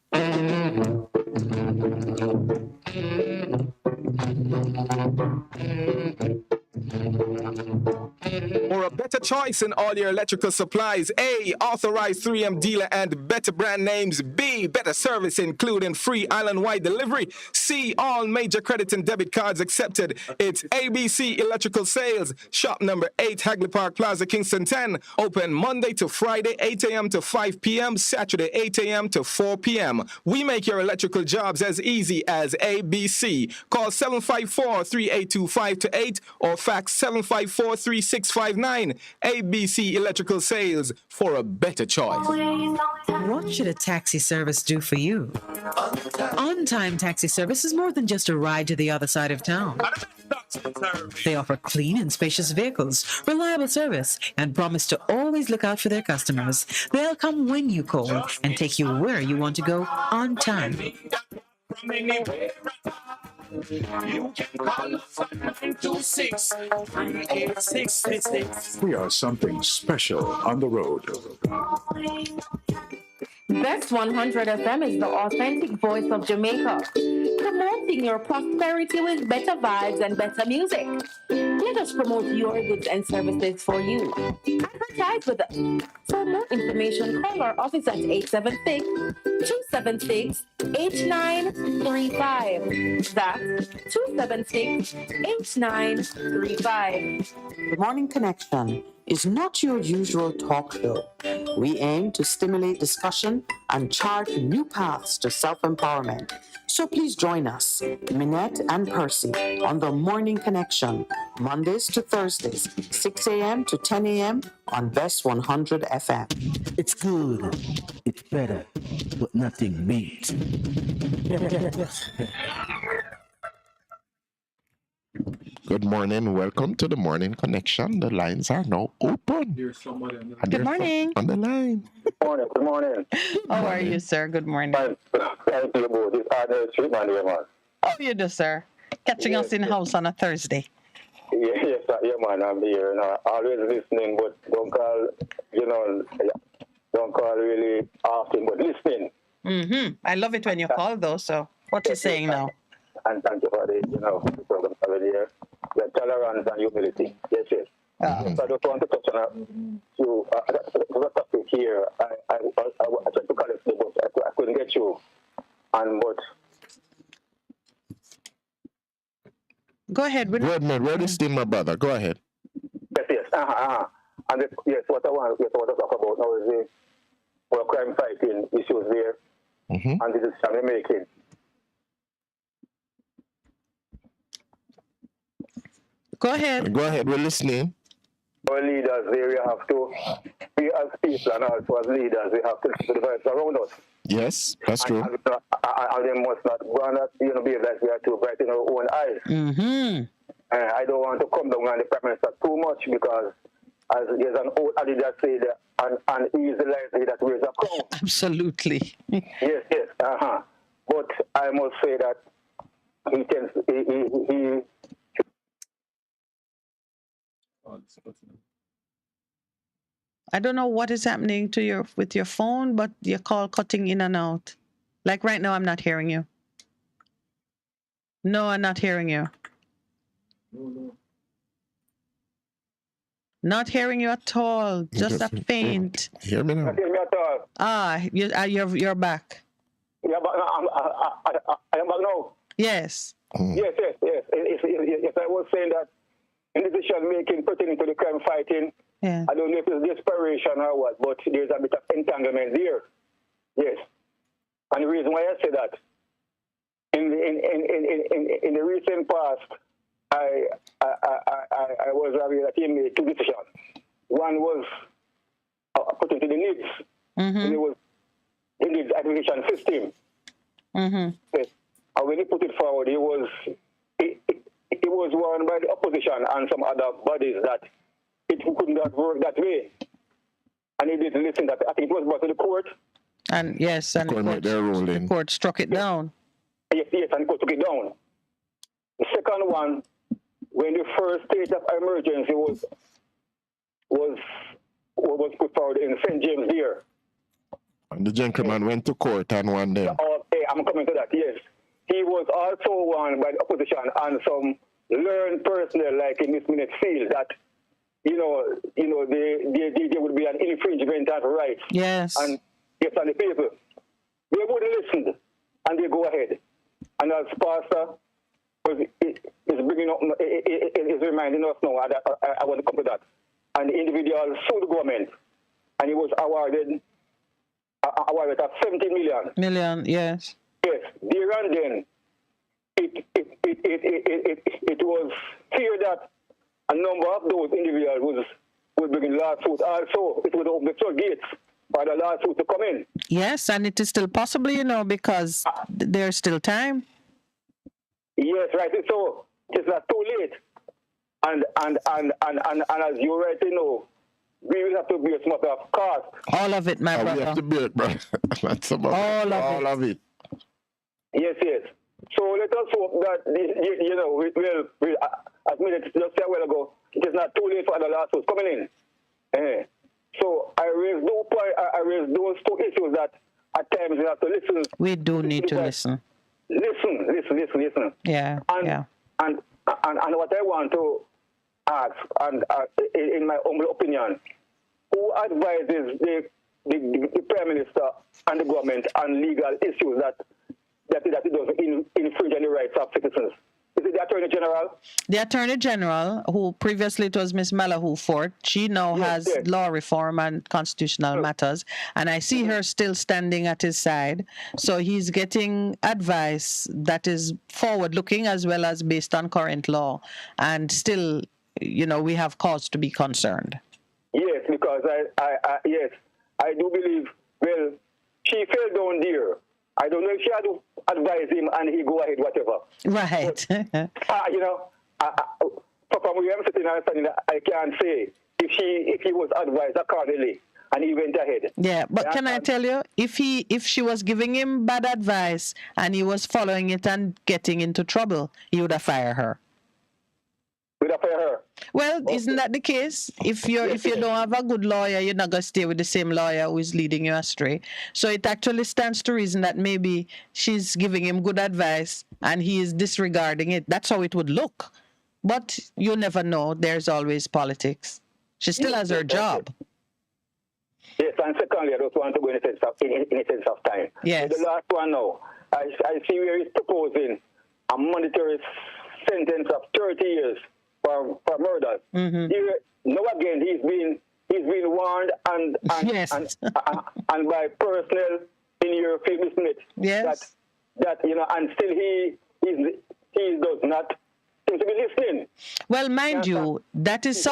For a better choice in all your electrical supplies, A, authorized 3M dealer and better brand names. B, better service including free island-wide delivery. C, all major credit and debit cards accepted. It's ABC Electrical Sales. Shop number 8, Hagley Park Plaza, Kingston 10. Open Monday to Friday, 8 a.m. to 5 p.m. Saturday, 8 a.m. to 4 p.m. We make your electrical jobs as easy as ABC. Call 754-3825-8 or fax 754-3659. ABC Electrical Sales, for a better choice. What should a taxi service do for you? On-time taxi service is more than just a ride to the other side of town. They offer clean and spacious vehicles, reliable service, and promise to always look out for their customers. They'll come when you call and take you where you want to go on time. You can call us at 926-3866. We are something special on the road. Best 100 FM is the authentic voice of Jamaica, promoting your prosperity with better vibes and better music. Let us promote your goods and services for you. Advertise with us. For more information, call our office at 876-276-8935. That's 276-8935. The Morning Connection is not your usual talk show. We aim to stimulate discussion and chart new paths to self-empowerment. So please join us, Minette and Percy, on the Morning Connection, Mondays to Thursdays, 6 a.m. to 10 a.m. on Best 100 FM. It's good, it's better, but nothing beats. Good morning. Welcome to the Morning Connection. The lines are now open. Good morning. On the line. morning. Good morning. How are you, sir? Good morning. Thank you about this other treatment here, man. How you do, sir? Catching us in house on a Thursday. Yes, man, I'm here. Always listening, but don't call, don't call really often, but listening. Mm-hmm. I love it when you call, though, so what you saying now? And thank you for the program over there. The tolerance and humility. Yes. So I just want to touch on a few topic here. I tried to call it, but I couldn't get you. But go ahead. Go ahead, man. We're listening, my brother. Go ahead. Yes. And what I want to talk about now is the crime fighting issues there and the decision we're making. Go ahead. Go ahead. We're listening. Our leaders there, we have to, we as people and also as leaders, we have to listen to the voice around us. Yes, that's true. And they must not go on that, behave like we are too bright in our own eyes. Mm-hmm. I don't want to come down on the Prime Minister too much because as there's an old adage that says an easy life that wears a crown. Absolutely. Yes. But I must say that he I don't know what is happening to with your phone, but your call cutting in and out. Like right now, I'm not hearing you. No, I'm not hearing you. Not hearing you at all. Just a faint. Hear me now. Not hear me at all. You're back. Yeah, but I am back now. Yes. Yes. I was saying that in decision making pertaining to the crime fighting, I don't know if it's desperation or what, but there's a bit of entanglement there. Yes. And the reason why I say that, in the recent past, I was aware that he made two decisions. One was put into the needs, and it was the needs acquisition system. Yes. And when he put it forward, it was warned by the opposition and some other bodies that it could not work that way. And he didn't listen. That I think it was brought to the court. And yes, and the court struck it down. Yes, and the court took it down. The second one, when the first state of emergency was put forward in St. James there. And the gentleman went to court and won them. Okay, I'm coming to that, yes. He was also warned by the opposition and some learned personnel like in this minute feel that, there would be an infringement of rights. Yes. And yes, and the people, they wouldn't listen and they go ahead. And as Pastor is reminding us now, I want to come to that. And the individual sued the government and he was awarded of 17 million. Yes. Yes, there and then, it was clear that a number of those individuals would begin lawsuit. Also, it would open the floodgates for the lawsuit to come in. Yes, and it is still possible, because there's still time. Yes, right. So it's not too late. And as you rightly know, we will have to be a matter of cost. All of it, my brother. We have to be it, brother. All of it. Yes. So let us hope that we'll as we just said a while ago, it is not too late for the lawsuits coming in. So I raise those two issues that at times we have to listen. We do need to listen. Listen. Yeah. And what I want to ask, and in my humble opinion, who advises the Prime Minister and the government on legal issues that it doesn't infringe any rights of citizens? Is it the Attorney General? The Attorney General, who previously it was Ms. Malahoo Fort, she now has law reform and constitutional matters, and I see her still standing at his side. So he's getting advice that is forward-looking as well as based on current law, and still, we have cause to be concerned. Yes, because I do believe. Well, she fell down there. I don't know if she had to advise him and he go ahead, whatever. Right. But, from where I'm sitting and standing, I can't say if he was advised accordingly and he went ahead. Yeah, but can I tell you, if she was giving him bad advice and he was following it and getting into trouble, he would have fired her. Would have fired her? Well, isn't that the case? If you don't have a good lawyer, you're not gonna stay with the same lawyer who is leading you astray. So it actually stands to reason that maybe she's giving him good advice and he is disregarding it. That's how it would look. But you never know. There's always politics. She still has her job. Yes, and secondly, I just want to go in a sense of time. Yes. So the last one now, I see where he's proposing a monetary sentence of 30 years for murder. Mm-hmm. Now again, he's been warned and by personnel in your famous Smith. Yes. That and still he does not seem to be listening. Well, mind you, that is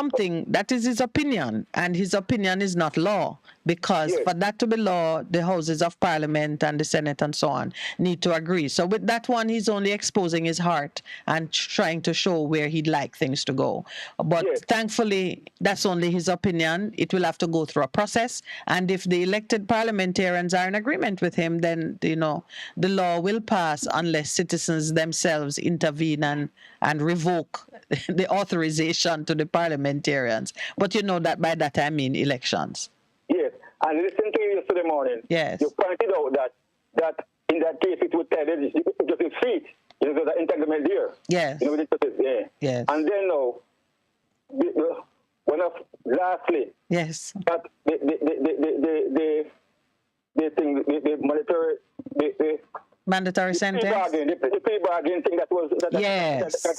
his opinion, and his opinion is not law, because for that to be law, the Houses of Parliament and the Senate and so on need to agree. So with that one, he's only exposing his heart and trying to show where he'd like things to go. But thankfully, that's only his opinion. It will have to go through a process, and if the elected parliamentarians are in agreement with him, then, the law will pass unless citizens themselves intervene and revoke the authorization to the parliamentarians. But you know that by that I mean elections. Yes, and listen to you yesterday morning. Yes. You pointed out that in that case it would tell you just a seat, the entanglement there. Yes. Yes. And then now, lastly. Yes. That the mandatory sentence. The plea bargain thing that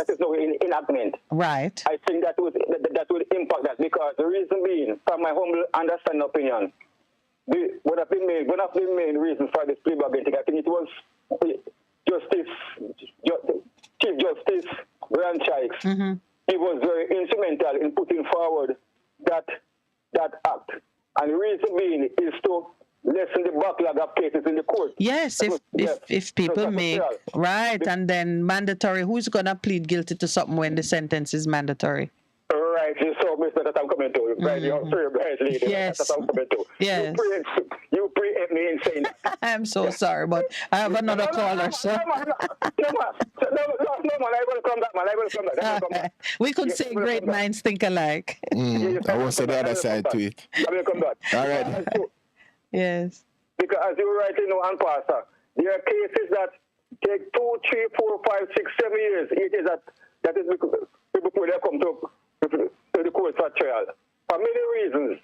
is now in enactment. Right. I think that would impact that, because the reason being, from my humble understanding opinion, one of the main reasons for this plea bargain thing, I think it was Chief Justice Brian Chikes. Mm-hmm. He was very instrumental in putting forward that act, and the reason being is to lessen the backlog of cases in the court. Yes, if people make and then mandatory, who's gonna plead guilty to something when the sentence is mandatory? Right, so Mr. that I'm coming to. Right, you're right, lady. Yes. That's what I'm coming to. Yes. You preempt me in saying that. I'm so sorry, but I have another caller, sir. No, man, I will come back. We could say great minds think alike. I will say the other side to it. I will come back. All right. Yes. Because as you rightly know, and Pastor, there are cases that take 2, 3, 4, 5, 6, 7 years. It is that is before they come to the court for trial. For many reasons,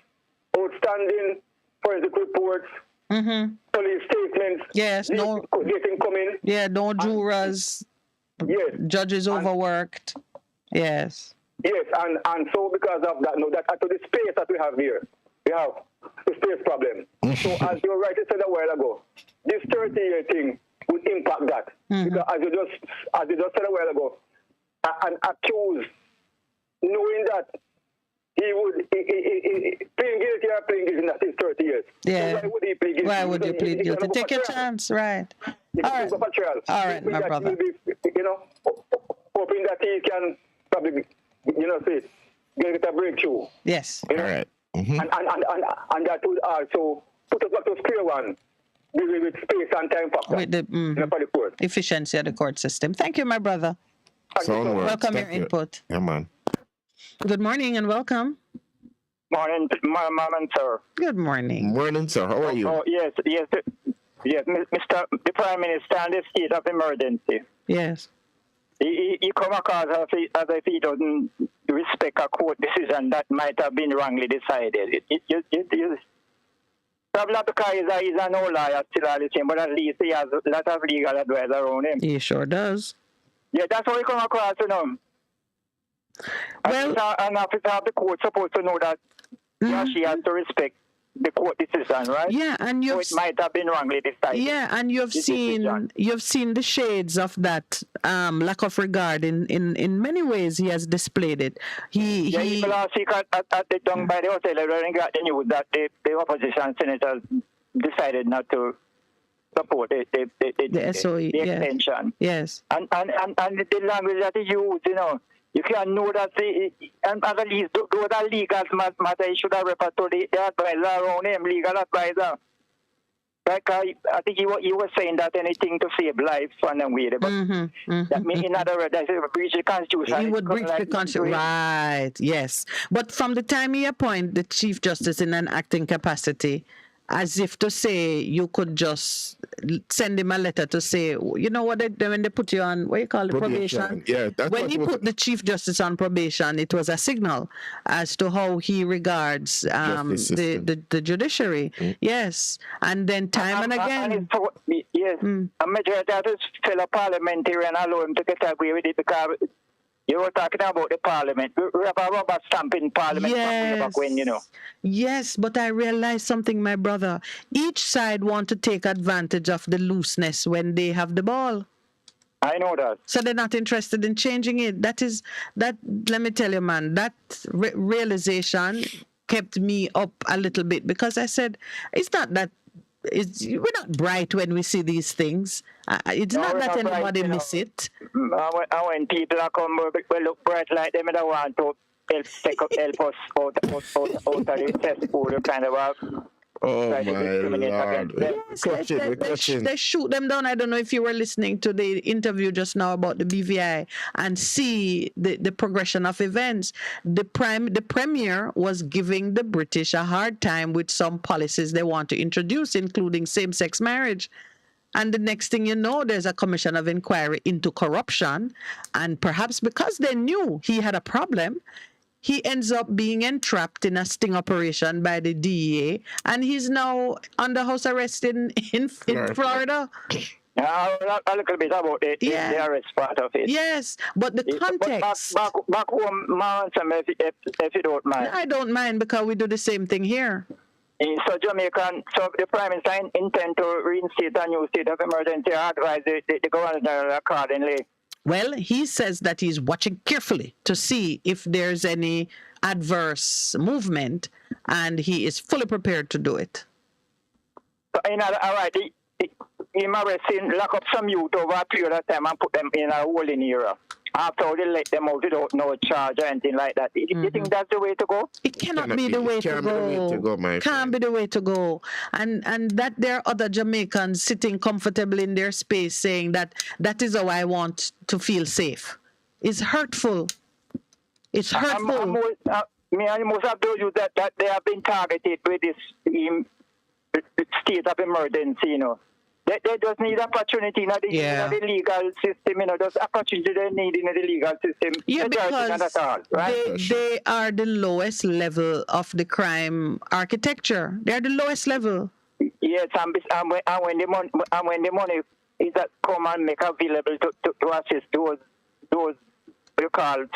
outstanding forensic reports, police statements. Yes, no. Getting coming. Yeah, no jurors. Yes. Judges overworked. Yes. Yes, and so because of that, to the space that we have here, we have the space problem. So as you rightly said a while ago, this 30-year thing would impact that. Because as you just said a while ago, an accused, knowing that he would pleading guilty or pleading guilty, that is 30 years. Yeah. So why would he plead guilty? Why would you plead guilty? Take your chance, right? All right. All right, my brother. Hoping that he can probably, get a breakthrough. Yes. All right. And that would also put us back to square one with space and time factor. With the court. efficiency of the court system. Thank you, my brother. Welcome your input. Yeah, man. Good morning and welcome. Morning, ma'am and sir. Good morning. Morning, sir. How are you? Oh, yes, Mr. the Prime Minister in the state of emergency. Yes. He come across as if he doesn't respect a court decision that might have been wrongly decided. Probably not because he's an old lawyer still all the same, but at least he has a lot of legal advice around him. He sure does. Yeah, that's how he come across, Well, an officer of the court supposed to know that she has to respect the court decision, right? Yeah, and so it might have been wrongly decided. Yeah, and you've seen the shades of that lack of regard in many ways. He has displayed it. Even last week at the down by the hotel, I got the news that the opposition senators decided not to support the SOE, the extension. Yes. And the language that he used, You can know that, and at least those are legal matter, he should have referred to the advisor around him, legal advisor. Like I think he was saying that anything to save life and then wait. But that means, in other words, that's a breach the Constitution. He would breach the Constitution. Right, yes. But from the time he appointed the Chief Justice in an acting capacity, as if to say you could just send him a letter to say, you know what, when they put you on, what you call it, probation? Yeah, that's when he put the Chief Justice on probation, it was a signal as to how he regards the judiciary. Yes. And then time and again. Yes. A majority of his fellow parliamentarian allow him to get away with it because you were talking about the parliament. We have a rubber stamp in parliament back when, you know. Yes, but I realized something, my brother. Each side want to take advantage of the looseness when they have the ball. I know that. So they're not interested in changing it. That, let me tell you, man, that realization kept me up a little bit because I said, it's not that we're not bright when we see these things. It's not that anybody miss it. When people are come, we look bright like them, they want to help us out of the cesspool kind of my Lord. They shoot them down. I don't know if you were listening to the interview just now about the BVI and see the progression of events. The Premier was giving the British a hard time with some policies they want to introduce, including same-sex marriage. And the next thing you know, there's a commission of inquiry into corruption. And perhaps because they knew he had a problem, he ends up being entrapped in a sting operation by the DEA, and he's now under house arrest in Florida. A little bit about the arrest part of it. Yes, but the context. Back home, if you don't mind. I don't mind because we do the same thing here. So the Prime Minister intend to reinstate a new state of emergency, advise the governor accordingly. Well, he says that he's watching carefully to see if there's any adverse movement, and he is fully prepared to do it. All right, he might have seen lock up some youth over a period of time and put them in a holding era. After they let them out without no charge or anything like that. Do you think that's the way to go? It cannot be the way to go. Can't be the way to go. And that there are other Jamaicans sitting comfortably in their space saying that is how I want to feel safe. It's hurtful. It's hurtful. I must have told you that they have been targeted with this state of emergency, you know. They just need opportunity in the legal system, you know. There's opportunity they need in the legal system. Yeah, because they are the lowest level of the crime architecture. They are the lowest level. Yes, and when the money is that come and make available to assist those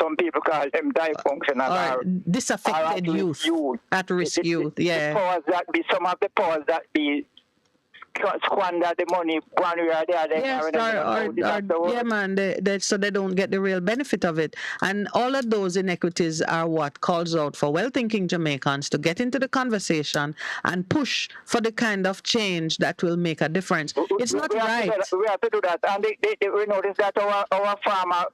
some people call them dysfunctional or disaffected youth, at-risk youth. Yeah, some of the powers that be squander the money one way or the other. Yes, so they don't get the real benefit of it. And all of those inequities are what calls out for well-thinking Jamaicans to get into the conversation and push for the kind of change that will make a difference. It's not right. We have to do that. And we notice that our farmer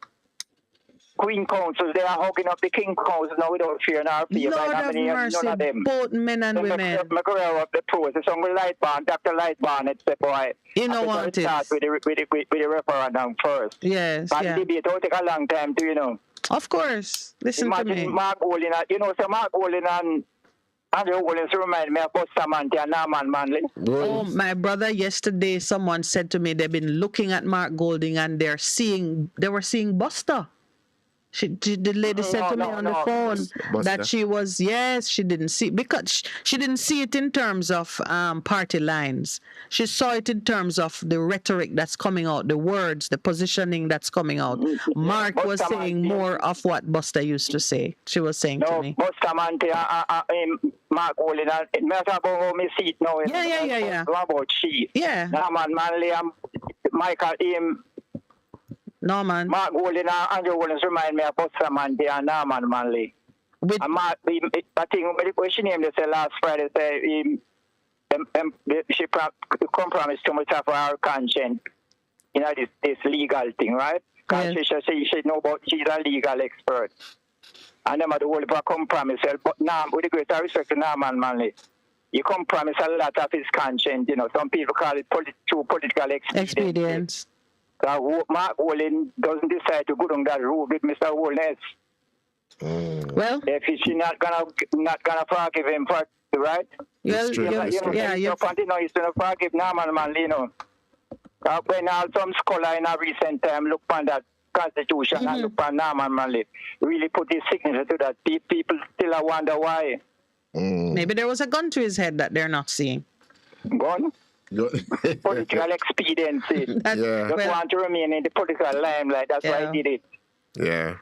Queen Councils, they are hugging up the King Councils now without fear nor favor. Lord have mercy, none of them. Both men and women. My career up the process. Some with Lightburn, Dr. Lightburn, it's the boy. You know what it start with the referendum first. Yes, but the debate will take a long time to, you know. Of course. Listen to me. Mark Olin, you know, so Mark Olin and Andrew Williams remind me of Bustamante and Norman Manley. Oh, my brother, yesterday someone said to me they've been looking at Mark Golding and they were seeing Buster. The lady said to me on the phone that she didn't see, because she didn't see it in terms of party lines. She saw it in terms of the rhetoric that's coming out, the words, the positioning that's coming out. Mark was saying more of what Buster used to say. She was saying to me. Bustamante, Mark Olin, it matters about me seat now. Yeah. About she. Yeah. Norman Manley, Michael Aim. Norman. Mark Golding and Andrew Williams remind me of Bustamante and Norman Manley. And Mark, I think when she named this last Friday, she compromised too much of her conscience, you know, this legal thing, right? Because she know about, she's a legal expert. And them are the whole compromise. But now, with the greater respect to Norman Manley, you compromise a lot of his conscience. You know, some people call it true political expedience. Mark Wolin doesn't decide to go down that road with Mr. Wolness. Well, if she's not gonna forgive him for right. Well, he's gonna forgive Norman Manley. You know, when some scholar in a recent time look on that Constitution and look on Norman Manley, really put his signature to that. People still wonder why. Maybe there was a gun to his head that they're not seeing. Gun? Political expediency. Just want to remain in the political limelight. That's why he did it. Yeah.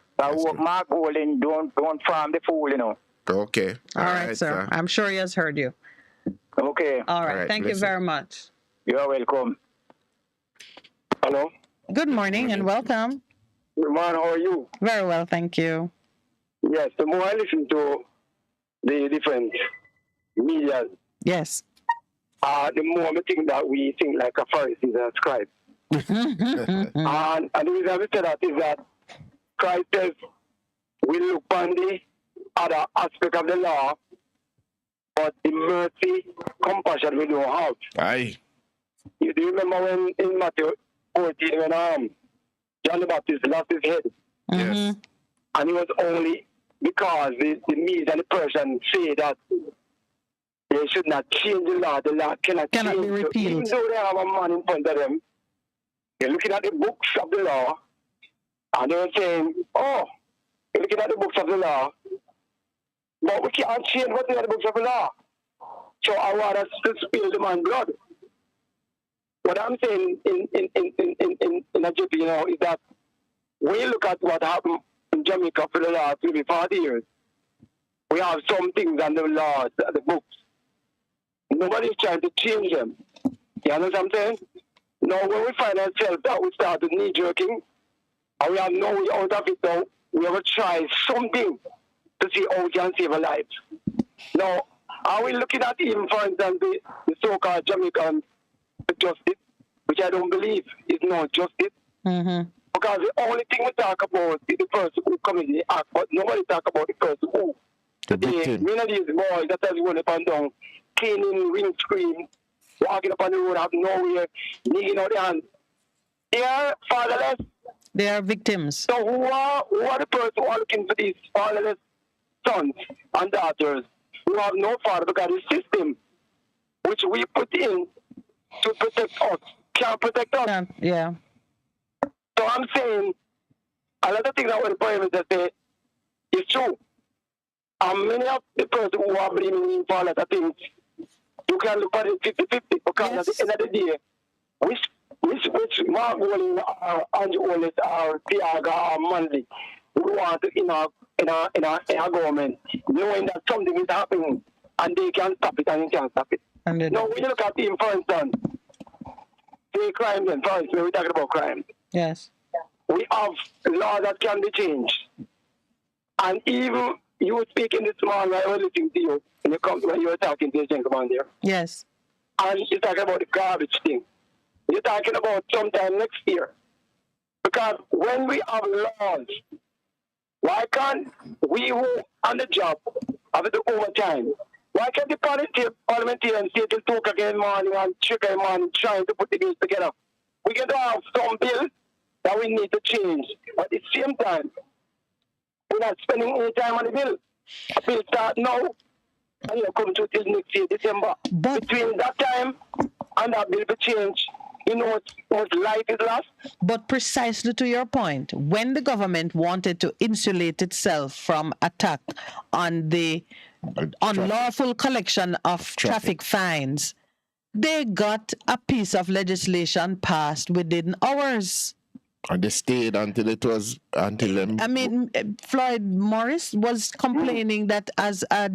Mark Golding, don't farm the fool, you know. Okay. All right, sir. I'm sure he has heard you. Okay. All right. Thank you very much. You're welcome. Hello. Good morning and welcome. Good morning. How are you? Very well, thank you. Yes. The more I listen to the different media, yes, the more I think that we think like a Pharisee and a scribe. And the reason I say that is that Christ says we look on the other aspect of the law, but the mercy, compassion we don't have. Aye. You do remember when in Matthew 14 when John the Baptist lost his head? Yes. And it was only because the Medes and the Persians say that they should not change the law cannot change. Be repealed. Even though they have a man in front of them, they're looking at the books of the law, and they're saying, oh, you're looking at the books of the law, but we can't change what's in the books of the law. So I want us to spill the man's blood. What I'm saying in a jiffy, you know, is that when you look at what happened in Jamaica for the last maybe 40 years, we have some things on the laws, the books. Nobody's trying to change them. You understand what I'm saying? Now, when we find ourselves that we start with knee-jerking, and we have no way out of it now, we have to try something to see how we can save a life. Now, are we looking at even, for instance, the so-called Jamaican justice, which I don't believe is not justice? Because the only thing we talk about is the person who committed the act, but nobody talk about the person who. Many of these boys that are going up and down, cleaning windscreen, walking up on the road, have nowhere, kneeling out their hands. They are fatherless. They are victims. So who are the person who are looking for these fatherless sons and daughters who have no father, because the system which we put in to protect us can't protect us. Yeah. So I'm saying a lot of things that the Prime Minister say is true. And many of the persons who are blaming him for a lot of things, you can look at it 50-50, because at the end of the day, which Mark Wolin or Andrew Wallace or Tiaga or Manley would want to in our government, knowing that something is happening and they can stop it and you can't stop it. Now, when you look at him, for instance, say crime, then, for instance, we're talking about crime. Yes. We have laws that can be changed. And even you were speaking this morning, I was listening to you when you were talking to the gentleman there. Yes. And you're talking about the garbage thing. You're talking about sometime next year. Because when we have laws, why can't we who on the job have to do overtime? Why can't the parliamentarians stay till 2 o'clock in the morning and 3 o'clock in the morning trying to put the bills together? We can have some bills that we need to change. But at the same time, we're not spending any time on the bill. The bill start now, and you come to till next year, December. Between that time and that bill be changed, you know what life is lost? But precisely to your point, when the government wanted to insulate itself from attack on the unlawful collection of traffic fines, they got a piece of legislation passed within hours. And they stayed until them. I mean, Floyd Morris was complaining that as a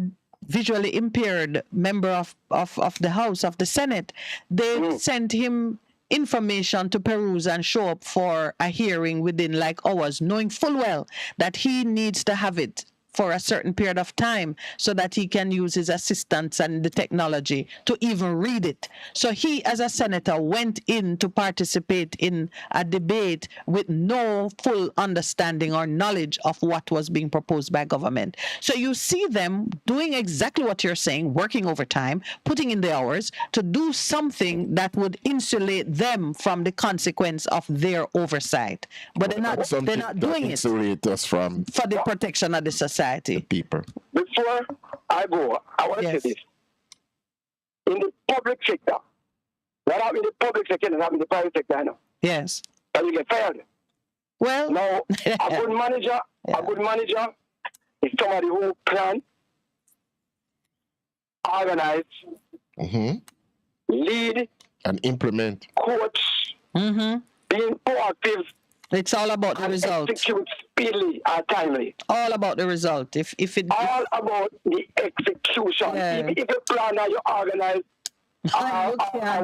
visually impaired member of the House, of the Senate, they sent him information to peruse and show up for a hearing within like hours, knowing full well that he needs to have it for a certain period of time so that he can use his assistants and the technology to even read it. So he, as a senator, went in to participate in a debate with no full understanding or knowledge of what was being proposed by government. So you see them doing exactly what you're saying, working overtime, putting in the hours to do something that would insulate them from the consequence of their oversight. But they're not doing it us from for the protection of the society. People. Before I go, I want to say this. In the public sector, what happened in the public sector and happened in the private sector now? Yes. And you get fired. Well, now a good manager is somebody who plan, organize, lead, and implement, coach, being proactive. It's all about the result. Execute speedily and timely. All about the result. If it all about the execution. If you plan and you organize,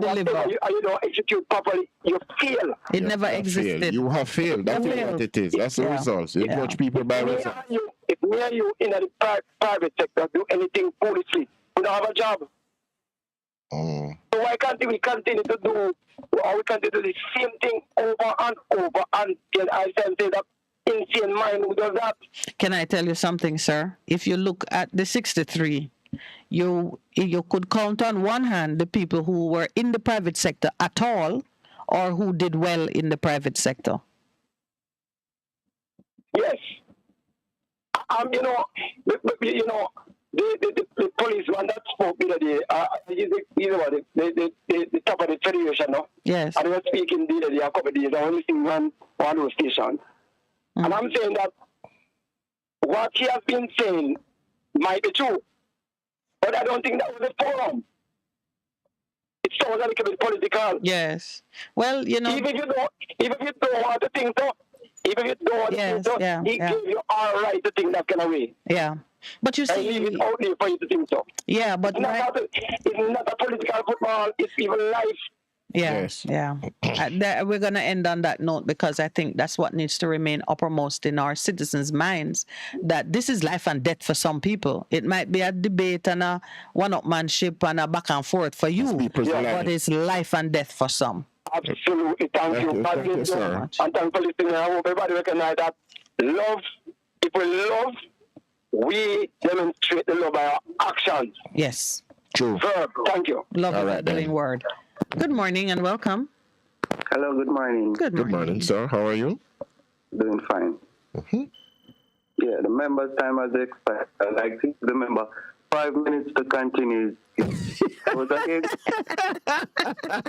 deliver. You don't execute properly, you fail. It never existed. You have failed. That's what it is. That's the results. You judge people by results. If me and you in the private sector do anything foolishly, we don't have a job. So why can't we continue to do, or we continue to do the same thing over and over until I say that insane mind who does that? Can I tell you something, sir? If you look at the 63, you could count on one hand the people who were in the private sector at all or who did well in the private sector. Yes. The policeman that spoke the other day, the top of the federation, no? Yes. And he was speaking the other day, a couple of days, I was listening on one of those stations. And I'm saying that what he has been saying might be true, but I don't think that was a forum. It sounds a little bit political. Yes. Well, even if you don't want to think so, he gave you all right to think that kind of way. Yeah. But you see, leave it out there for you to think so. Yeah, but it's not a political football, it's even life. Yes. We're going to end on that note because I think that's what needs to remain uppermost in our citizens' minds, that this is life and death for some people. It might be a debate and a one-upmanship and a back and forth for you, but it's life and death for some. Absolutely. Thank you. Thank you so much. And thank you for listening. I hope everybody recognize that love, if we love, we demonstrate the love by our actions. Yes. True. Verb. Thank you. Love is a living word. Good morning and welcome. Hello, good morning. Good morning. Good morning, sir. How are you? Doing fine. Yeah, the members' time has expired. I'd like to remember 5 minutes to continue.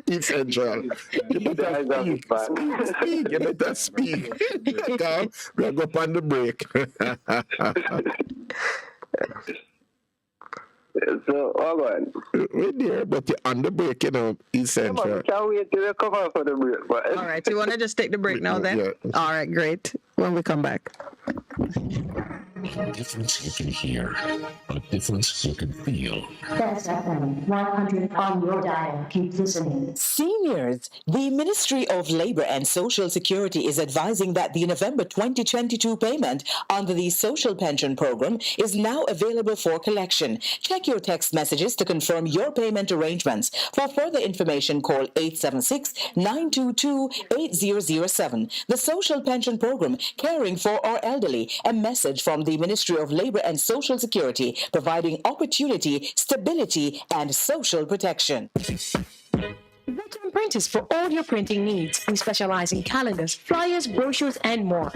Essential. You better speak. Come, we'll go on the break. So, all right. We're there, but you're on the break, essential. Yeah, can't wait till we come out for the break. But all right, you want to just take the break now then? Yeah. All right, great. When we come back. A difference you can hear, a difference you can feel. Best FM 100 on your dial. Keep listening. Seniors, the Ministry of Labor and Social Security is advising that the November 2022 payment under the Social Pension Program is now available for collection. Check your text messages to confirm your payment arrangements. For further information, call 876-922-8007. The Social Pension Program, caring for our elderly. A message from the Ministry of Labor and Social Security, providing opportunity, stability, and social protection. Veteran Printers for all your printing needs. We specialize in calendars, flyers, brochures, and more.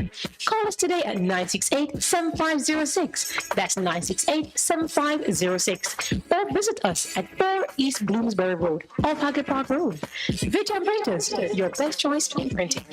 Call us today at 968-7506. That's 968-7506. Or visit us at 4 East Bloomsbury Road, off Haggard Park Road. Veteran Printers, your best choice in printing.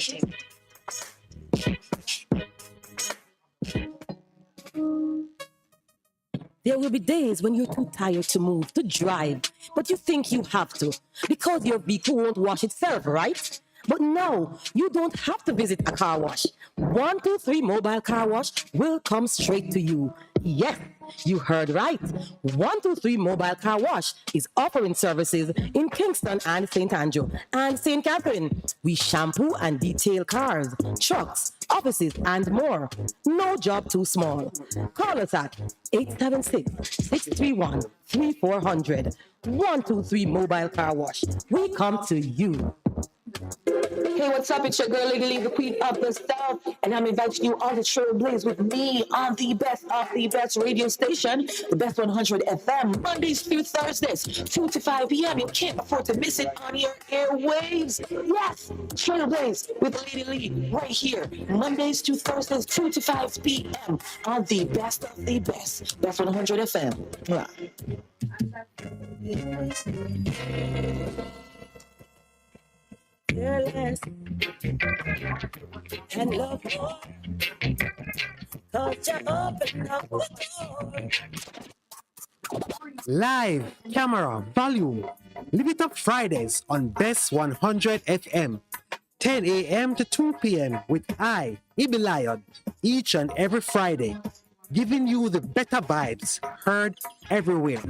There will be days when you're too tired to move, to drive, but you think you have to because your vehicle won't wash itself, right? But no, you don't have to visit a car wash. 123 Mobile Car Wash will come straight to you. Yes, you heard right. 123 Mobile Car Wash is offering services in Kingston and St. Andrew and St. Catherine. We shampoo and detail cars, trucks, offices, and more. No job too small. Call us at 876-631-3400. 123 Mobile Car Wash. We come to you. Hey, what's up? It's your girl, Lady Lee, the queen of the South, and I'm inviting you all to trailblaze with me on the best of the best radio station, the best 100 FM, Mondays through Thursdays, 2 to 5 p.m. You can't afford to miss it on your airwaves. Yes, trailblaze with Lady Lee right here, Mondays to Thursdays, 2 to 5 p.m. on the best of the best 100 FM. Yeah. Fearless and love more, 'cause you open up the door. Live, camera, volume. Live it up Fridays on Best 100 FM. 10 a.m. to 2 p.m. with I, Ibi Lion, each and every Friday. Giving you the better vibes, heard everywhere.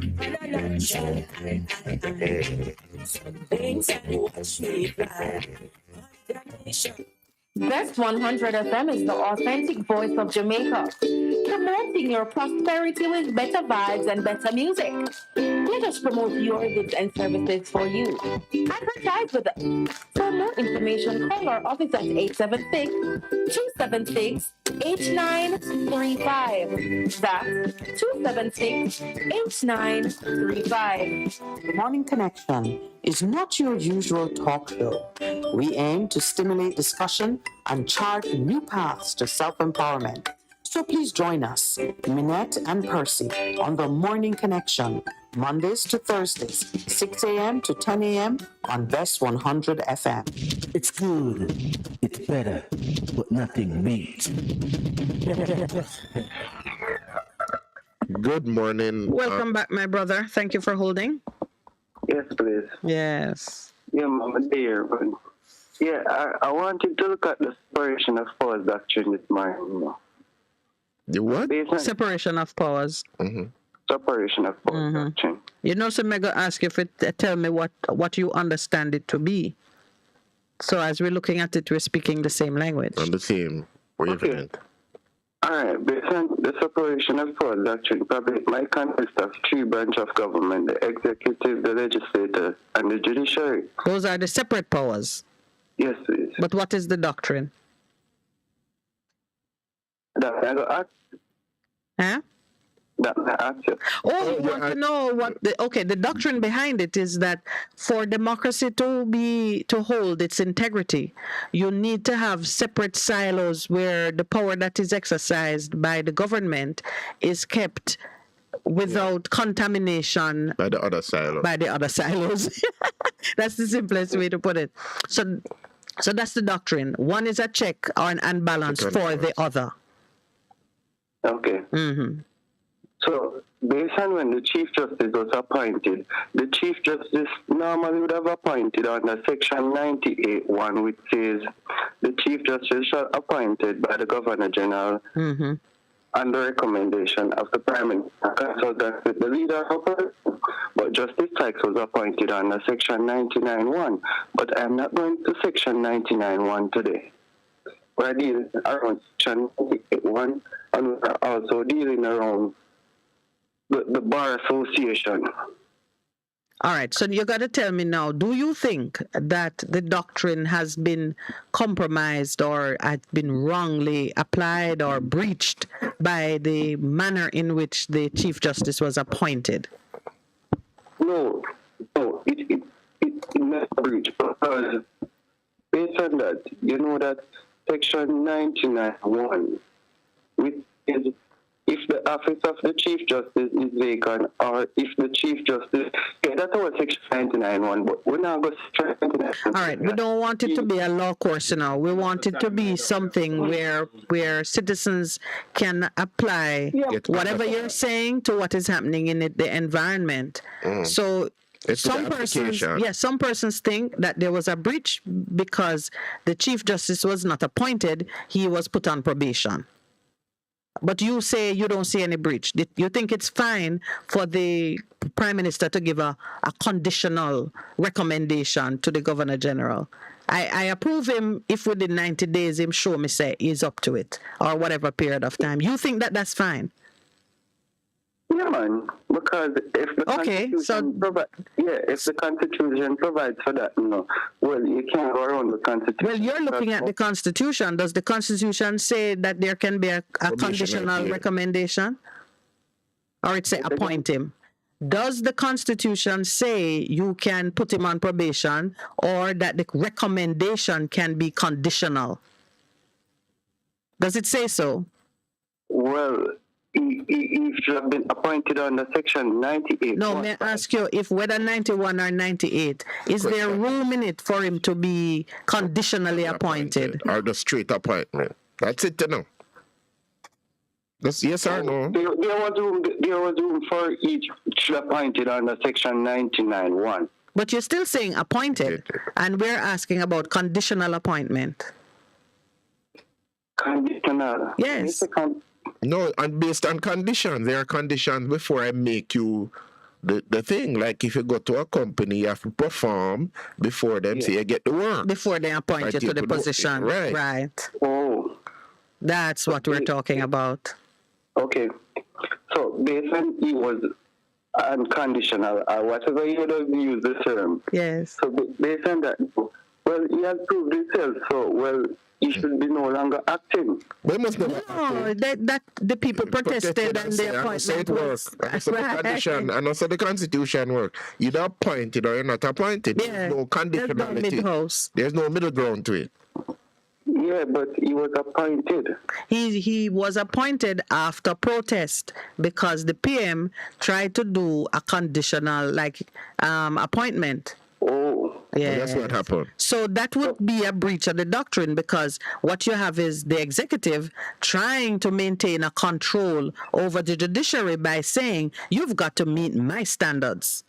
Best 100 FM is the authentic voice of Jamaica, promoting your prosperity with better vibes and better music. Let us promote your goods and services for you. Advertise with us. For more information, call our office at 876-276-8935. That's 276-8935. The Morning Connection is not your usual talk show. We aim to stimulate discussion and chart new paths to self-empowerment. So please join us, Minette and Percy, on the Morning Connection, Mondays to Thursdays, 6 a.m. to 10 a.m. on Best 100 FM. It's good, it's better, but nothing beats. Good morning. Welcome back, my brother. Thank you for holding. Yes, please. Yes. Yeah, Mama dear. But yeah, I wanted to look at the separation of powers doctrine this morning. You know. The what? Separation of powers. Mm-hmm. Separation of powers doctrine. You know, so I'm going to ask you to tell me what you understand it to be. So as we're looking at it, we're speaking the same language. On the same wavelength. Okay. All right, based on the separation of powers doctrine, probably might consist of three branches of government: the executive, the legislature, and the judiciary. Those are the separate powers. Yes, please. But what is the doctrine? That I got asked. Huh? That I asked you. Oh, you want to know what the doctrine behind it is that for democracy to hold its integrity, you need to have separate silos where the power that is exercised by the government is kept without contamination by the other silos. That's the simplest way to put it. So that's the doctrine. One is a check and balance for the other. Okay. Mm-hmm. So, based on when the Chief Justice was appointed, the Chief Justice normally would have appointed under Section 98(1), which says the Chief Justice shall be appointed by the Governor General on the recommendation of the Prime Minister, consultant with the leader of the person. But Justice Sykes was appointed under Section 99(1). But I'm not going to Section 99(1) today. We're dealing around Section 98(1), and we're also dealing around the Bar Association. All right, so you got to tell me now, do you think that the doctrine has been compromised or has been wrongly applied or breached by the manner in which the Chief Justice was appointed? No, it's not breached, because based on that, you know that Section 99(1), which is if the office of the Chief Justice is vacant, or if the Chief Justice, that's our Section 99(1), but we're not going to Section 99. All right, we don't want it to be a law course now. We want it to be something where citizens can apply whatever you're saying to what is happening in the environment. So some persons think that there was a breach because the Chief Justice was not appointed, he was put on probation. But you say you don't see any breach. You think it's fine for the Prime Minister to give a conditional recommendation to the Governor General? I approve him if within 90 days him show me say he's up to it, or whatever period of time. You think that that's fine? Yeah, man. Because if the Constitution if the Constitution provides for that, well, you can't go around the Constitution. Well, you're looking at the Constitution. Does the Constitution say that there can be a conditional recommendation, or it say appoint him? Does the Constitution say you can put him on probation, or that the recommendation can be conditional? Does it say so? Well, he should have been appointed under Section 98. No, may I ask you, if whether 91 or 98, is there room in it for him to be conditionally appointed? Or the straight appointment? That's it, That's yes or no? There was room for each appointed under Section 99(1). But you're still saying appointed, and we're asking about conditional appointment. Conditional? Yes. No, and based on conditions. There are conditions before I make you the thing. Like if you go to a company, you have to perform before them say you get the work. Before they appoint you to the position. Right. Oh. That's what we're talking about. Okay. So based on he was unconditional, or whatever you don't use the term. Yes. So based on that, well, he has proved himself, so, well, he should be no longer acting. They must no, that the people protested and the appointment was. So the condition, and also the Constitution work. You're appointed or you're not appointed. Yeah. There's no conditionality. There's no middle ground to it. Yeah, but he was appointed. He was appointed after protest because the PM tried to do a conditional appointment. Oh, yeah, well, that's what happened. So that would be a breach of the doctrine, because what you have is the executive trying to maintain a control over the judiciary by saying you've got to meet my standards.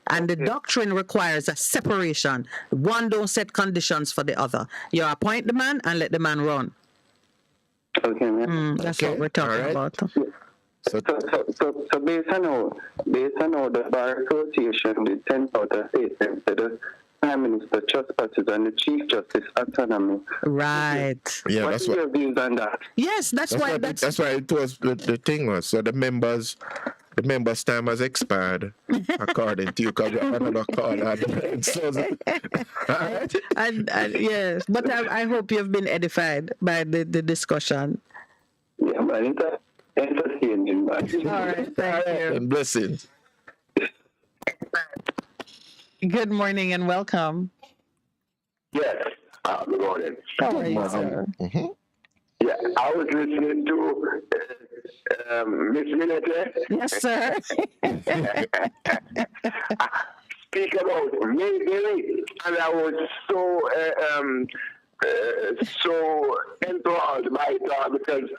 And the doctrine requires a separation. One don't set conditions for the other. You appoint the man and let the man run. Okay, man. That's what we're talking about. So based on how the Bar Association did send out a statement to the Prime Minister trespasses and the Chief Justice autonomy. Right. Yeah, What's your views on that? Yes, that's why it was the thing was. So the members' time has expired, according to you, because you have another call. And yes, but I hope you've been edified by the discussion. Yeah, man, it's entertaining. All right, thank you. And blessings. Good morning and welcome. Yes, good morning. How are you, sir? Mm-hmm. Yeah, I was listening to Miss Minette. Yes, sir. Speak about Mayberry, and I was so enthralled by it because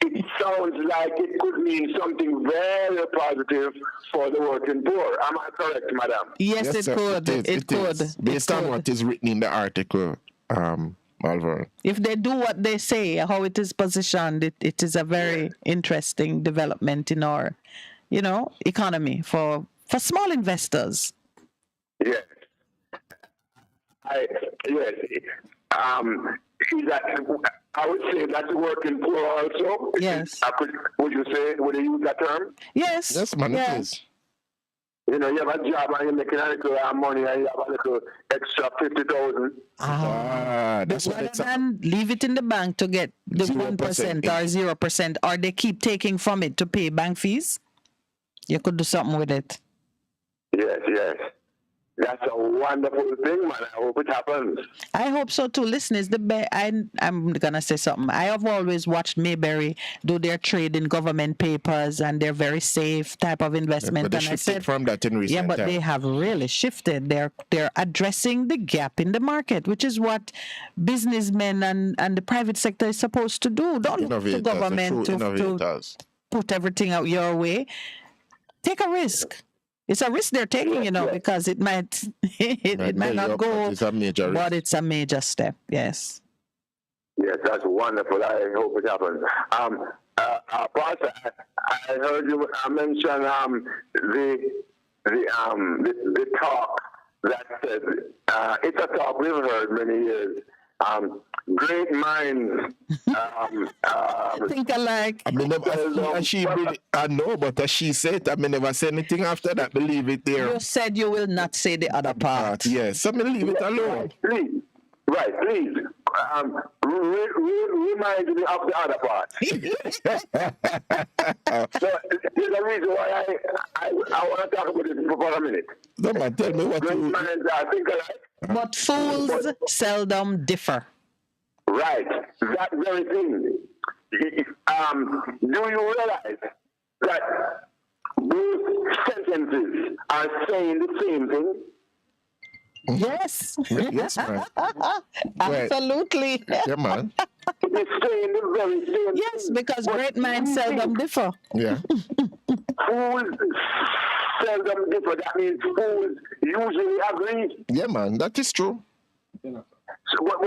it sounds like it could mean something very positive for the working poor. Am I correct, madam? Yes, it could. It could. Based on what is written in the article, Malvern. If they do what they say, how it is positioned, it is a very interesting development in our, economy for small investors. Yes. I would say that's working poor also. Yes. Would you use that term? Yes. Yes, man, it is. You have a job and you're making a little money and you have a little extra 50,000. Rather than leave it in the bank to get the 1% or 0%, or they keep taking from it to pay bank fees, you could do something with it. Yes. That's a wonderful thing, man. I hope it happens. I hope so too. Listen, I'm gonna say something. I have always watched Mayberry do their trade in government papers, and they're very safe type of investment. But they shifted from that in recent but they have really shifted. They're addressing the gap in the market, which is what businessmen and the private sector is supposed to do. Don't look to government to put everything out your way. Take a risk. It's a risk they're taking, because it might not go, it's a major but it's a major step. Yes. Yes, that's wonderful. I hope it happens. Pastor, I heard you mention the talk that said it's a talk we've heard many years. Great minds. Think alike. I mean, I know, but as she said, I mean, never say anything after that. Believe it there. You said you will not say the other part. Yes, so leave it alone. Please. Right, please. Remind me of the other part. So, there's a reason why I want to talk about it for a minute. No, man, tell me what you... But fools seldom differ. Right, that very thing. Do you realize that both sentences are saying the same thing? Yes. Yes, man. Absolutely. Yeah, man. It's saying the very same Yes, thing. because great minds seldom differ. Yeah. Fools seldom differ. That means fools usually agree. Yeah, man, that is true. So what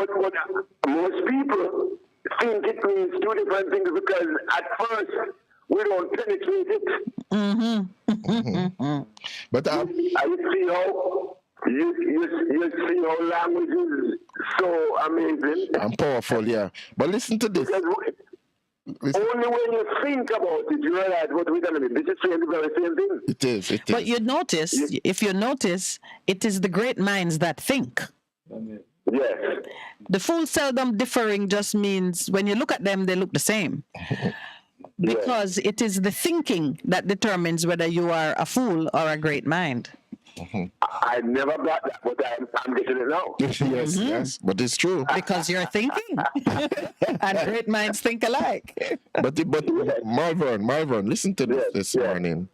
most people think it means two different things because at first we don't penetrate it. But I see how you see how language is so amazing and powerful, yeah. But listen to this. Only when you think about it, you realize what we're going to be. This is saying the very same thing. It is. But you notice, if you notice, it is the great minds that think. Yes. The fools seldom differing just means when you look at them, they look the same. Because it is the thinking that determines whether you are a fool or a great mind. I never got that, but I'm getting it now. Yes, but it's true. Because you're thinking. And great minds think alike. But Marvin, listen to this morning.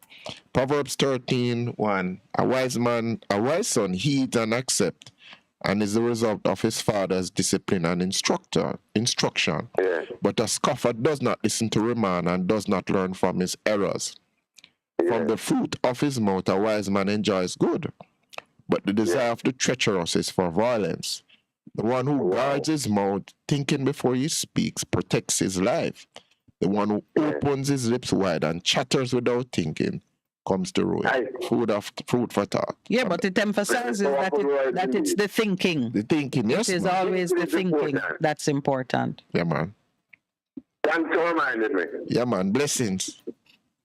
Proverbs 13:1. A wise son heeds and accepts, and is the result of his father's discipline and instruction. Yeah. But a scoffer does not listen to remand and does not learn from his errors. Yeah. From the fruit of his mouth a wise man enjoys good, but the desire of the treacherous is for violence. The one who guards his mouth, thinking before he speaks, protects his life. The one who opens his lips wide and chatters without thinking comes to ruin. Food for thought. Yeah, but it emphasizes that it's the thinking. The thinking, yes. It is always the thinking that's important. Yeah, man. Thanks for reminding me. Yeah, man. Blessings.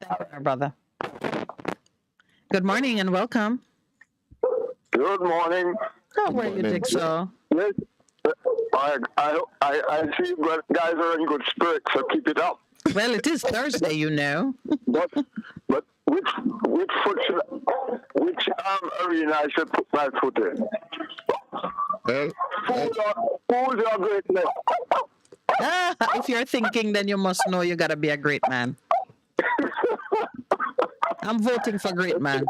Thank you, my brother. Good morning and welcome. Good morning. How are you, Dixon? Yes. I see you guys are in good spirits, so keep it up. Well, it is Thursday, you know. But which arena I should put my foot in? Fools are great men. If you're thinking, then you must know you gotta be a great man. I'm voting for great man.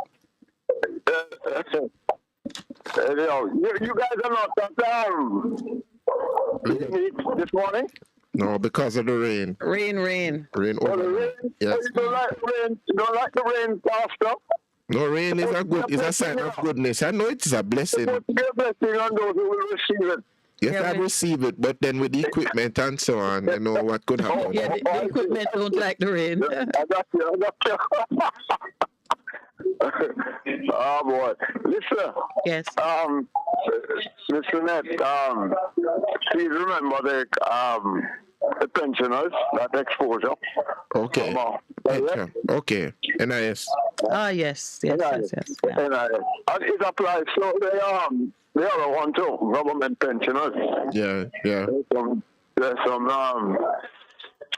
You guys are not this morning? No, because of the rain. Rain. Rain. Oh, the rain? Yes. You don't like rain? You don't like the rain, Pastor? No, rain is a sign of goodness. I know it is a blessing. It's a blessing on those who will receive it. Yes, I receive it, but then with the equipment and so on, you know what could happen. Yeah, the equipment don't like the rain. I got you. Oh boy, listen. Yes. Mr. Net, please remember the pensioners, that exposure. Okay. Okay. NIS. Ah, yes. Yeah. NIS. And it applies so the other one too, government pensioners. Yeah.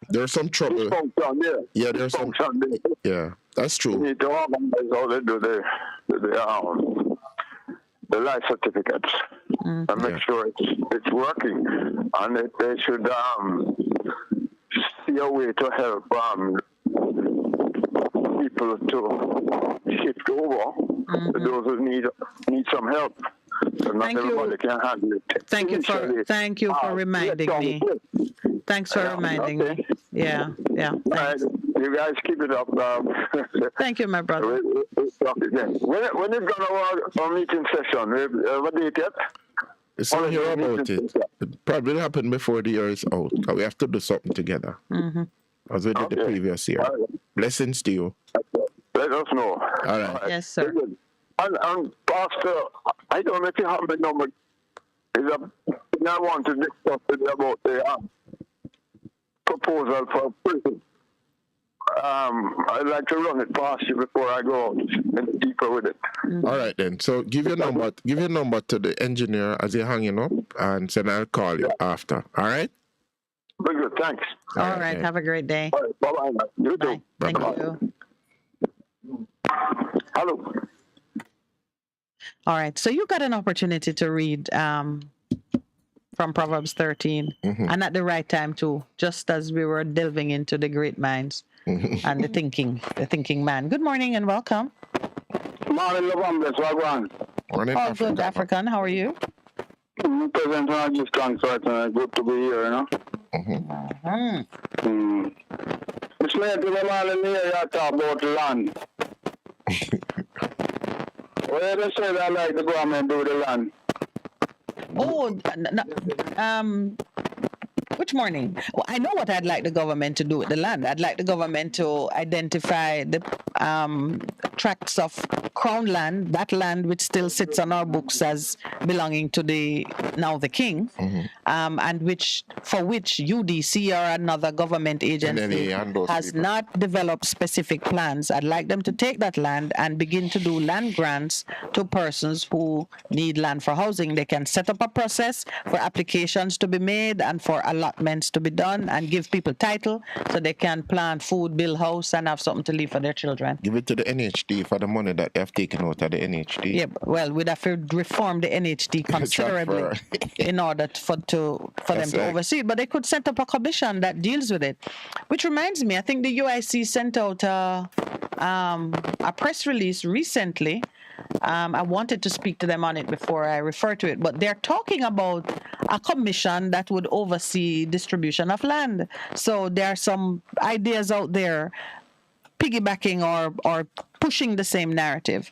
There's some trouble. Yeah, there's some. Yeah, that's true. You need to organize how they do the life certificates and make sure it's working, and they should see a way to help people to shift over those who need some help. So not everybody can handle it. Thank you for reminding me. Thanks for reminding me. Yeah. Right. You guys keep it up. Thank you, my brother. We'll talk again. When is our meeting session? Have a date yet? It's not here about it. It probably happened before the year is out. We have to do something together. Mm-hmm. as we did the previous year. Blessings to you. Let us know. All right. Yes, sir. And Pastor, I don't know if you have the number. I want to discuss about the proposal for prison. I'd like to run it past you before I go out deeper with it. All right then. So give your number to the engineer as you're hanging up, and then I'll call you after. All right. Very good. Thanks. All right. Have a great day. All right, bye-bye. You too. Thank you. Hello. All right. So you got an opportunity to read from Proverbs 13, and at the right time too, just as we were delving into the great minds and the thinking man. Good morning and welcome. Morning, November. Morning, all good, African. How are you? Present and I give thanks right now. Good to be here, you know. It's late to the man in the area talk about land. Where they say that like the government do the land. Which morning? Well, I know what I'd like the government to do with the land. I'd like the government to identify the tracts of crown land, that land which still sits on our books as belonging to the king, and for which UDC or another government agency has not developed specific plans. I'd like them to take that land and begin to do land grants to persons who need land for housing. They can set up a process for applications to be made and for allotments to be done and give people title so they can plant food, build house, and have something to leave for their children. Give it to the NHD for the money that they have taken out of the NHD. Yeah, well, we'd have to reform the NHD considerably in order for them to oversee it. But they could set up a commission that deals with it. Which reminds me, I think the UIC sent out a press release recently. I wanted to speak to them on it before I refer to it, but they're talking about a commission that would oversee distribution of land. So there are some ideas out there piggybacking or pushing the same narrative.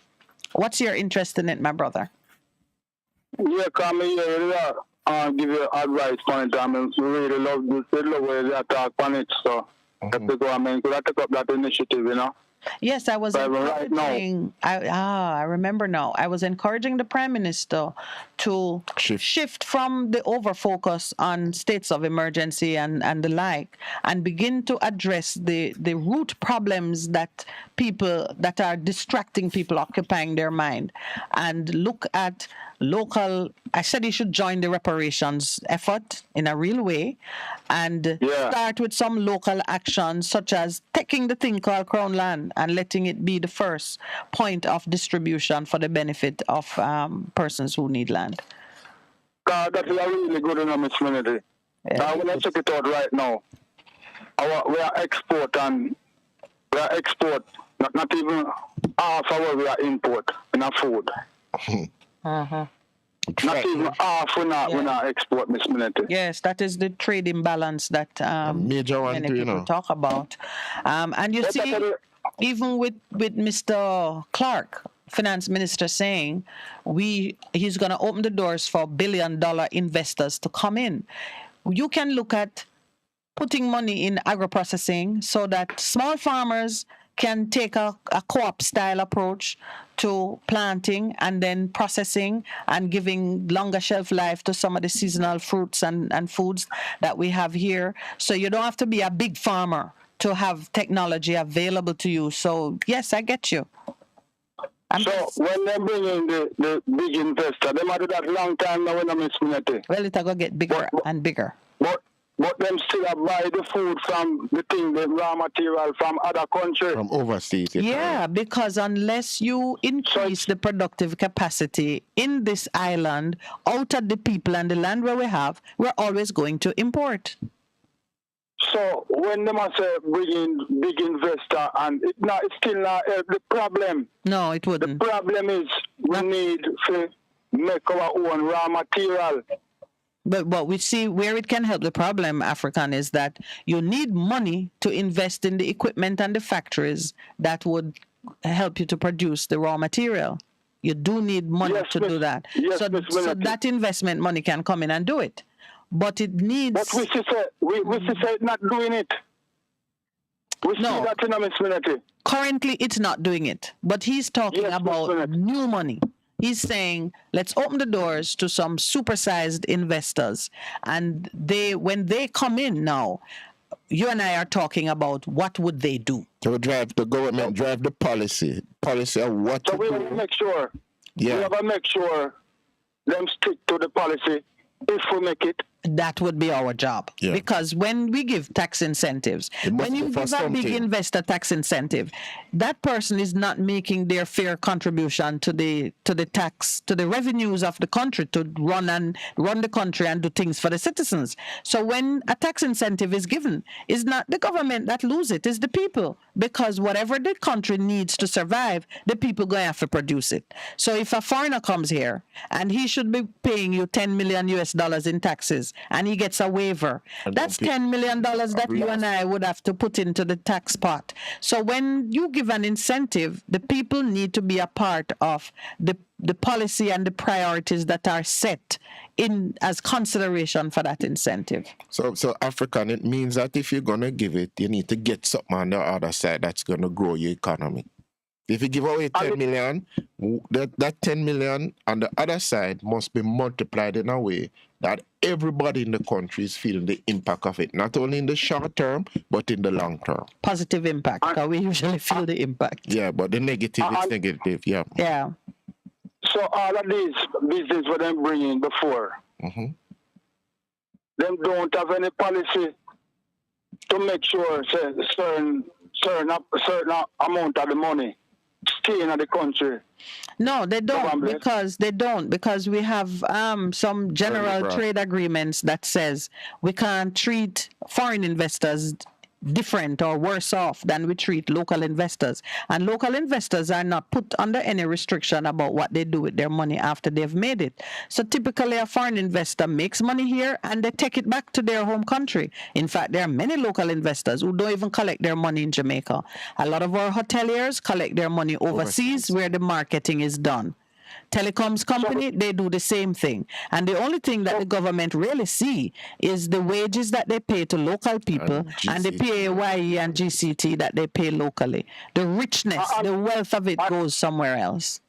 What's your interest in it, my brother? Yeah, come here, give you advice on it. I mean, we really love this, the way they talk on it, so if the government could take up that initiative, you know. Yes, I was encouraging. I remember now. I was encouraging the Prime Minister to shift from the overfocus on states of emergency and the like, and begin to address the root problems that are distracting people, occupying their mind, and look at local. I said he should join the reparations effort in a real way, and start with some local actions, such as taking the thing called Crown Land and letting it be the first point of distribution for the benefit of persons who need land. That is a really good enough community. I will check it out right now. We are export, not even half of what we are import in our food. Not even half we not export, Miss Minute. Yes, that is the trade imbalance that many people talk about. And you see, even with Mr. Clark, finance minister, saying he's going to open the doors for billion-dollar investors to come in. You can look at putting money in agro-processing so that small farmers can take a co-op style approach to planting and then processing and giving longer shelf life to some of the seasonal fruits and foods that we have here. So you don't have to be a big farmer to have technology available to you. So yes, I get you. When they bring in the big investor, they might do that long time now when I'm in. Well, it's going to get bigger and bigger. But them still buy the food from the raw material from other countries. From overseas. Yeah, because unless you increase the productive capacity in this island, out of the people and the land where we have, we're always going to import. So when they must bring in big investor, and it's still not the problem. No, it wouldn't. The problem is we need to make our own raw material. But what we see where it can help the problem, African, is that you need money to invest in the equipment and the factories that would help you to produce the raw material. You do need money to do that. Yes, so that investment money can come in and do it. But it needs... But we say not doing it. We see that in a minute. Currently, it's not doing it. But he's talking about new money. He's saying, let's open the doors to some supersized investors. And when they come in now, you and I are talking about what would they do. To drive the government, drive the policy of what So to we do. have to make sure. Yeah. We have to make sure them stick to the policy if we make it. That would be our job. Yeah. Because when we give tax incentives, when you give a big investor tax incentive, that person is not making their fair contribution to the revenues of the country to run the country and do things for the citizens. So when a tax incentive is given, it's not the government that lose it, it's the people. Because whatever the country needs to survive, the people going to have to produce it. So if a foreigner comes here and he should be paying you $10 million in taxes, and he gets a waiver, that's $10 million that you and I would have to put into the tax pot. So when you give an incentive, the people need to be a part of the policy and the priorities that are set in as consideration for that incentive. So African, it means that if you're gonna give it, you need to get something on the other side that's gonna grow your economy. If you give away 10 million, that 10 million on the other side must be multiplied in a way that everybody in the country is feeling the impact of it, not only in the short term, but in the long term. Positive impact, because we usually feel the impact. Yeah, but the negative is negative, yeah. Yeah. So all of these business what them bringing before, them don't have any policy to make sure certain amount of the money stay in the country. No, they don't, because we have some general trade agreements that says we can't treat foreign investors different or worse off than we treat local investors. And local investors are not put under any restriction about what they do with their money after they've made it. So typically a foreign investor makes money here and they take it back to their home country. In fact, there are many local investors who don't even collect their money in Jamaica. A lot of our hoteliers collect their money overseas where the marketing is done. Telecoms company, they do the same thing. And the only thing that the government really see is the wages that they pay to local people and the PAYE and GCT that they pay locally. The richness, the wealth of it goes somewhere else.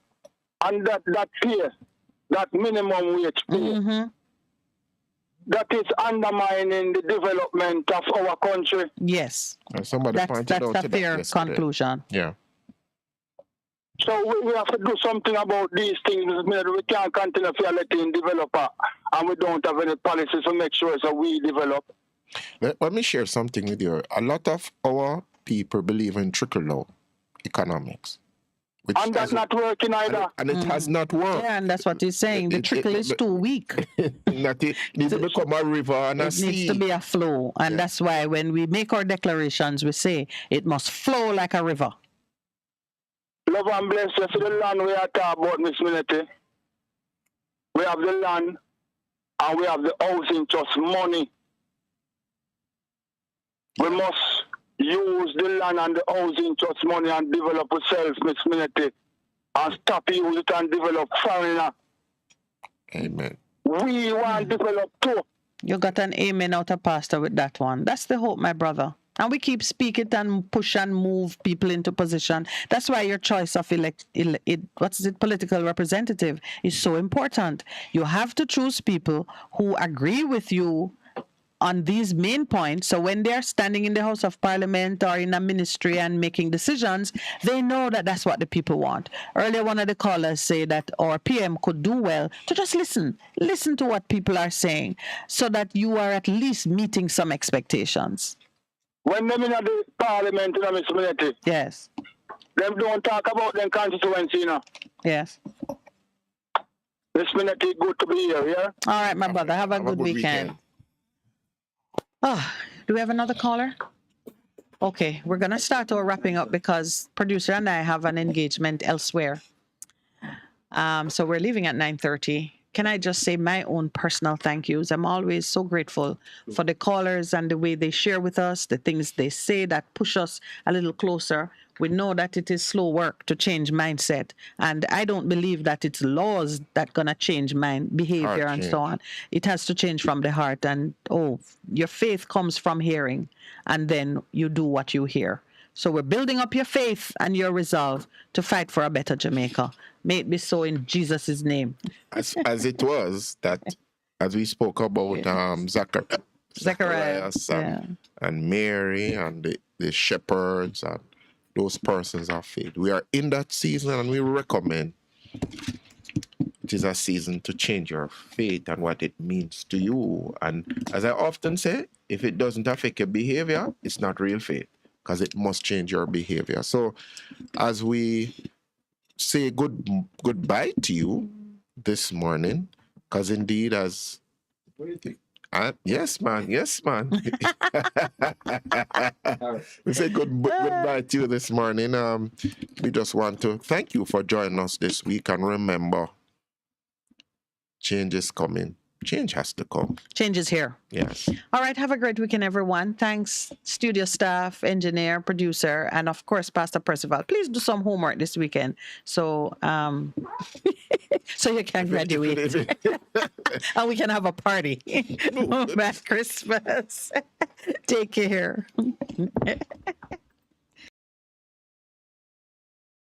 And that pay, that minimum wage pay, that is undermining the development of our country. Yes. Somebody pointed out that's a fair conclusion. Yeah. So we have to do something about these things. We can't continue to let in developer, and we don't have any policies to make sure so we develop. Let me share something with you. A lot of our people believe in trickle-down economics. And that's not working either. And it has not worked. Yeah, and that's what he's saying. The trickle is too weak. It needs to become a river and a sea. It needs to be a flow. And that's why when we make our declarations, we say it must flow like a river. Love and bless you for the land we are talking about, Miss Minette. We have the land and we have the housing trust money. We must use the land and the housing trust money and develop ourselves, Miss Minette, and stop use it and develop foreigner. Amen. We want to develop too. You got an amen out of pastor with that one. That's the hope, my brother. And we keep speaking it and push and move people into position. That's why your choice of political representative is so important. You have to choose people who agree with you on these main points. So when they're standing in the House of Parliament or in a ministry and making decisions, they know that that's what the people want. Earlier, one of the callers said that our PM could do well to just listen to what people are saying so that you are at least meeting some expectations. When them in the parliament, Miss Minette, yes, them don't talk about them constituency, you know. Yes. Miss Minette, good to be here, yeah? All right, my brother. Have a good weekend. Oh, do we have another caller? Okay, we're going to start our wrapping up because producer and I have an engagement elsewhere. So we're leaving at 9:30. can I just say my own personal thank yous? I'm always so grateful for the callers and the way they share with us, the things they say that push us a little closer. We know that it is slow work to change mindset. And I don't believe that it's laws that going to change mind behavior and so on. It has to change from the heart. And, your faith comes from hearing. And then you do what you hear. So we're building up your faith and your resolve to fight for a better Jamaica. May it be so in Jesus' name. As it was that, as we spoke about Zacharias and Mary and the shepherds and those persons of faith. We are in that season, and we recommend it is a season to change your faith and what it means to you. And as I often say, if it doesn't affect your behavior, it's not real faith, because it must change your behavior. So as we say goodbye to you this morning, because indeed, as what do you think? Yes, man. We say goodbye to you this morning. We just want to thank you for joining us this week, and remember, change is coming. Change has to come. Change is here. Yes. All right. Have a great weekend, everyone. Thanks, studio staff, engineer, producer, and of course, Pastor Percival. Please do some homework this weekend, so so you can graduate and we can have a party. Merry Christmas. Take care.